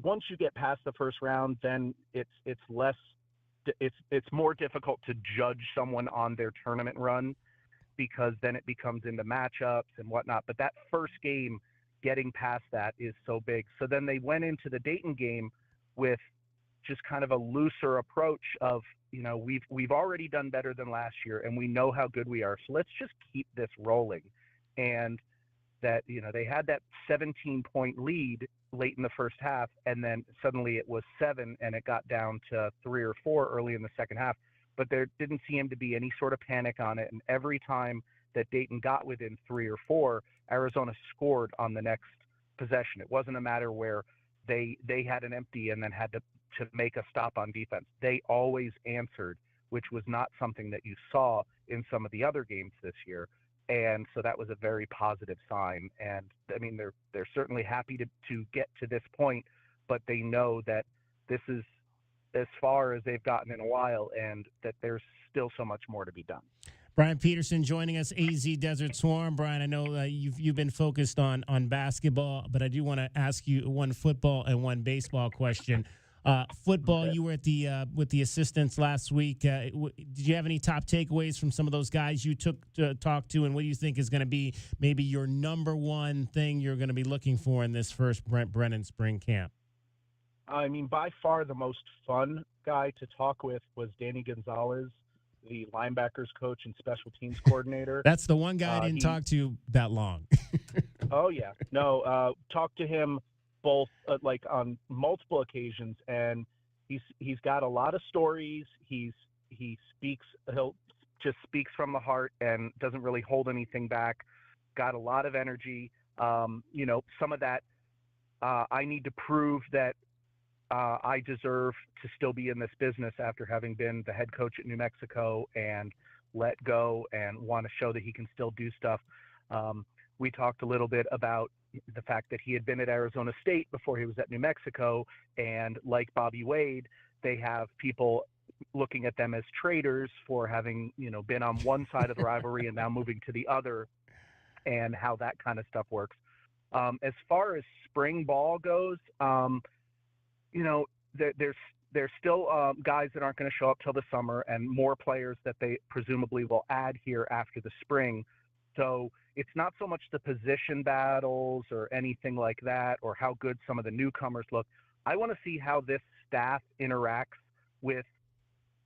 once you get past the first round, then it's more difficult to judge someone on their tournament run, because then it becomes into matchups and whatnot. But that first game, getting past that is so big. So then they went into the Dayton game with just kind of a looser approach of, we've already done better than last year and we know how good we are. So let's just keep this rolling. And that, they had that 17-point lead late in the first half, and then suddenly it was 7 and it got down to 3 or 4 early in the second half. But there didn't seem to be any sort of panic on it. And every time that Dayton got within 3 or 4, Arizona scored on the next possession. It wasn't a matter where they had an empty and then had to make a stop on defense. They always answered, which was not something that you saw in some of the other games this year. And so that was a very positive sign. And I mean, they're certainly happy to get to this point, but they know that this is as far as they've gotten in a while, and that there's still so much more to be done.
Brian Peterson joining us, AZ Desert Swarm. Brian, I know you've been focused on basketball, but I do want to ask you one football and one baseball question. Football, okay. You were at with the assistants last week. Did you have any top takeaways from some of those guys you took to talk to, and what do you think is going to be maybe your number one thing you're going to be looking for in this first Brent Brennan spring camp?
I mean, by far the most fun guy to talk with was Danny Gonzalez, the linebackers coach and special teams coordinator.
That's the one guy I didn't talk to that long.
Oh, yeah. No, talked to him both on multiple occasions, and he's got a lot of stories. He'll just speaks from the heart and doesn't really hold anything back. Got a lot of energy. Some of that I need to prove that I deserve to still be in this business after having been the head coach at New Mexico and let go, and want to show that he can still do stuff. We talked a little bit about the fact that he had been at Arizona State before he was at New Mexico, and like Bobby Wade, they have people looking at them as traitors for having, been on one side of the rivalry and now moving to the other, and how that kind of stuff works. As far as spring ball goes, there's still guys that aren't going to show up till the summer, and more players that they presumably will add here after the spring. So it's not so much the position battles or anything like that, or how good some of the newcomers look. I want to see how this staff interacts with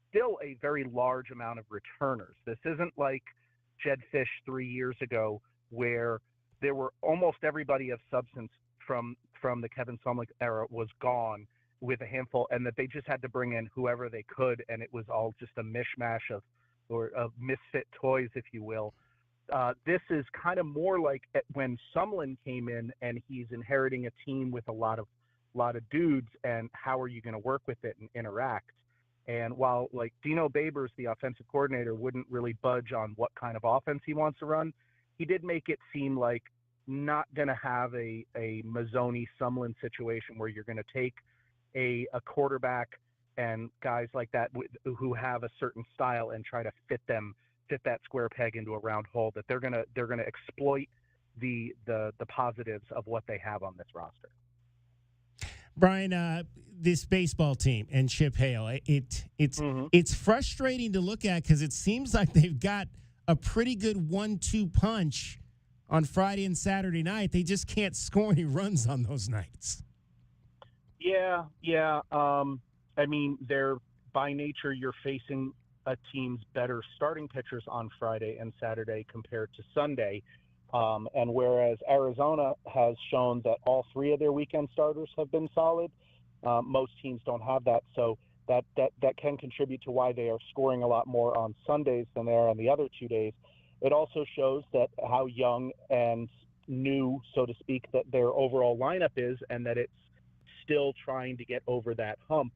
still a very large amount of returners. This isn't like Jed Fish 3 years ago, where there were almost everybody of substance from the Kevin Sumlin era was gone, with a handful, and that they just had to bring in whoever they could, and it was all just a mishmash of misfit toys, if you will. This is kind of more like when Sumlin came in, and he's inheriting a team with a lot of dudes, and how are you going to work with it and interact? And while like Dino Babers, the offensive coordinator, wouldn't really budge on what kind of offense he wants to run, he did make it seem like not going to have a Mazzoni-Sumlin situation where you're going to take a quarterback and guys like that who have a certain style and try to fit that square peg into a round hole, that they're gonna exploit the positives of what they have on this roster.
Brian, this baseball team and Chip Hale, it's frustrating to look at, because it seems like they've got a pretty good 1-2 punch on Friday and Saturday night. They just can't score any runs on those nights.
Yeah. I mean, they're by nature, you're facing a team's better starting pitchers on Friday and Saturday compared to Sunday. And whereas Arizona has shown that all 3 of their weekend starters have been solid, most teams don't have that. So that can contribute to why they are scoring a lot more on Sundays than they are on the other 2 days. It also shows that how young and new, so to speak, that their overall lineup is, and that it's still trying to get over that hump.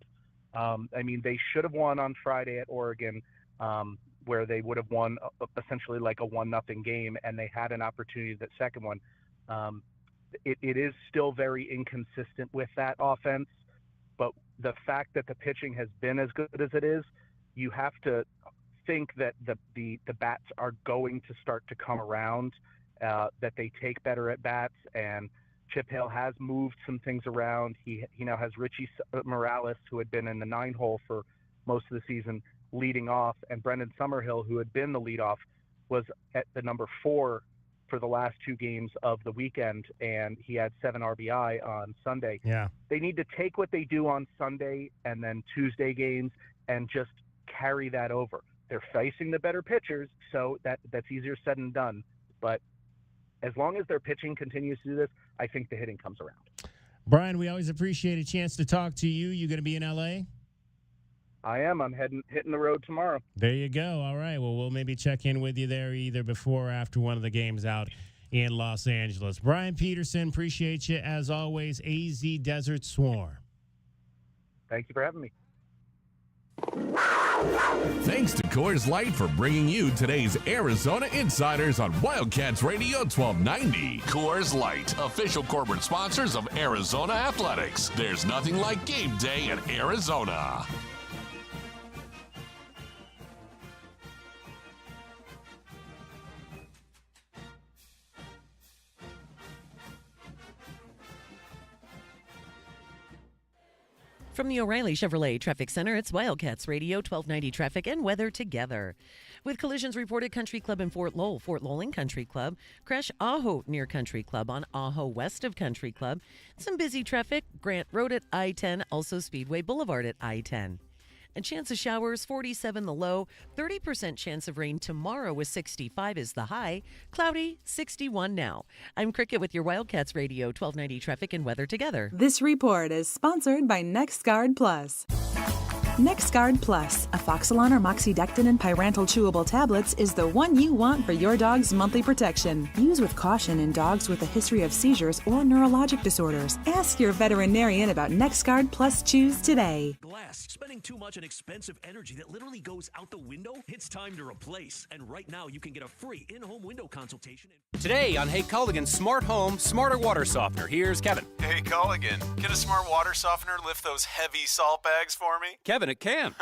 I mean, they should have won on Friday at Oregon, where they would have won essentially like a 1-0 game, and they had an opportunity that second one. It is still very inconsistent with that offense, but the fact that the pitching has been as good as it is, you have to think that the bats are going to start to come around, that they take better at bats, and Chip Hale has moved some things around. He now has Richie Morales, who had been in the 9-hole for most of the season, leading off, and Brendan Summerhill, who had been the leadoff, was at the number 4 for the last 2 games of the weekend, and he had 7 RBI on Sunday.
Yeah.
They need to take what they do on Sunday and then Tuesday games and just carry that over. They're facing the better pitchers, so that's easier said than done. But as long as their pitching continues to do this, I think the hitting comes around.
Brian, we always appreciate a chance to talk to you. You going to be in L.A.?
I am. I'm hitting the road tomorrow.
There you go. All right. Well, we'll maybe check in with you there either before or after one of the games out in Los Angeles. Brian Peterson, appreciate you as always. AZ Desert Swarm.
Thank you for having me.
Thanks to Coors Light for bringing you today's Arizona Insiders on Wildcats Radio 1290. Coors Light, official corporate sponsors of Arizona Athletics. There's nothing like game day in Arizona.
From the O'Reilly Chevrolet Traffic Center, it's Wildcats Radio 1290 traffic and weather together. With collisions reported, Country Club in Fort Lowell in Country Club, crash Ajo near Country Club on Ajo west of Country Club. Some busy traffic, Grant Road at I-10, also Speedway Boulevard at I-10. A chance of showers, 47 the low, 30% chance of rain tomorrow with 65 is the high, cloudy, 61 now. I'm Cricket with your Wildcats Radio 1290 traffic and weather together.
This report is sponsored by NexGard Plus. NexGard Plus, a Foxalon or Moxidectin and Pyrantel chewable tablets, is the one you want for your dog's monthly protection. Use with caution in dogs with a history of seizures or neurologic disorders. Ask your veterinarian about NexGard Plus Chews today.
Glass, spending too much on expensive energy that literally goes out the window? It's time to replace. And right now, you can get a free in-home window consultation.
Today on Hey Culligan's Smart Home, Smarter Water Softener. Here's Kevin.
Hey, Culligan, can a smart water softener lift those heavy salt bags for me?
Kevin, it can.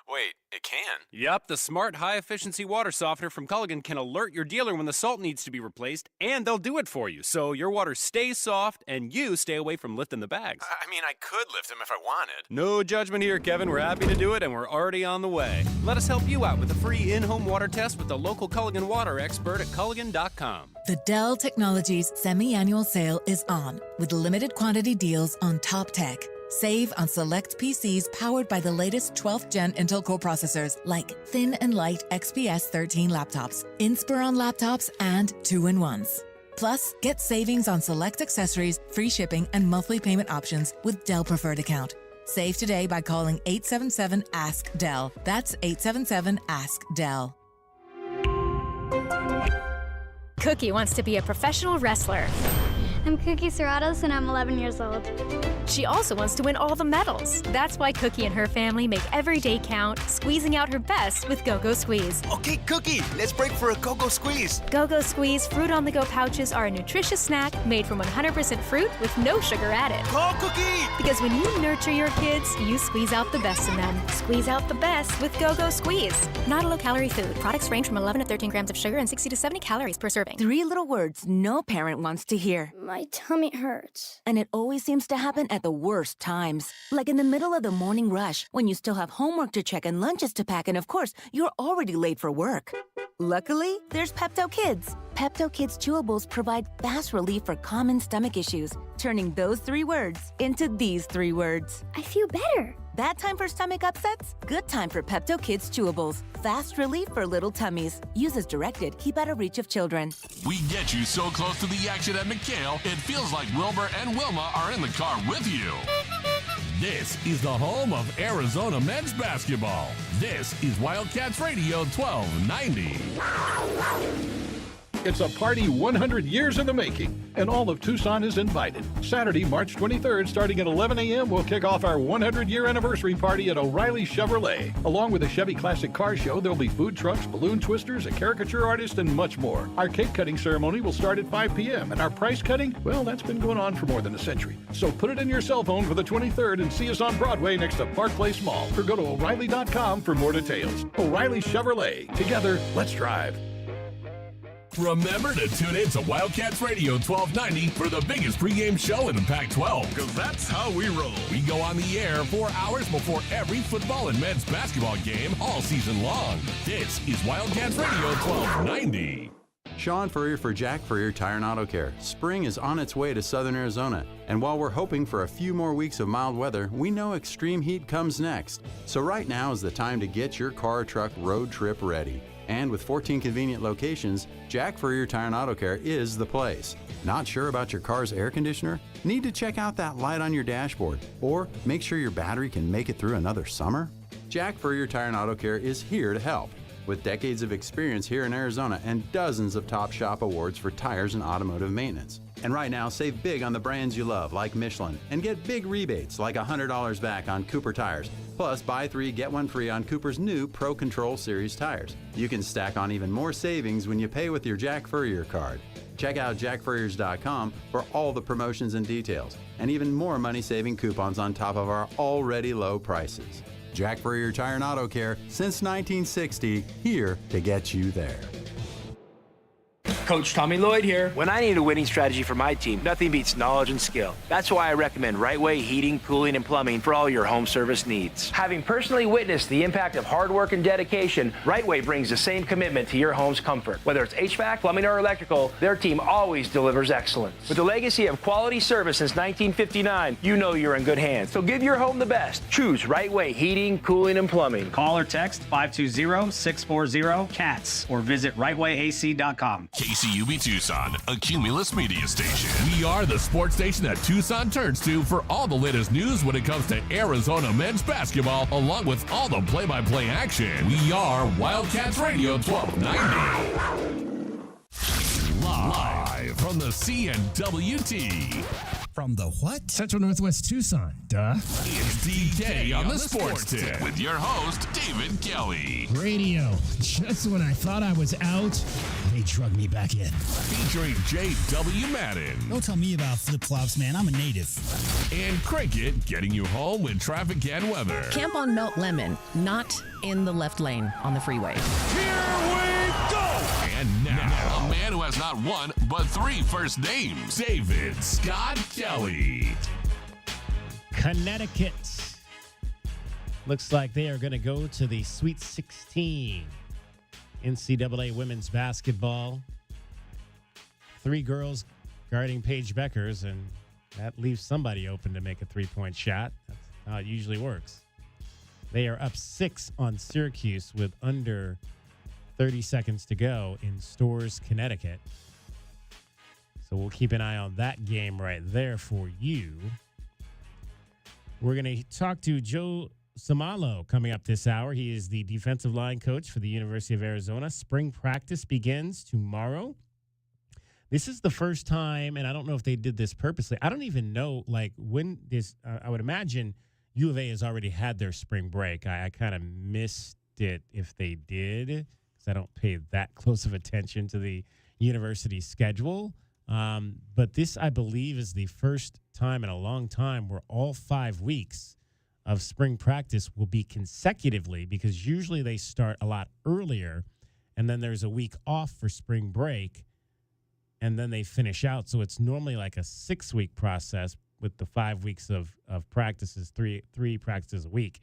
Wait, it can?
Yep, the smart high-efficiency water softener from Culligan can alert your dealer when the salt needs to be replaced, and they'll do it for you, so your water stays soft and you stay away from lifting the bags.
I mean, I could lift them if I wanted.
No judgment here, Kevin. We're happy to do it, and we're already on the way. Let us help you out with a free in-home water test with the local Culligan water expert at Culligan.com.
The Dell Technologies semi-annual sale is on, with limited quantity deals on top tech. Save on select PCs powered by the latest 12th Gen Intel Core processors like thin and light XPS 13 laptops, Inspiron laptops, and 2-in-1s. Plus, get savings on select accessories, free shipping, and monthly payment options with Dell Preferred Account. Save today by calling 877-ASK-DELL. That's 877-ASK-DELL.
Cookie wants to be a professional wrestler.
I'm Cookie Serratos and I'm 11 years old.
She also wants to win all the medals. That's why Cookie and her family make every day count, squeezing out her best with Go-Go Squeeze.
Okay, Cookie, let's break for a Go-Go Squeeze.
Go-Go Squeeze Fruit on the Go pouches are a nutritious snack made from 100% fruit with no sugar added.
Go, Cookie!
Because when you nurture your kids, you squeeze out the best in them. Squeeze out the best with Go-Go Squeeze. Not a low-calorie food. Products range from 11 to 13 grams of sugar and 60 to 70 calories per serving.
3 little words no parent wants to hear.
My tummy hurts.
And it always seems to happen at the worst times. Like in the middle of the morning rush, when you still have homework to check and lunches to pack, and of course, you're already late for work. Luckily, there's Pepto Kids. Pepto Kids chewables provide fast relief for common stomach issues, turning those 3 words into these 3 words.
I feel better.
Bad time for stomach upsets? Good time for Pepto Kids chewables. Fast relief for little tummies. Use as directed. Keep out of reach of children.
We get you so close to the action at McHale, it feels like Wilbur and Wilma are in the car with you. This is the home of Arizona men's basketball. This is Wildcats Radio 1290.
It's a party 100 years in the making, and all of Tucson is invited. Saturday, March 23rd, starting at 11 a.m., we'll kick off our 100-year anniversary party at O'Reilly Chevrolet. Along with the Chevy Classic Car Show, there'll be food trucks, balloon twisters, a caricature artist, and much more. Our cake cutting ceremony will start at 5 p.m., and our prize cutting, well, that's been going on for more than a century. So put it in your cell phone for the 23rd and see us on Broadway next to Park Place Mall, or go to O'Reilly.com for more details. O'Reilly Chevrolet. Together, let's drive.
Remember to tune in to Wildcats Radio 1290 for the biggest pregame show in the Pac-12. Because that's how we roll. We go on the air 4 hours before every football and men's basketball game all season long. This is Wildcats Radio 1290.
Sean Furrier for Jack Furrier Tire and Auto Care. Spring is on its way to southern Arizona, and while we're hoping for a few more weeks of mild weather, we know extreme heat comes next. So right now is the time to get your car or truck road trip ready. And with 14 convenient locations, Jack Furrier Tire and Auto Care is the place. Not sure about your car's air conditioner? Need to check out that light on your dashboard? Or make sure your battery can make it through another summer? Jack Furrier Tire and Auto Care is here to help. With decades of experience here in Arizona and dozens of top shop awards for tires and automotive maintenance. And right now, save big on the brands you love, like Michelin, and get big rebates like $100 back on Cooper tires. Plus, buy 3, get 1 free on Cooper's new Pro Control Series tires. You can stack on even more savings when you pay with your Jack Furrier card. Check out jackfurriers.com for all the promotions and details, and even more money-saving coupons on top of our already low prices. Jack Furrier Tire and Auto Care, since 1960, here to get you there.
Coach Tommy Lloyd here. When I need a winning strategy for my team, nothing beats knowledge and skill. That's why I recommend Right Way Heating, Cooling, and Plumbing for all your home service needs. Having personally witnessed the impact of hard work and dedication, Right Way brings the same commitment to your home's comfort. Whether it's HVAC, plumbing, or electrical, their team always delivers excellence. With a legacy of quality service since 1959, you know you're in good hands. So give your home the best. Choose Right Way Heating, Cooling, and Plumbing.
Call or text 520-640-CATS or visit rightwayac.com.
KCUB Tucson, a Cumulus media station. We are the sports station that Tucson turns to for all the latest news when it comes to Arizona men's basketball, along with all the play-by-play action. We are Wildcats Radio 1290. Live from the CNWT.
From the what? Central Northwest Tucson. Duh.
It's DK on the Sports Tip with your host, David Kelly.
Radio. Just when I thought I was out, they drug me back in.
Featuring J.W. Madden.
Don't tell me about flip-flops, man. I'm a native.
And Cricket getting you home with traffic and weather.
Camp on Melt Lemon, not in the left lane on the freeway.
Here we go! And now, a man who has not one, but 3 first names, David Scott Kelly.
Connecticut looks like they are going to go to the Sweet 16 NCAA women's basketball. 3 girls guarding Paige Beckers, and that leaves somebody open to make a three-point shot. That's how it usually works. They are up 6 on Syracuse with under 30 seconds to go in Storrs, Connecticut. So we'll keep an eye on that game right there for you. We're going to talk to Joe Samalo coming up this hour. He is the defensive line coach for the University of Arizona. Spring practice begins tomorrow. This is the first time, and I don't know if they did this purposely. I don't even know, like, when this, I would imagine U of A has already had their spring break. I kind of missed it if they did, because I don't pay that close of attention to the university schedule. But this, I believe, is the first time in a long time where all 5 weeks of spring practice will be consecutively, because usually they start a lot earlier, and then there's a week off for spring break, and then they finish out. So it's normally like a 6-week process with the 5 weeks of practices, three practices a week,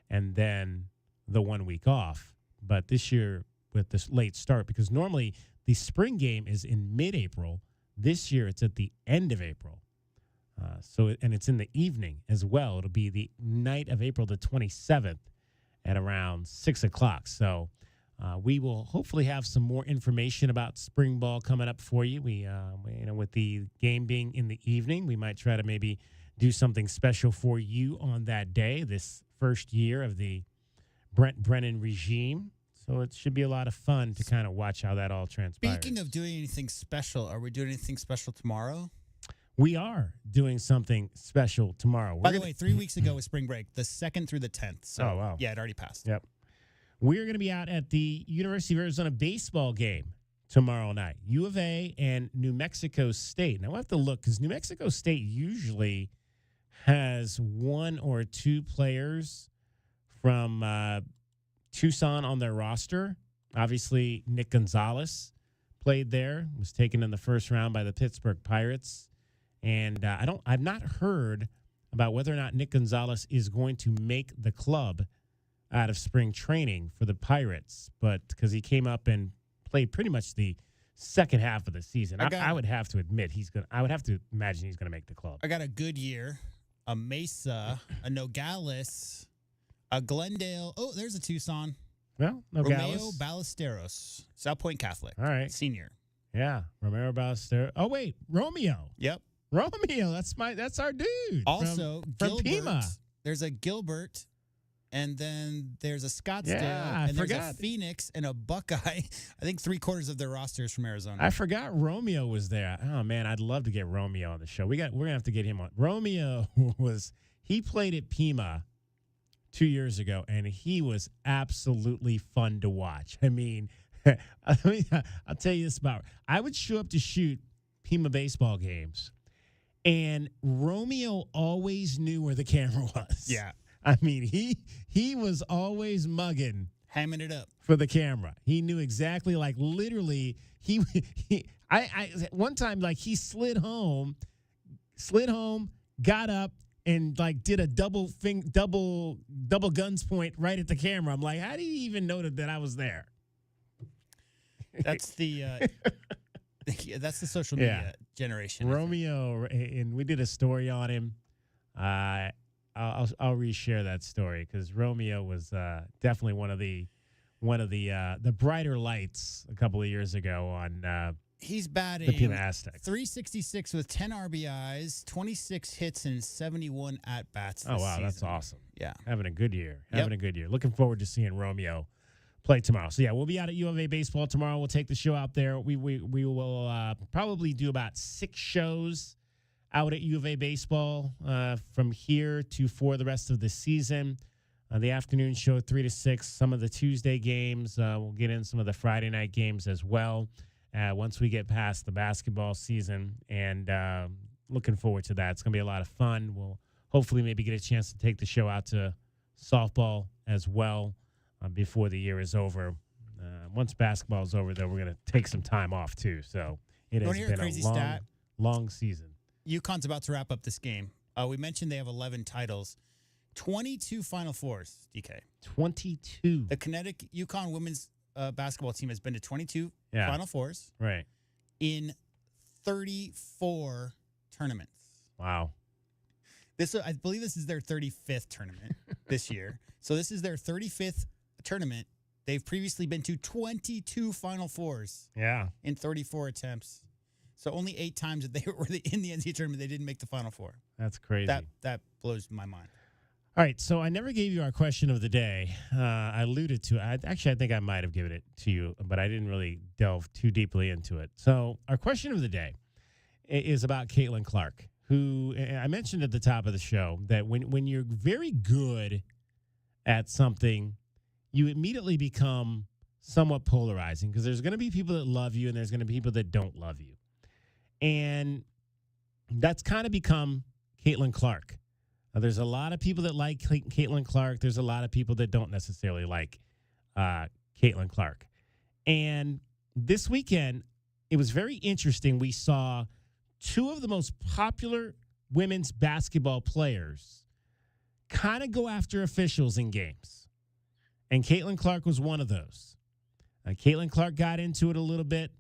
and then the 1 week off. But this year with this late start, because normally the spring game is in mid-April, this year it's at the end of April. And it's in the evening as well. It'll be the night of April the 27th at around 6 o'clock. So we will hopefully have some more information about spring ball coming up for you. We with the game being in the evening, we might try to maybe do something special for you on that day, this first year of the Brent Brennan regime. So it should be a lot of fun to kind of watch how that all transpires.
Speaking of doing anything special, are we doing anything special tomorrow?
We are doing something special tomorrow.
By the way, 3 weeks ago was spring break, the 2nd through the 10th. So,
oh, wow.
Yeah, it already passed.
Yep. We're going to be out at the University of Arizona baseball game tomorrow night. U of A and New Mexico State. Now, we'll have to look, because New Mexico State usually has 1 or 2 players from Tucson on their roster. Obviously, Nick Gonzalez played there, was taken in the first round by the Pittsburgh Pirates. And I've not heard about whether or not Nick Gonzalez is going to make the club out of spring training for the Pirates, but because he came up and played pretty much the second half of the season, I would have to admit I would have to imagine he's going to make the club.
I got a Goodyear, a Mesa, a Nogales, a Glendale. Oh, there's a Tucson.
Well, Nogales.
Romeo Ballesteros, South Point Catholic.
All right.
Senior.
Yeah, Romeo Ballesteros. Oh, wait, Romeo.
Yep.
Romeo, that's our dude.
Also,
from
Gilbert.
Pima.
There's a Gilbert, and then there's a Scottsdale,
Yeah,
and there's a Phoenix and a Buckeye. I think 3/4 of their roster is from Arizona.
I forgot Romeo was there. Oh man, I'd love to get Romeo on the show. We're gonna have to get him on. Romeo he played at Pima 2 years ago, and he was absolutely fun to watch. I mean, I'll tell you this about. I would show up to shoot Pima baseball games, and Romeo always knew where the camera was.
Yeah.
I mean, he was always mugging,
hamming it up
for the camera. He knew exactly, like literally. I one time, like, he slid home, got up, and like did a double guns point right at the camera. I'm like, how do you even know that I was there?
That's the that's the social media generation.
Romeo, and we did a story on him. I'll reshare that story because Romeo was definitely one of the brighter lights a couple of years ago on.
He's batting
the Pima Aztecs.
366 with 10 RBIs, 26 hits, and 71 at bats.
Oh wow,
season.
that's awesome!
Yeah,
having a good year. Having a good year. Looking forward to seeing Romeo play tomorrow. So yeah, we'll be out at U of A baseball tomorrow. We'll take the show out there. We will probably do about 6 shows out at U of A baseball from here to for the rest of the season. The afternoon show 3 to 6. Some of the Tuesday games. We'll get in some of the Friday night games as well. Once we get past the basketball season, and looking forward to that. It's going to be a lot of fun. We'll hopefully maybe get a chance to take the show out to softball as well before the year is over. Once basketball is over, though, we're going to take some time off, too. So it has been a long season.
UConn's about to wrap up this game. We mentioned they have 11 titles, 22 Final Fours, DK.
22.
The Connecticut UConn women's basketball team has been to 22 Final Fours.
Right.
In 34 tournaments.
Wow.
I believe this is their 35th tournament this year. So this is their 35th tournament. They've previously been to 22 Final Fours.
Yeah.
In 34 attempts. So only 8 times that they were in the NCAA tournament, they didn't make the Final Four.
That's crazy.
That blows my mind.
All right, so I never gave you our question of the day. I alluded to it. I think I might have given it to you, but I didn't really delve too deeply into it. So our question of the day is about Caitlin Clark, who I mentioned at the top of the show that when you're very good at something, you immediately become somewhat polarizing because there's going to be people that love you and there's going to be people that don't love you. And that's kind of become Caitlin Clark. There's a lot of people that like Caitlin Clark. There's a lot of people that don't necessarily like Caitlin Clark. And this weekend, it was very interesting. We saw 2 of the most popular women's basketball players kind of go after officials in games. And Caitlin Clark was one of those. Caitlin Clark got into it a little bit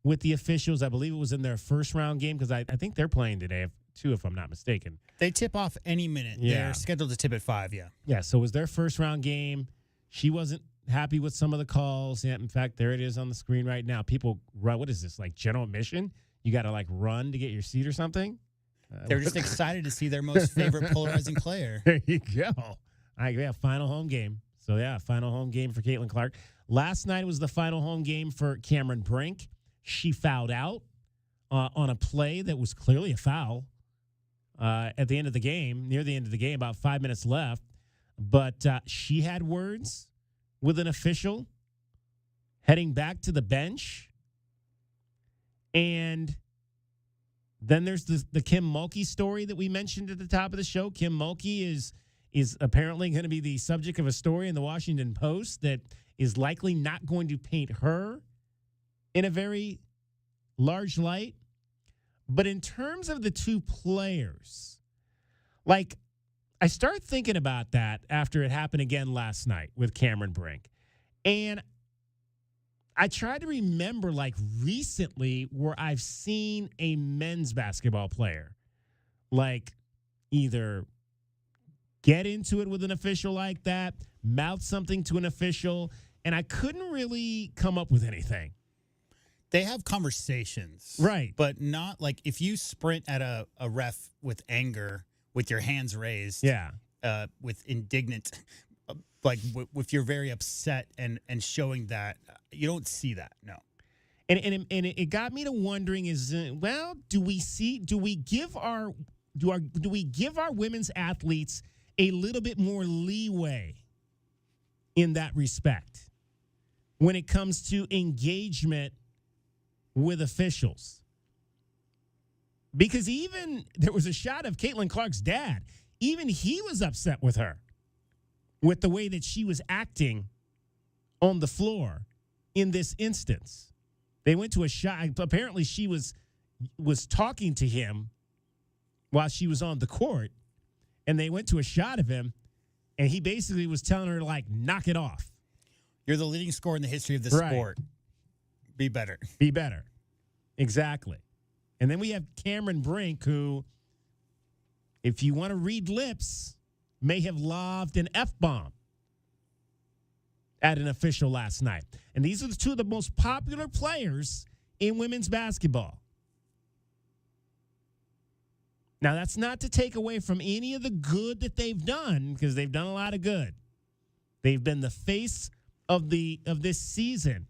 with the officials. I believe it was in their first round game because I think they're playing today, too, if I'm not mistaken.
They tip off any minute.
Yeah.
They're scheduled to tip at 5, yeah.
Yeah, so it was their first round game. She wasn't happy with some of the calls. Yeah, in fact, there it is on the screen right now. People run. What is this, like general admission? You got to, like, run to get your seat or something?
They're just excited to see their most favorite polarizing player.
There you go. All right, we have final home game. So, yeah, final home game for Caitlin Clark. Last night was the final home game for Cameron Brink. She fouled out on a play that was clearly a foul at the end of the game, near the end of the game, about 5 minutes left. But she had words with an official heading back to the bench. And then there's the Kim Mulkey story that we mentioned at the top of the show. Kim Mulkey is apparently going to be the subject of a story in the Washington Post that is likely not going to paint her in a very large light. But in terms of the two players, like, I started thinking about that after it happened again last night with Cameron Brink. And I tried to remember, like, recently where I've seen a men's basketball player, like, either get into it with an official like that, mouth something to an official, and I couldn't really come up with anything.
They have conversations.
Right.
But not like if you sprint at a ref with anger, with your hands raised.
Yeah.
With indignant, like if you're very upset and showing that, you don't see that, no.
And it got me to wondering do we give our women's athletes a little bit more leeway in that respect when it comes to engagement with officials? Because even there was a shot of Caitlin Clark's dad. Even he was upset with her, with the way that she was acting on the floor in this instance. They went to a shot. Apparently she was talking to him while she was on the court, and they went to a shot of him, and he basically was telling her to, like, knock it off.
You're the leading scorer in the history of the sport. Be better.
Be better. Exactly. And then we have Cameron Brink, who, if you want to read lips, may have lobbed an F-bomb at an official last night. And these are the two of the most popular players in women's basketball. Now, that's not to take away from any of the good that they've done, because they've done a lot of good. They've been the face of this season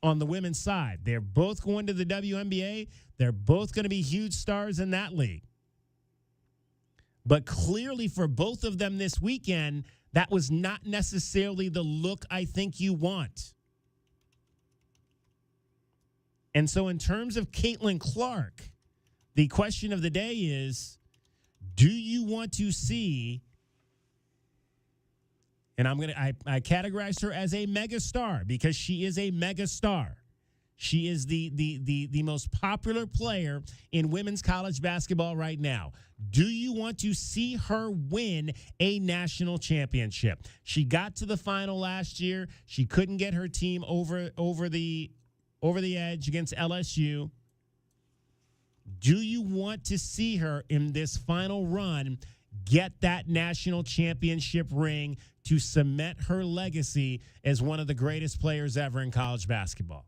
on the women's side. They're both going to the WNBA. They're both going to be huge stars in that league. But clearly for both of them this weekend, that was not necessarily the look I think you want. And so in terms of Caitlin Clark, the question of the day is, do you want to see, and I categorized her as a mega star because she is a mega star. She is the most popular player in women's college basketball right now. Do you want to see her win a national championship? She got to the final last year. She couldn't get her team over the edge against LSU. Do you want to see her in this final run get that national championship ring to cement her legacy as one of the greatest players ever in college basketball?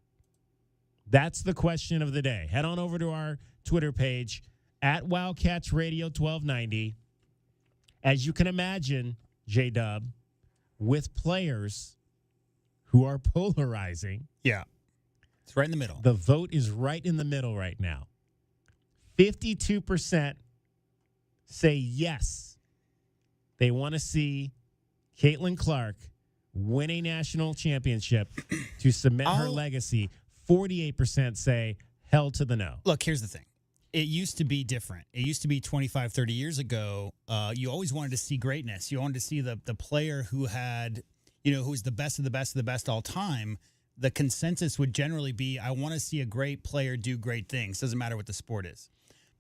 That's the question of the day. Head on over to our Twitter page at Wildcats Radio 1290. As you can imagine, J-Dub, with players who are polarizing.
Yeah. It's right in the middle.
The vote is right in the middle right now. 52% say yes, they want to see Caitlin Clark win a national championship to cement her legacy. 48% say hell to the no.
Look, here's the thing. It used to be different. It used to be 25, 30 years ago. You always wanted to see greatness. You wanted to see the player who had, who was the best of the best of the best all time. The consensus would generally be, I want to see a great player do great things. Doesn't matter what the sport is.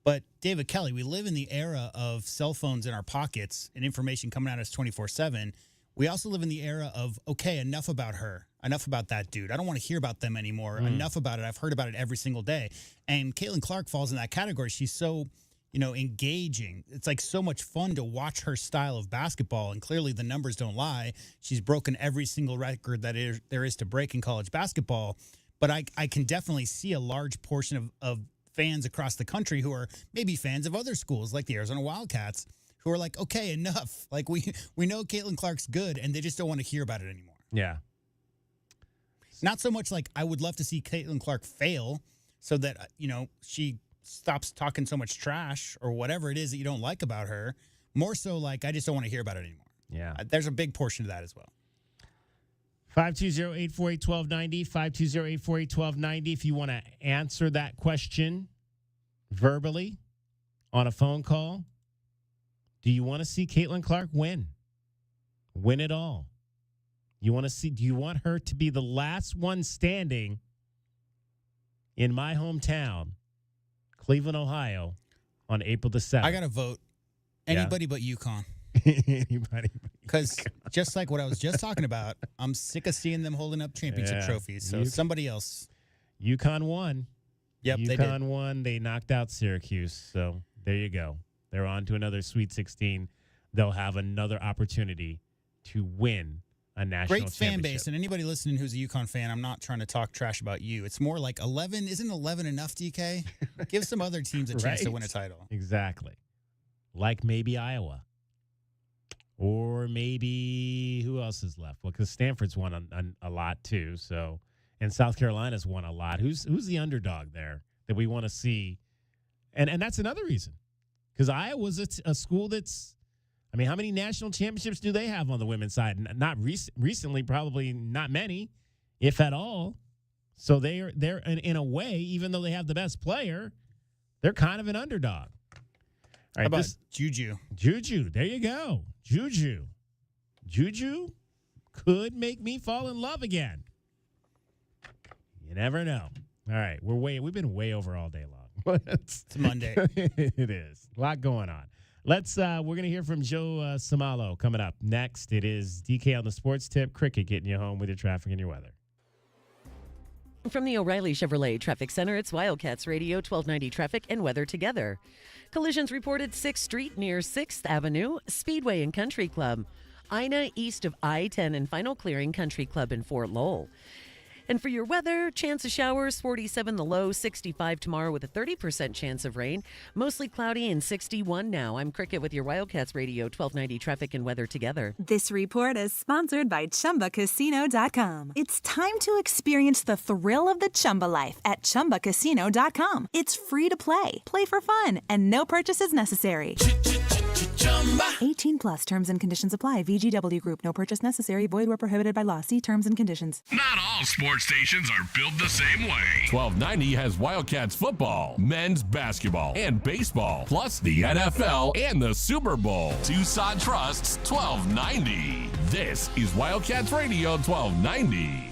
But David Kelly, we live in the era of cell phones in our pockets and information coming at us 24/7. We also live in the era of, okay, enough about her. Enough about that dude. I don't want to hear about them anymore. Enough about it. I've heard about it every single day. And Caitlin Clark falls in that category. She's so, engaging. It's like so much fun to watch her style of basketball. And clearly the numbers don't lie. She's broken every single record that there is to break in college basketball. But I can definitely see a large portion of fans across the country who are maybe fans of other schools like the Arizona Wildcats who are like, okay, enough. Like we know Caitlin Clark's good and they just don't want to hear about it anymore.
Yeah.
Not so much like I would love to see Caitlin Clark fail so that, she stops talking so much trash or whatever it is that you don't like about her. More so like I just don't want to hear about it anymore.
Yeah.
There's a big portion of that as well.
520-848-1290, 520-848-1290 if you want to answer that question verbally on a phone call. Do you want to see Caitlin Clark win? Win it all. Do you want her to be the last one standing in my hometown, Cleveland, Ohio, on April the 7th.
I got to vote. Anybody but UConn.
Anybody.
Because just like what I was just talking about, I'm sick of seeing them holding up championship trophies. So somebody else.
UConn won.
Yep, they
UConn
did.
won. They knocked out Syracuse. So there you go. They're on to another Sweet 16. They'll have another opportunity to win a national
Great fan
championship.
base. And anybody listening who's a UConn fan, I'm not trying to talk trash about you. It's more like 11. Isn't 11 enough, DK? Give some other teams a chance to win a title.
Exactly. Like maybe Iowa. Or maybe who else is left? Well, because Stanford's won a lot too. So, and South Carolina's won a lot. Who's the underdog there that we want to see? And that's another reason. Because Iowa's a school that's, I mean, how many national championships do they have on the women's side? Not recently, probably not many, if at all. So they're in a way, even though they have the best player, they're kind of an underdog. All right,
How about Juju?
Juju, there you go. Juju could make me fall in love again. You never know. All right, we've been way over all day long.
It's Monday.
It is. A lot going on. We're going to hear from Joe Samalo coming up next. It is DK on the Sports Tip, Cricket getting you home with your traffic and your weather.
From the O'Reilly Chevrolet Traffic Center, it's Wildcats Radio 1290 Traffic and Weather Together. Collisions reported 6th Street near 6th Avenue, Speedway and Country Club. Ina east of I-10 and Final Clearing Country Club in Fort Lowell. And for your weather, chance of showers, 47 the low, 65 tomorrow with a 30% chance of rain. Mostly cloudy and 61 now. I'm Cricket with your Wildcats Radio 1290 Traffic and Weather Together.
This report is sponsored by ChumbaCasino.com. It's time to experience the thrill of the Chumba life at ChumbaCasino.com. It's free to play. Play for fun and no purchases necessary. 18 plus terms and conditions apply. VGW Group. No purchase necessary. Void where prohibited by law. See terms and conditions.
Not all sports stations are built the same way. 1290 has Wildcats football, men's basketball, and baseball, plus the NFL and the Super Bowl. Tucson trusts 1290. This is Wildcats Radio 1290.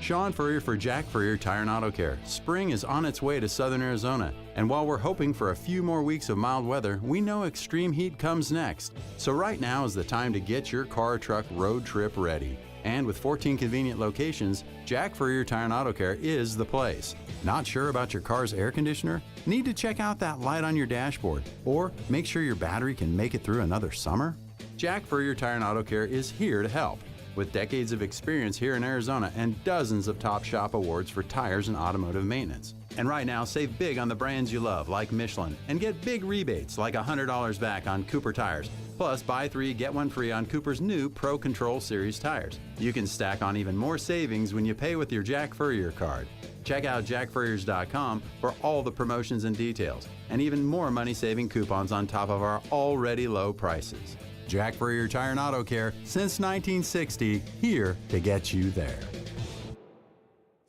Sean Furrier for Jack Furrier Tire and Auto Care. Spring is on its way to southern Arizona, and while we're hoping for a few more weeks of mild weather, we know extreme heat comes next. So right now is the time to get your car or truck road trip ready. And with 14 convenient locations, Jack Furrier Tire and Auto Care is the place. Not sure about your car's air conditioner? Need to check out that light on your dashboard? Or make sure your battery can make it through another summer? Jack Furrier Tire and Auto Care is here to help. With decades of experience here in Arizona and dozens of Top Shop awards for tires and automotive maintenance. And right now, save big on the brands you love, like Michelin, and get big rebates like $100 back on Cooper tires. Plus, buy 3, get 1 free on Cooper's new Pro Control Series tires. You can stack on even more savings when you pay with your Jack Furrier card. Check out jackfurriers.com for all the promotions and details, and even more money-saving coupons on top of our already low prices. Jack Furrier Tire and Auto Care, since 1960, here to get you there.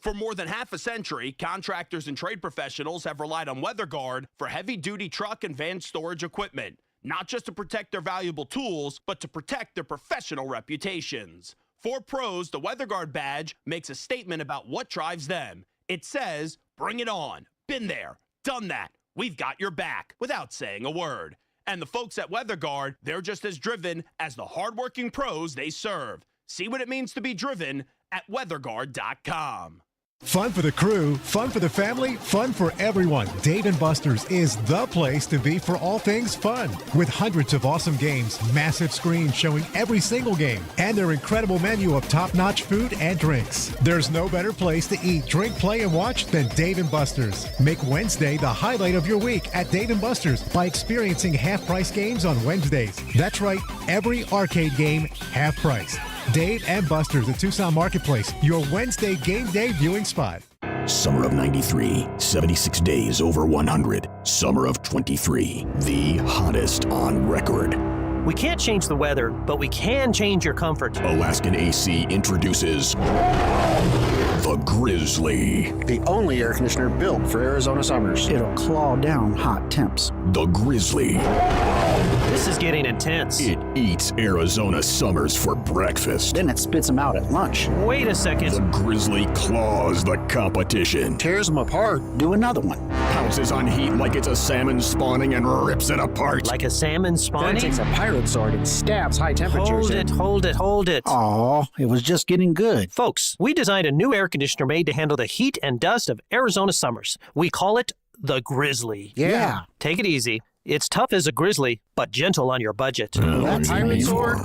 For more than half a century, contractors and trade professionals have relied on WeatherGuard for heavy-duty truck and van storage equipment, not just to protect their valuable tools, but to protect their professional reputations. For pros, the WeatherGuard badge makes a statement about what drives them. It says, "Bring it on. Been there. Done that. We've got your back," without saying a word. And the folks at WeatherGuard, they're just as driven as the hardworking pros they serve. See what it means to be driven at weatherguard.com.
Fun for the crew, fun for the family, fun for everyone. Dave & Buster's is the place to be for all things fun. With hundreds of awesome games, massive screens showing every single game, and their incredible menu of top-notch food and drinks. There's no better place to eat, drink, play, and watch than Dave & Buster's. Make Wednesday the highlight of your week at Dave & Buster's by experiencing half-price games on Wednesdays. That's right, every arcade game half-price. Dave & Buster's at Tucson Marketplace, your Wednesday game day viewing spot.
Summer of 93, 76 days over 100. Summer of 23, the hottest on record.
We can't change the weather, but we can change your comfort.
Alaskan AC introduces the Grizzly.
The only air conditioner built for Arizona summers. It'll claw down hot temps.
The Grizzly.
This is getting intense.
It eats Arizona summers for breakfast.
Then it spits them out at lunch.
Wait a second.
The grizzly claws the competition.
Tears them apart. Do another one.
Pounces on heat like it's a salmon spawning and rips it apart.
Like a salmon spawning?
Then takes a pirate sword and stabs high temperatures.
Hold it.
Aw, it was just getting good.
Folks, we designed a new air conditioner made to handle the heat and dust of Arizona summers. We call it the Grizzly.
Yeah.
Take it easy. It's tough as a grizzly, but gentle on your budget.
That pirate sword?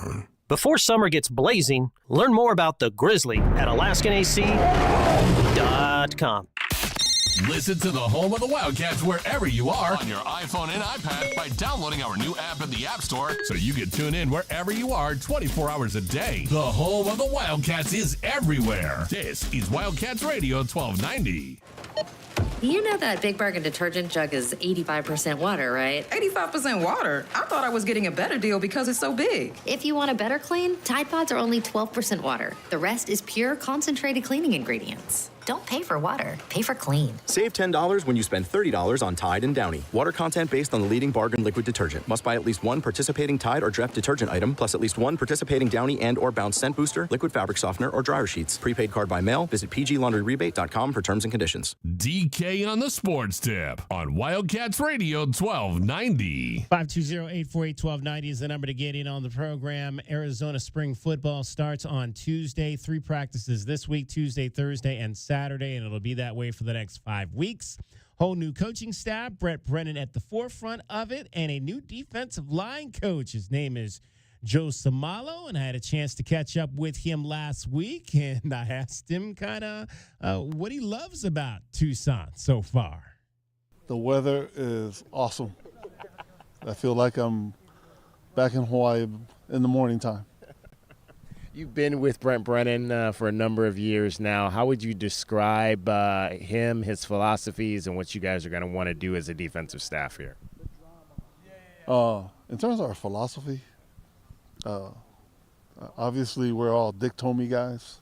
Before summer gets blazing, learn more about the Grizzly at AlaskanAC.com.
Listen to the home of the Wildcats wherever you are on your iPhone and iPad by downloading our new app in the App Store so you can tune in wherever you are 24 hours a day. The home of the Wildcats is everywhere. This is Wildcats Radio 1290.
You know that Big Bargain detergent jug is 85% water, right?
85% water? I thought I was getting a better deal because it's so big.
If you want a better clean, Tide Pods are only 12% water. The rest is pure concentrated cleaning ingredients. Don't pay for water, pay for clean.
Save $10 when you spend $30 on Tide and Downy. Water content based on the leading bargain liquid detergent. Must buy at least one participating Tide or Dreft detergent item, plus at least one participating Downy and or Bounce scent booster, liquid fabric softener, or dryer sheets. Prepaid card by mail. Visit pglaundryrebate.com for terms and conditions.
DK on the Sports Tip on Wildcats Radio 1290.
520-848-1290 is the number to get in on the program. Arizona spring football starts on Tuesday. 3 practices this week, Tuesday, Thursday, and Saturday, and it'll be that way for the next 5 weeks. Whole new coaching staff, Brett Brennan at the forefront of it, and a new defensive line coach. His name is Joe Samalo, and I had a chance to catch up with him last week, and I asked him kind of what he loves about Tucson so far.
The weather is awesome. I feel like I'm back in Hawaii in the morning time.
You've been with Brent Brennan for a number of years now. How would you describe him, his philosophies, and what you guys are going to want to do as a defensive staff here?
In terms of our philosophy, obviously we're all Dick Tomey guys,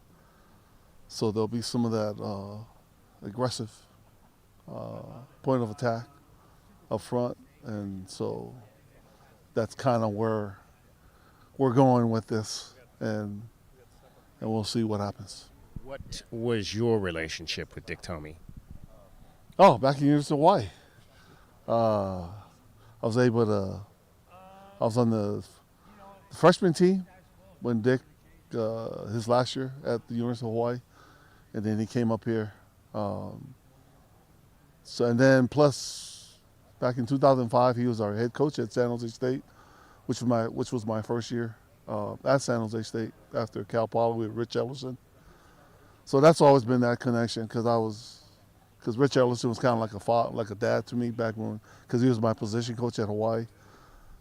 so there'll be some of that aggressive point of attack up front, and so that's kind of where we're going with this. And we'll see what happens.
What was your relationship with Dick Tomey?
Oh, back in University of Hawaii. I was on the freshman team when Dick, his last year at the University of Hawaii, and then he came up here. And then plus, back in 2005, he was our head coach at San Jose State, which was my first year. At San Jose State after Cal Poly with Rich Ellison. So that's always been that connection because Rich Ellison was kind of like a father, like a dad to me back when, because he was my position coach at Hawaii.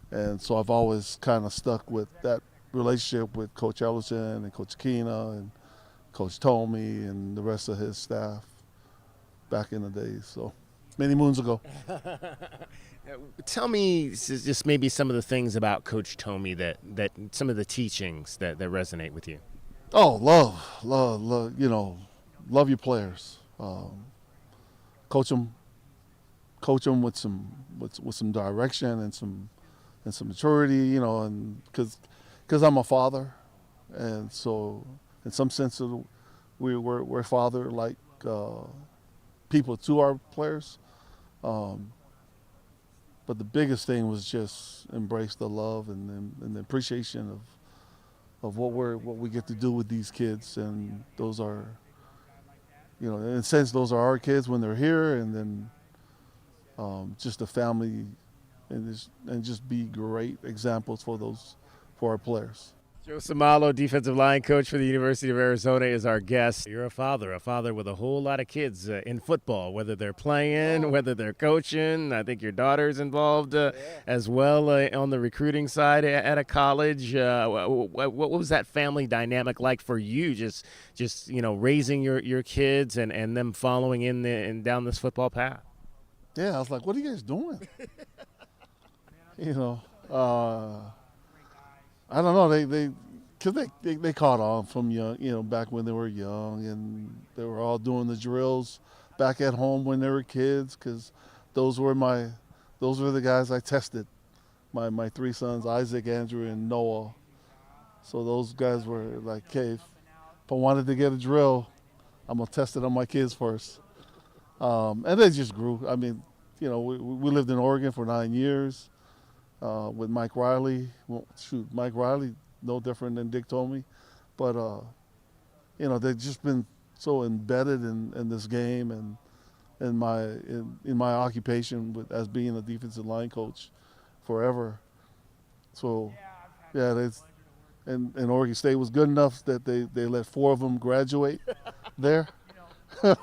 And so I've always kind of stuck with that relationship with Coach Ellison and Coach Kina and Coach Tomey and the rest of his staff back in the days. So many moons ago.
Tell me just maybe some of the things about Coach Tomey that some of the teachings that resonate with you.
Oh, love, love your players. Coach them with some direction and some maturity, and because I'm a father, and so in some sense we're father like people to our players. But the biggest thing was just embrace the love and the appreciation of what we get to do with these kids, and those are, in a sense, those are our kids when they're here, and then just a family, and just be great examples for our players.
Joe Samalo, defensive line coach for the University of Arizona, is our guest. You're a father with a whole lot of kids in football, whether they're playing, whether they're coaching. I think your daughter's involved as well on the recruiting side at a college. What was that family dynamic like for you, just raising your kids and them following in down this football path?
Yeah, I was like, what are you guys doing? I don't know. They caught on from young, back when they were young, and they were all doing the drills back at home when they were kids, because those were the guys I tested my three sons, Isaac, Andrew, and Noah. So those guys were like, hey, if I wanted to get a drill, I'm going to test it on my kids first. And they just grew. I mean, you know, we lived in Oregon for 9 years with Mike Riley. Well, shoot, Mike Riley, no different than Dick told me. But, you know, they've just been so embedded in this game and in my occupation as being a defensive line coach forever. So, yeah, and Oregon State was good enough that they let 4 of them graduate there,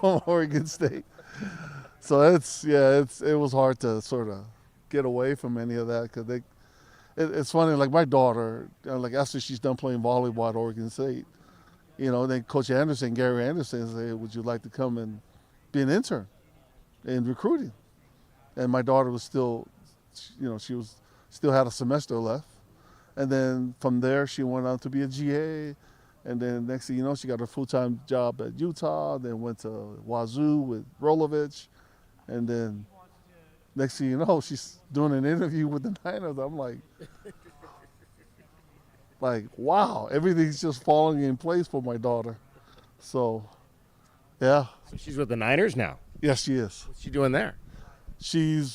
Oregon State. So it was hard to sort of get away from any of that because it's funny, like my daughter, like after she's done playing volleyball at Oregon State, you know, then Coach Anderson, Gary Anderson, say, would you like to come and be an intern in recruiting? And my daughter was still, you know, still had a semester left. And then from there, she went on to be a GA. And then next thing you know, she got a full-time job at Utah, then went to Wazoo with Rolovich. And then next thing you know, she's doing an interview with the Niners. I'm like, wow, everything's just falling in place for my daughter. So, yeah.
So she's with the Niners now?
Yes, she is.
What's she doing there?
She's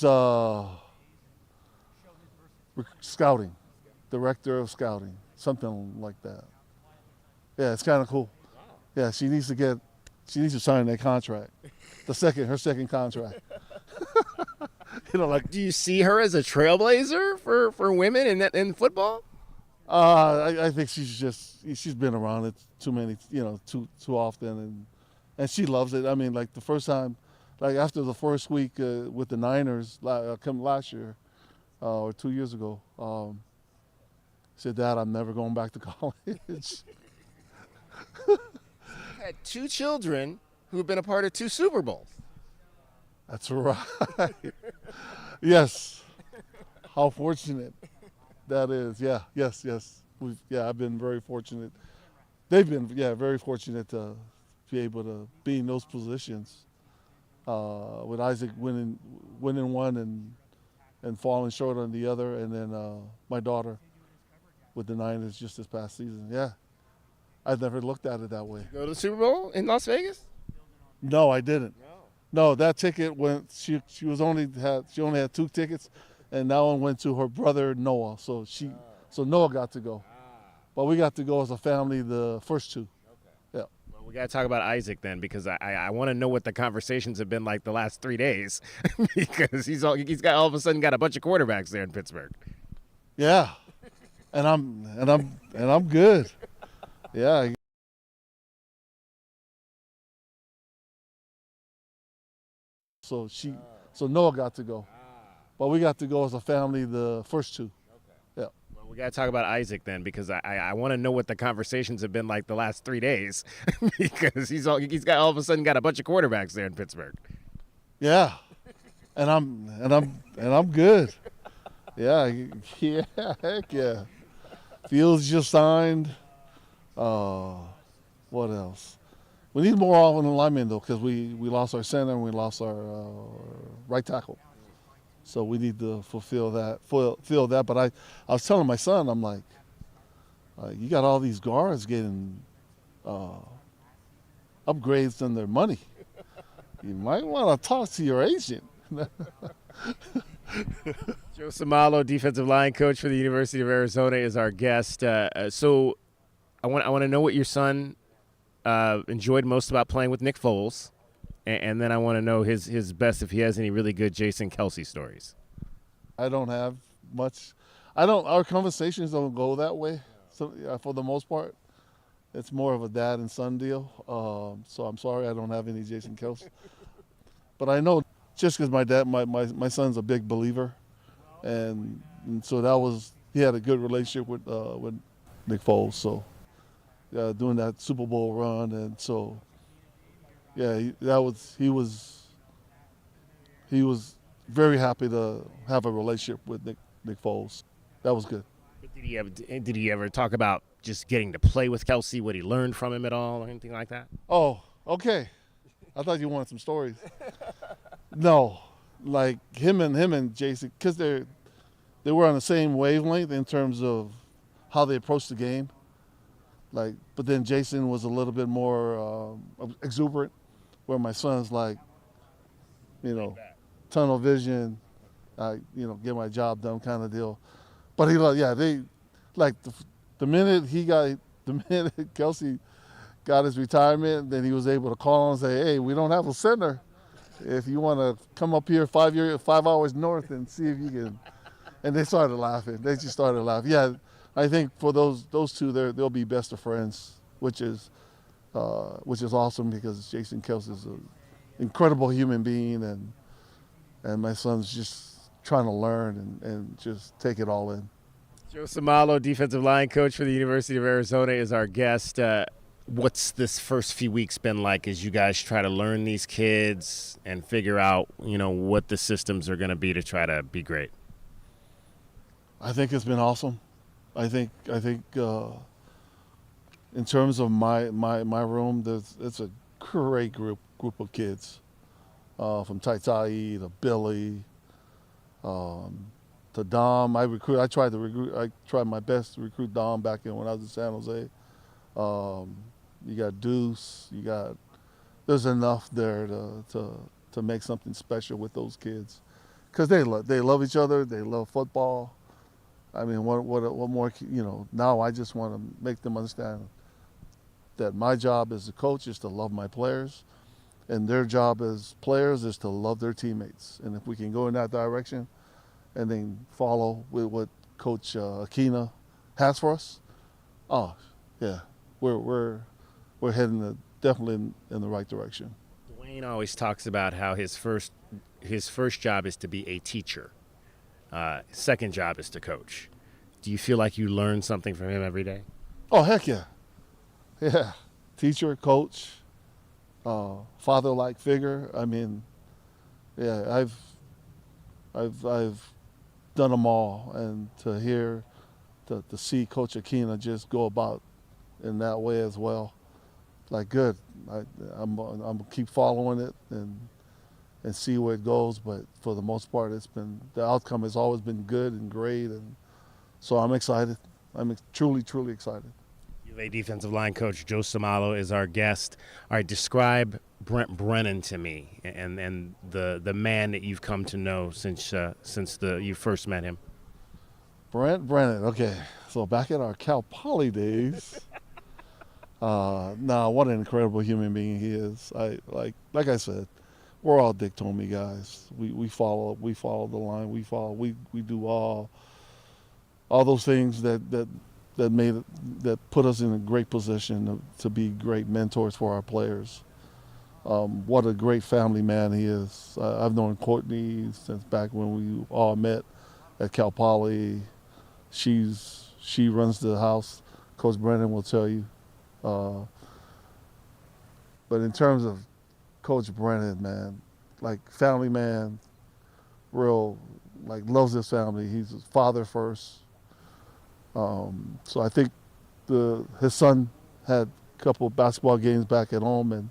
scouting, director of scouting, something like that. Yeah, it's kind of cool. Yeah, she needs to sign that contract, her second contract. You know, like,
do you see her as a trailblazer for women in football?
I think she's been around it too often, and she loves it. I mean, like the first time, like after the first week with the Niners, come last year or 2 years ago, said, Dad, I'm never going back to college.
Had 2 children who have been a part of 2 Super Bowls.
That's right. Yes. How fortunate that is. Yeah. Yes. I've been very fortunate. They've been, very fortunate to be able to be in those positions. With Isaac winning one and falling short on the other, and then my daughter with the Niners just this past season. Yeah. I've never looked at it that way.
Go to the Super Bowl in Las Vegas?
No, I didn't. No, that ticket went. She only had 2 tickets, and that one went to her brother Noah. So Noah got to go, but we got to go as a family the first 2. Yeah.
Well, we got to talk about Isaac then, because I want to know what the conversations have been like the last 3 days, because he's got all of a sudden got a bunch of quarterbacks there in Pittsburgh.
Yeah, and I'm good. Yeah. So Noah got to go, but we got to go as a family the first 2. Yeah.
Well, we got to talk about Isaac then, because I want to know what the conversations have been like the last 3 days, because he's got all of a sudden got a bunch of quarterbacks there in Pittsburgh.
Yeah, and I'm good. Yeah, heck yeah. Fields just signed. What else? We need more offensive linemen though, because we lost our center and we lost our right tackle. So we need to fulfill that. But I was telling my son, I'm like, you got all these guards getting upgrades on their money. You might want to talk to your agent.
Joe Somalo, defensive line coach for the University of Arizona, is our guest. So I want to know what your son enjoyed most about playing with Nick Foles, and then I want to know his best, if he has any really good Jason Kelce stories.
I don't have much. Our conversations don't go that way. So for the most part, it's more of a dad and son deal. So I'm sorry I don't have any Jason Kelce. But I know just because my son's a big believer, and so he had a good relationship with Nick Foles. So doing that Super Bowl run, and so he was very happy to have a relationship with Nick Foles. That was good.
Did he ever talk about just getting to play with Kelce, what he learned from him at all, or anything like that?
Oh, okay. I thought you wanted some stories. No, like him and Jason, because they were on the same wavelength in terms of how they approached the game. Like, but then Jason was a little bit more exuberant, where my son's like, you know, tunnel vision, get my job done kind of deal. But the minute Kelsey got his retirement, then he was able to call and say, hey, we don't have a center. If you want to come up here 5 hours north and see if you can. And they started laughing. They just started laughing. Yeah, I think for those two, they'll be best of friends, which is awesome because Jason Kelsey is an incredible human being, and my son's just trying to learn and just take it all in.
Joe Somalo, defensive line coach for the University of Arizona, is our guest. What's this first few weeks been like as you guys try to learn these kids and figure out, what the systems are going to be to try to be great?
I think it's been awesome. I think in terms of my room, it's a great group of kids, from Tai to Billy, to Dom. I tried my best to recruit Dom back in when I was in San Jose. You got Deuce. There's enough there to make something special with those kids, because they love each other. They love football. I mean, what more? Now I just want to make them understand that my job as a coach is to love my players, and their job as players is to love their teammates. And if we can go in that direction, and then follow with what Coach Akina has for us, oh yeah, we're heading definitely in the right direction.
Dwayne always talks about how his first job is to be a teacher. Second job is to coach. Do you feel like you learn something from him every day?
Oh, heck yeah. Yeah. Teacher, coach, father-like figure. I mean, yeah, I've done them all, and to see Coach Akina just go about in that way as well, like good. I'm gonna keep following it and see where it goes. But for the most part, the outcome has always been good and great, and so I'm excited. I'm truly excited.
UVA defensive line coach Joe Somalo is our guest. All right, describe Brent Brennan to me, and the man that you've come to know since you first met him.
Brent Brennan. Okay, so back in our Cal Poly days. What an incredible human being he is. Like I said, we're all Dick Tomey guys. We follow the line. We do all those things that put us in a great position to be great mentors for our players. What a great family man he is. I've known Courtney since back when we all met at Cal Poly. She runs the house. Coach Brennan will tell you. But in terms of Coach Brennan, man, like family man, real, like loves his family. He's his father first. So I think his son had a couple of basketball games back at home, and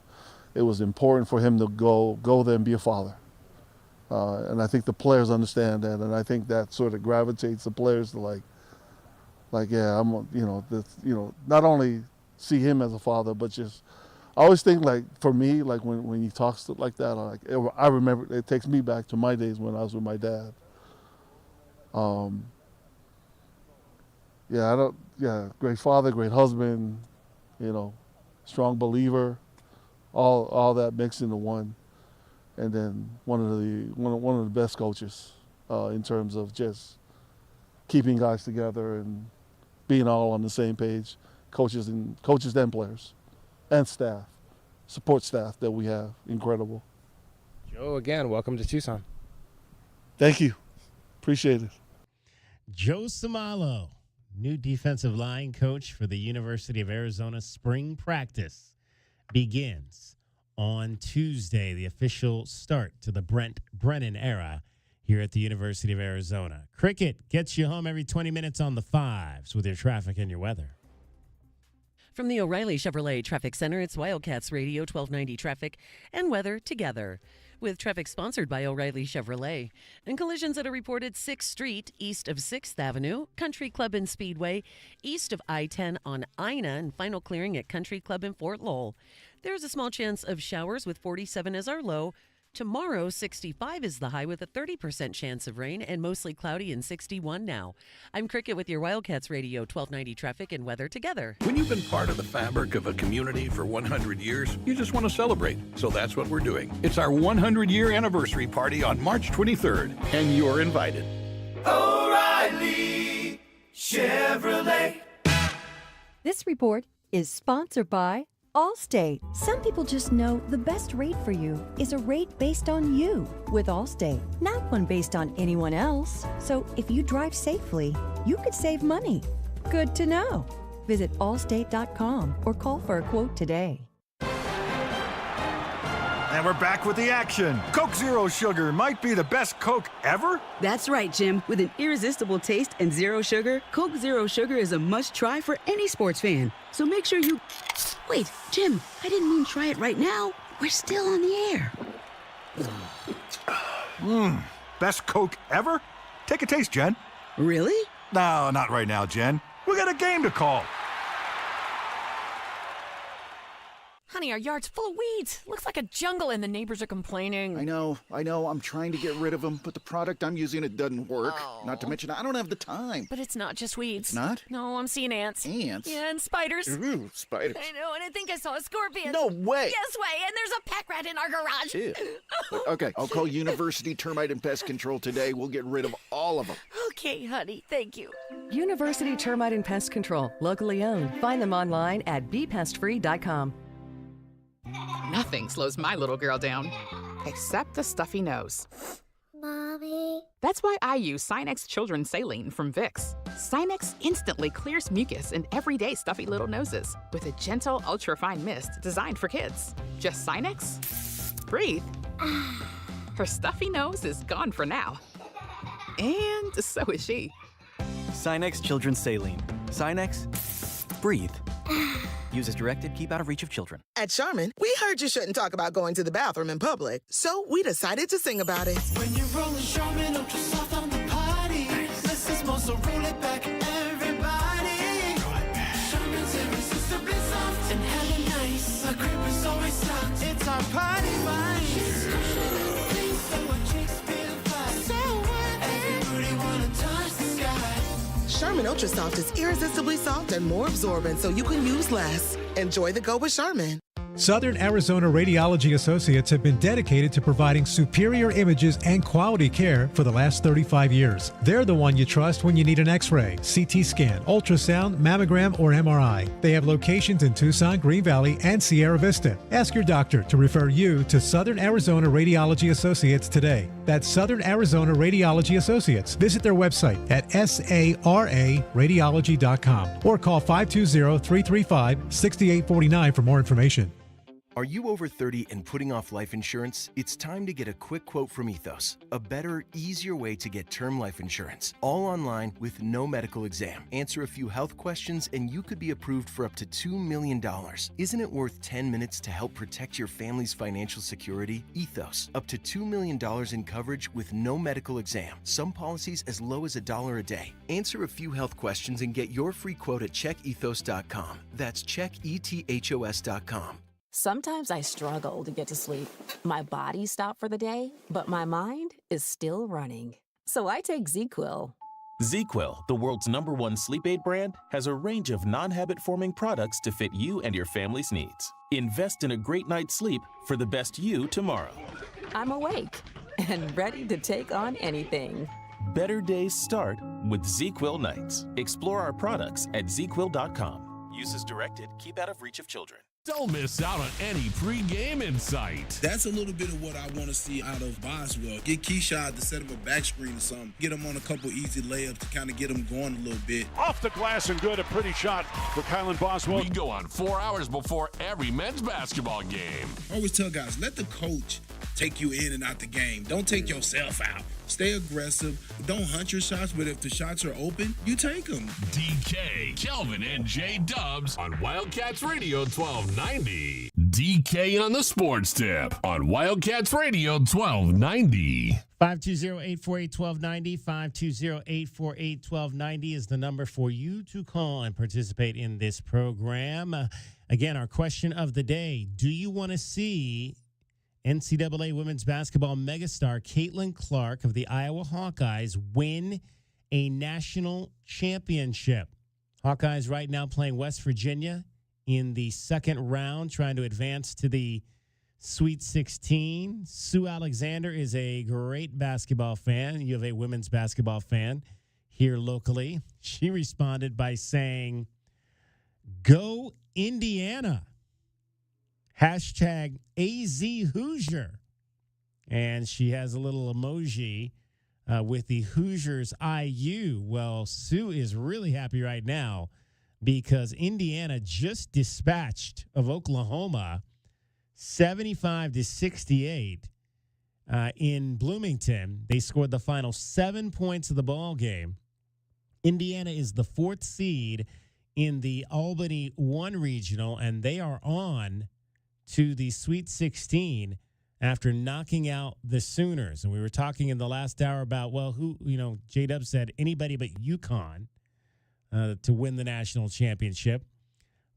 it was important for him to go there and be a father. And I think the players understand that, and I think that sort of gravitates the players to not only see him as a father, but just, I always think, like, for me, like when he talks like that, I remember, it takes me back to my days when I was with my dad. Great father, great husband, strong believer, all that mixed into one, and then one of the best coaches in terms of just keeping guys together and being all on the same page, coaches and players, and staff, support staff that we have, incredible.
Joe, again, welcome to Tucson.
Thank you, appreciate it.
Joe Somalo, new defensive line coach for the University of Arizona. Spring practice begins on Tuesday, the official start to the Brent Brennan era here at the University of Arizona. Cricket gets you home every 20 minutes on the fives with your traffic and your weather.
From the O'Reilly Chevrolet Traffic Center, it's Wildcats Radio 1290 traffic and weather together. With traffic sponsored by O'Reilly Chevrolet. And collisions at a reported 6th Street, east of 6th Avenue, Country Club and Speedway, east of I-10 on Ina, and final clearing at Country Club in Fort Lowell. There's a small chance of showers with 47 as our low. Tomorrow, 65 is the high with a 30% chance of rain and mostly cloudy and 61 now. I'm Cricket with your Wildcats Radio 1290 traffic and weather together.
When you've been part of the fabric of a community for 100 years, you just want to celebrate. So that's what we're doing. It's our 100-year anniversary party on March 23rd, and you're invited.
O'Reilly Chevrolet.
This report is sponsored by Allstate. Some people just know the best rate for you is a rate based on you with Allstate, not one based on anyone else. So if you drive safely, you could save money. Good to know. Visit allstate.com or call for a quote today.
And we're back with the action. Coke Zero Sugar might be the best Coke ever.
That's right, Jim. With an irresistible taste and zero sugar, Coke Zero Sugar is a must-try for any sports fan. So make sure you... Wait, Jim, I didn't mean try it right now. We're still on the air.
Best Coke ever? Take a taste, Jen.
Really?
No, not right now, Jen. We got a game to call.
Honey, our yard's full of weeds. Looks like a jungle and the neighbors are complaining.
I know. I'm trying to get rid of them, but the product I'm using, it doesn't work.
Oh.
Not to mention, I don't have the time.
But it's not just weeds.
Not?
No, I'm seeing ants.
Ants?
Yeah, and spiders.
Ooh, spiders.
I know, and I think I saw a scorpion.
No way.
Yes way, and there's a pack rat in our garage.
Ew. Okay, I'll call University Termite and Pest Control today. We'll get rid of all of them.
Okay, honey, thank you.
University Termite and Pest Control, locally owned. Find them online at bepestfree.com.
Nothing slows my little girl down, except a stuffy nose.
Mommy.
That's why I use Sinex Children's Saline from Vicks. Sinex instantly clears mucus in everyday stuffy little noses with a gentle, ultra-fine mist designed for kids. Just Sinex? Breathe. Her stuffy nose is gone for now. And so is she.
Sinex Children's Saline. Sinex, breathe. Use as directed, keep out of reach of children.
At Charmin, we heard you shouldn't talk about going to the bathroom in public, so we decided to sing about it.
When you're rolling Charmin Ultra Soft on the potty, less is more, so roll it back, everybody. Roll it back. Charmin's irresistibly soft and hella nice. Our grip is always soft. It's our potty vibe. So our cheeks feel fine. So what? Everybody wanna touch the sky.
Charmin Ultra Soft is irresistibly soft and more absorbent, so you can use less. Enjoy the go with Charmin.
Southern Arizona Radiology Associates have been dedicated to providing superior images and quality care for the last 35 years. They're the one you trust when you need an X-ray, CT scan, ultrasound, mammogram, or MRI. They have locations in Tucson, Green Valley, and Sierra Vista. Ask your doctor to refer you to Southern Arizona Radiology Associates today. That's Southern Arizona Radiology Associates. Visit their website at sararadiology.com or call 520-335-6849 for more information.
Are you over 30 and putting off life insurance? It's time to get a quick quote from Ethos. A better, easier way to get term life insurance. All online with no medical exam. Answer a few health questions and you could be approved for up to $2 million. Isn't it worth 10 minutes to help protect your family's financial security? Ethos. Up to $2 million in coverage with no medical exam. Some policies as low as $1 a day. Answer a few health questions and get your free quote at checkethos.com. That's checkethos.com.
Sometimes I struggle to get to sleep. My body stopped for the day, but my mind is still running. So I take ZQuil.
ZQuil, the world's #1 sleep aid brand, has a range of non-habit-forming products to fit you and your family's needs. Invest in a great night's sleep for the best you tomorrow.
I'm awake and ready to take on anything.
Better days start with ZQuil nights. Explore our products at ZQuil.com. Use as directed. Keep out of reach of children.
Don't miss out on any pregame insight.
That's a little bit of what I want to see out of Boswell. Get Keyshawn to set him a back screen or something. Get him on a couple easy layups to kind of get him going a little bit.
Off the glass and good. A pretty shot for Kylan Boswell.
We go on 4 hours before every men's basketball game.
I always tell guys, let the coach take you in and out the game. Don't take yourself out. Stay aggressive. Don't hunt your shots, but if the shots are open, you take them.
DK, Kelvin, and J Dubs on Wildcats Radio 1290. DK on the Sports Tip on Wildcats Radio 1290.
520-848-1290, 520-848-1290 is the number for you to call and participate in this program. Again, our question of the day, do you want to see NCAA women's basketball megastar Caitlin Clark of the Iowa Hawkeyes win a national championship? Hawkeyes right now playing West Virginia in the second round, trying to advance to the Sweet 16. Sue Alexander is a great basketball fan. You have a women's basketball fan here locally. She responded by saying, "Go Indiana. Hashtag AZ Hoosier." And she has a little emoji with the Hoosiers IU. Well, Sue is really happy right now because Indiana just dispatched of Oklahoma 75-68 in Bloomington. They scored the final 7 points of the ball game. Indiana is the 4th seed in the Albany 1 regional, and they are on to the Sweet 16 after knocking out the Sooners. And we were talking in the last hour about, well, who, J-Dub said anybody but UConn to win the national championship.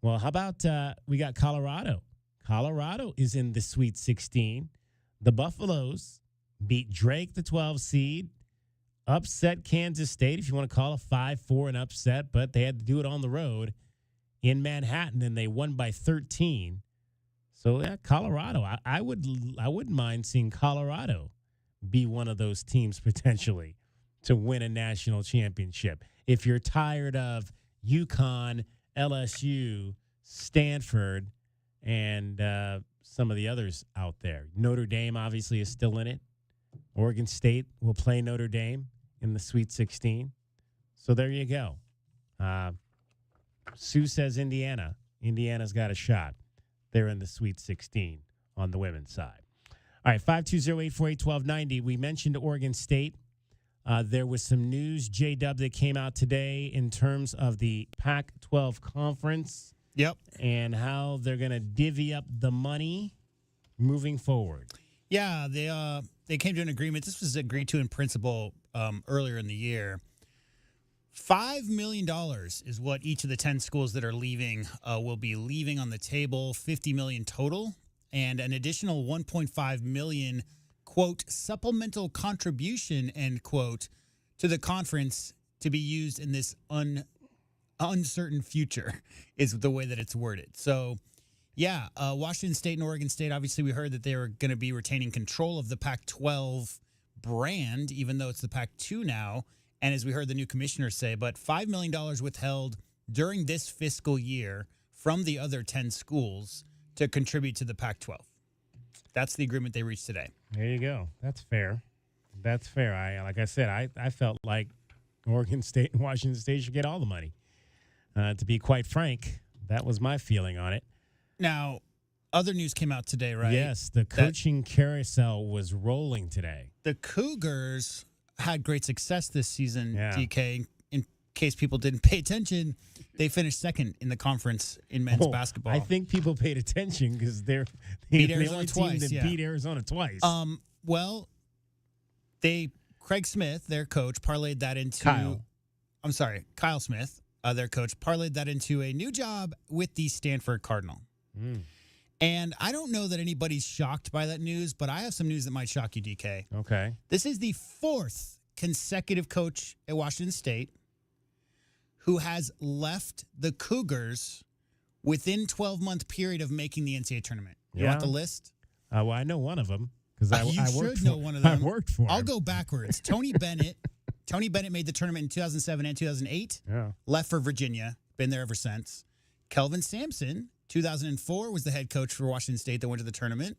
Well, how about we got Colorado? Colorado is in the Sweet 16. The Buffaloes beat Drake, the 12 seed, upset Kansas State, if you want to call a 5-4 an upset, but they had to do it on the road in Manhattan, and they won by 13. So, yeah, Colorado. I wouldn't mind seeing Colorado be one of those teams potentially to win a national championship. If you're tired of UConn, LSU, Stanford, and some of the others out there. Notre Dame obviously is still in it. Oregon State will play Notre Dame in the Sweet 16. So there you go. Sue says Indiana. Indiana's got a shot. They're in the Sweet 16 on the women's side. All right, 520-848-1290. We mentioned Oregon State. There was some news, J-Dub, that came out today in terms of the Pac-12 conference.
Yep.
And how they're going to divvy up the money moving forward.
Yeah, they came to an agreement. This was agreed to in principle earlier in the year. $5 million is what each of the 10 schools that are leaving will be leaving on the table, $50 million total, and an additional $1.5 million, quote, supplemental contribution, end quote, to the conference to be used in this uncertain future is the way that it's worded. So, yeah, Washington State and Oregon State, obviously we heard that they were going to be retaining control of the Pac-12 brand, even though it's the Pac-2 now. And as we heard the new commissioner say, but $5 million withheld during this fiscal year from the other 10 schools to contribute to the Pac-12. That's the agreement they reached today.
There you go. That's fair. That's fair. Like I said, I felt like Oregon State and Washington State should get all the money. To be quite frank, that was my feeling on it.
Now, other news came out today, right?
Yes, the coaching carousel was rolling today.
The Cougars had great success this season, DK. In case people didn't pay attention, they finished second in the conference in men's basketball.
I think people paid attention because they're
beat
the
Arizona
only
twice.
team that beat Arizona twice.
Well, Craig Smith, their coach, parlayed that into Kyle Smith. Their coach parlayed that into a new job with the Stanford Cardinal. And I don't know that anybody's shocked by that news, but I have some news that might shock you, DK.
Okay.
This is the 4th consecutive coach at Washington State who has left the Cougars within 12-month period of making the NCAA tournament. You want the list?
Well, I know one of them because I worked
should know one of them.
I worked for him.
I'll go backwards. Tony Bennett. Tony Bennett made the tournament in 2007 and 2008.
Yeah.
Left for Virginia. Been there ever since. Kelvin Sampson, 2004, was the head coach for Washington State that went to the tournament.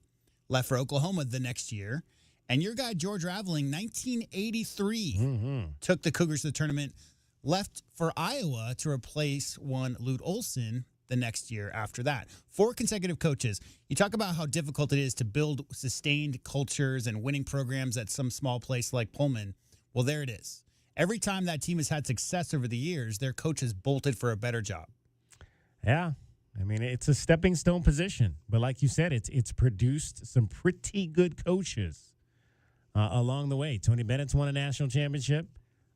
Left for Oklahoma the next year. And your guy, George Raveling, 1983, took the Cougars to the tournament. Left for Iowa to replace one Lute Olson the next year after that. 4 consecutive coaches. You talk about how difficult it is to build sustained cultures and winning programs at some small place like Pullman. Well, there it is. Every time that team has had success over the years, their coach has bolted for a better job.
Yeah. I mean, it's a stepping stone position, but like you said, it's produced some pretty good coaches along the way. Tony Bennett's won a national championship.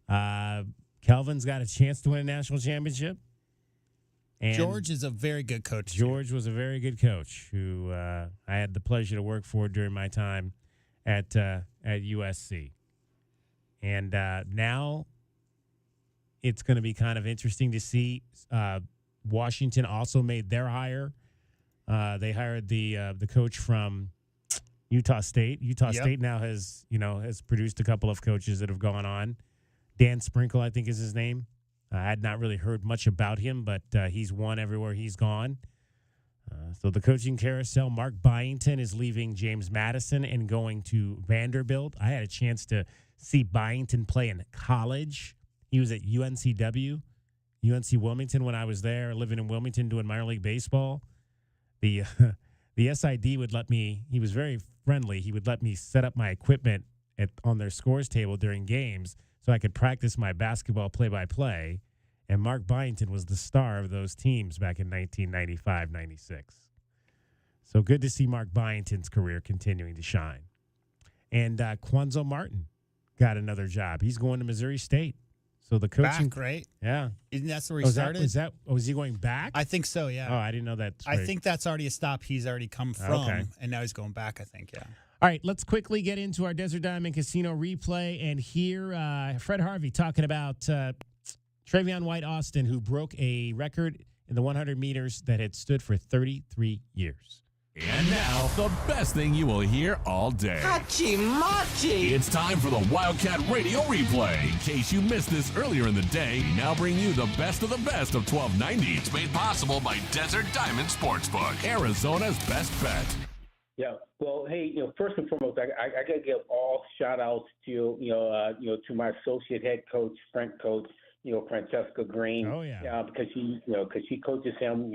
Kelvin's got a chance to win a national championship. And
George is a very good coach.
George was a very good coach who I had the pleasure to work for during my time at USC. And now it's going to be kind of interesting to see. Washington also made their hire. They hired the coach from Utah State. Utah State now has produced a couple of coaches that have gone on. Dan Sprinkle, I think, is his name. I had not really heard much about him, but he's won everywhere he's gone. So the coaching carousel, Mark Byington is leaving James Madison and going to Vanderbilt. I had a chance to see Byington play in college. He was at UNC Wilmington when I was there, living in Wilmington doing minor league baseball. The SID would let me, he was very friendly, he would let me set up my equipment on their scores table during games so I could practice my basketball play-by-play. And Mark Byington was the star of those teams back in 1995-96. So good to see Mark Byington's career continuing to shine. And Quanzo Martin got another job. He's going to Missouri State. So the coaching,
back, right?
Yeah.
Isn't that where he started?
Was he going back?
I think so, yeah.
Oh, I didn't know that.
I think that's already a stop he's already come from, and now he's going back, I think, yeah.
All right, let's quickly get into our Desert Diamond Casino replay and hear Fred Harvey talking about Trayvion White-Austin, who broke a record in the 100 meters that had stood for 33 years.
And now, the best thing you will hear all day.
Hachi-machi!
It's time for the Wildcat Radio Replay. In case you missed this earlier in the day, we now bring you the best of 1290. It's made possible by Desert Diamond Sportsbook, Arizona's best bet.
Yeah. Well, hey, first and foremost, I got to give all shout outs to, to my associate head coach, strength coach, Francesca Green.
Oh, yeah.
Because she coaches him,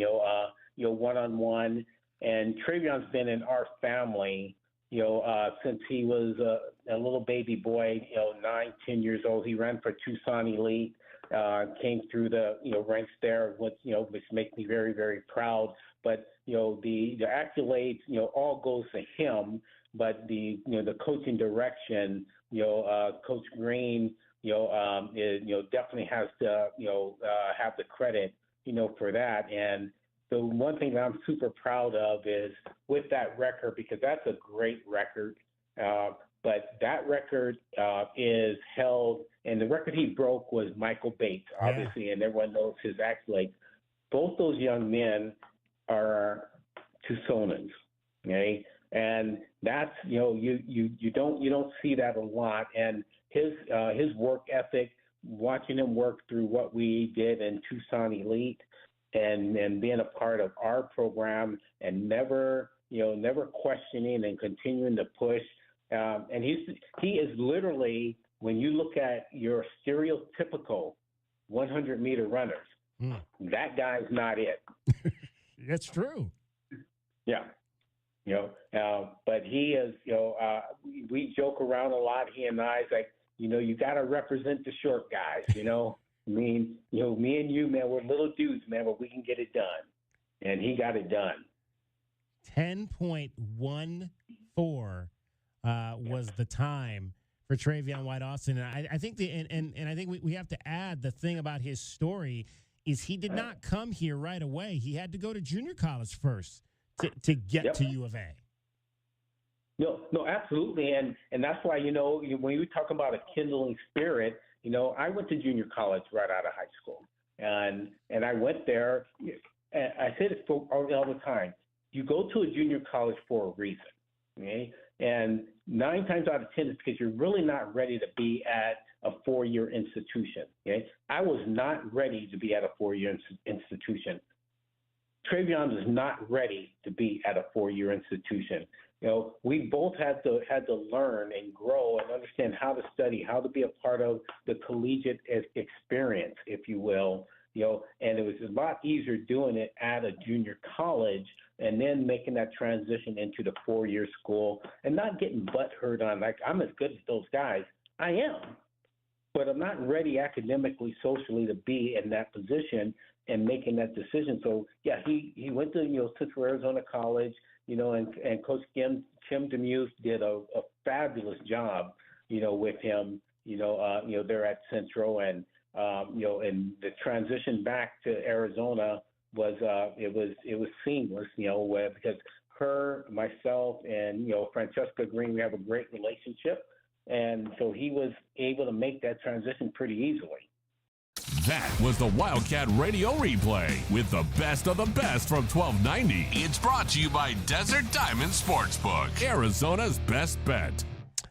one-on-one. And Trayvion's been in our family, since he was a little baby boy, 9-10 years old. He ran for Tucson Elite, came through the, ranks there, which makes me very, very proud. But, the accolades, all goes to him. But the coaching direction, Coach Green, definitely has to, have the credit, for that. And the one thing that I'm super proud of is with that record, because that's a great record, but that record is held, and the record he broke was Michael Bates, obviously, and everyone knows his accolades. Both those young men are Tucsonans, okay? And that's, you don't see that a lot. And his work ethic, watching him work through what we did in Tucson Elite, and being a part of our program and never questioning and continuing to push. And he is literally, when you look at your stereotypical 100-meter runners, that guy's not it.
That's true.
Yeah. But he is, we joke around a lot, he and I, it's like, you got to represent the short guys, I mean, me and you, man, we're little dudes, man, but we can get it done. And he got it done.
10.14 was the time for Trayvion White-Austin. And I think I think we have to add the thing about his story is he did not come here right away. He had to go to junior college first to get to U of A.
No, absolutely. And that's why, when you talk about a kindling spirit, I went to junior college right out of high school, and I went there. I say this all the time. You go to a junior college for a reason, okay? And 9 times out of 10 is because you're really not ready to be at a 4-year institution, okay? I was not ready to be at a 4-year institution. Trayvion is not ready to be at a 4-year institution. We both had to learn and grow and understand how to study, how to be a part of the collegiate experience, if you will. And it was a lot easier doing it at a junior college and then making that transition into the 4-year school and not getting butthurt on, like, I'm as good as those guys. I am. but I'm not ready academically, socially to be in that position and making that decision. So yeah, he went to Central Arizona College, and Coach Tim Demuth did a fabulous job, with him, there at Central, and and the transition back to Arizona was it was seamless, because myself, and Francesca Green, we have a great relationship, and so he was able to make that transition pretty easily.
That was the Wildcat Radio Replay with the best of the best from 1290. It's brought to you by Desert Diamond Sportsbook, Arizona's best bet.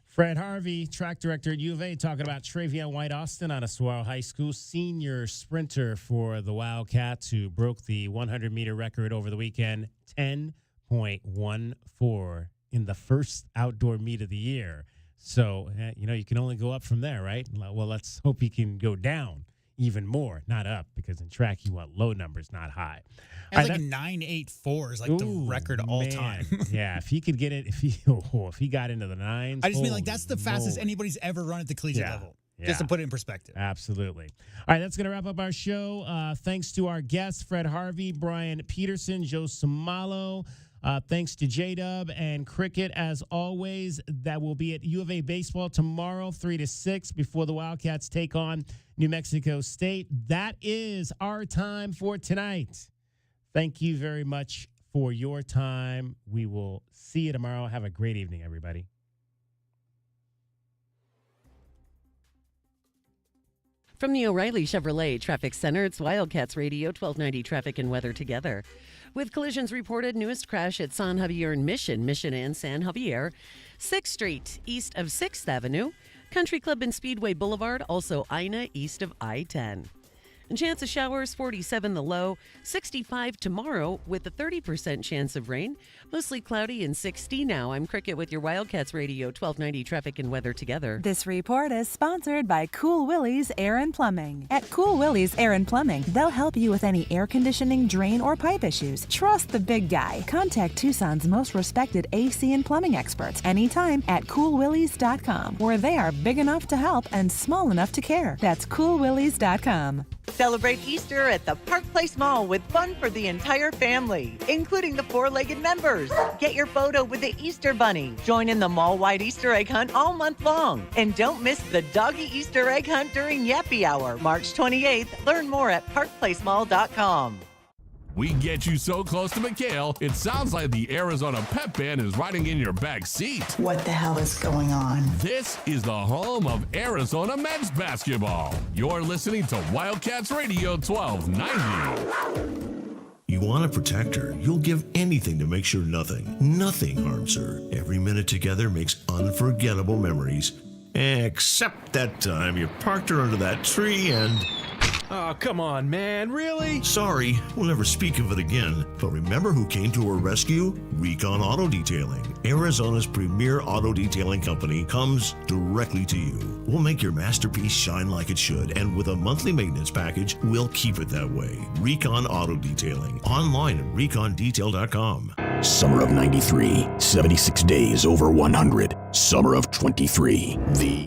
Fred Harvey, track director at U of A, talking about Trayvion White-Austin out of Saguaro High School, senior sprinter for the Wildcats, who broke the 100-meter record over the weekend, 10.14 in the first outdoor meet of the year. So, you can only go up from there, right? Well, let's hope he can go down even more, not up, because in track you want low numbers, not high.
And 9.84 is like the record all time.
Yeah, if he could get it, if he got into the nines.
I just mean that's the fastest anybody's ever run at the collegiate level.
Yeah.
Just to put it in perspective.
Absolutely. All right, that's going to wrap up our show. Thanks to our guests, Fred Harvey, Brian Peterson, Joe Somalo. Thanks to J-Dub and Cricket, as always. That will be at U of A Baseball tomorrow, 3 to 6, before the Wildcats take on New Mexico State. That is our time for tonight. Thank you very much for your time. We will see you tomorrow. Have a great evening, everybody.
From the O'Reilly Chevrolet Traffic Center, it's Wildcats Radio, 1290 Traffic and Weather together. With collisions reported, newest crash at San Javier and Mission and San Javier, 6th Street, east of 6th Avenue, Country Club and Speedway Boulevard, also Ina, east of I-10. And chance of showers, 47 the low, 65 tomorrow with a 30% chance of rain. Mostly cloudy and 60 now. I'm Cricket with your Wildcats Radio, 1290 Traffic and Weather together.
This report is sponsored by Cool Willie's Air and Plumbing. At Cool Willie's Air and Plumbing, they'll help you with any air conditioning, drain, or pipe issues. Trust the big guy. Contact Tucson's most respected AC and plumbing experts anytime at coolwillies.com, where they are big enough to help and small enough to care. That's coolwillies.com.
Celebrate Easter at the Park Place Mall with fun for the entire family, including the four-legged members. Get your photo with the Easter Bunny. Join in the mall-wide Easter egg hunt all month long. And don't miss the Doggy Easter egg hunt during Yappy Hour, March 28th. Learn more at parkplacemall.com.
We get you so close to McHale, it sounds like the Arizona Pep Band is riding in your back seat.
What the hell is going on?
This is the home of Arizona men's basketball. You're listening to Wildcats Radio 1290.
You want a protector, you'll give anything to make sure nothing harms her. Every minute together makes unforgettable memories. Except that time you parked her under that tree and...
Oh, come on, man, really?
Sorry, we'll never speak of it again. But remember who came to her rescue? Recon Auto Detailing. Arizona's premier auto detailing company comes directly to you. We'll make your masterpiece shine like it should, and with a monthly maintenance package, we'll keep it that way. Recon Auto Detailing. Online at recondetail.com.
Summer of '93, 76 days over 100. Summer of '23, the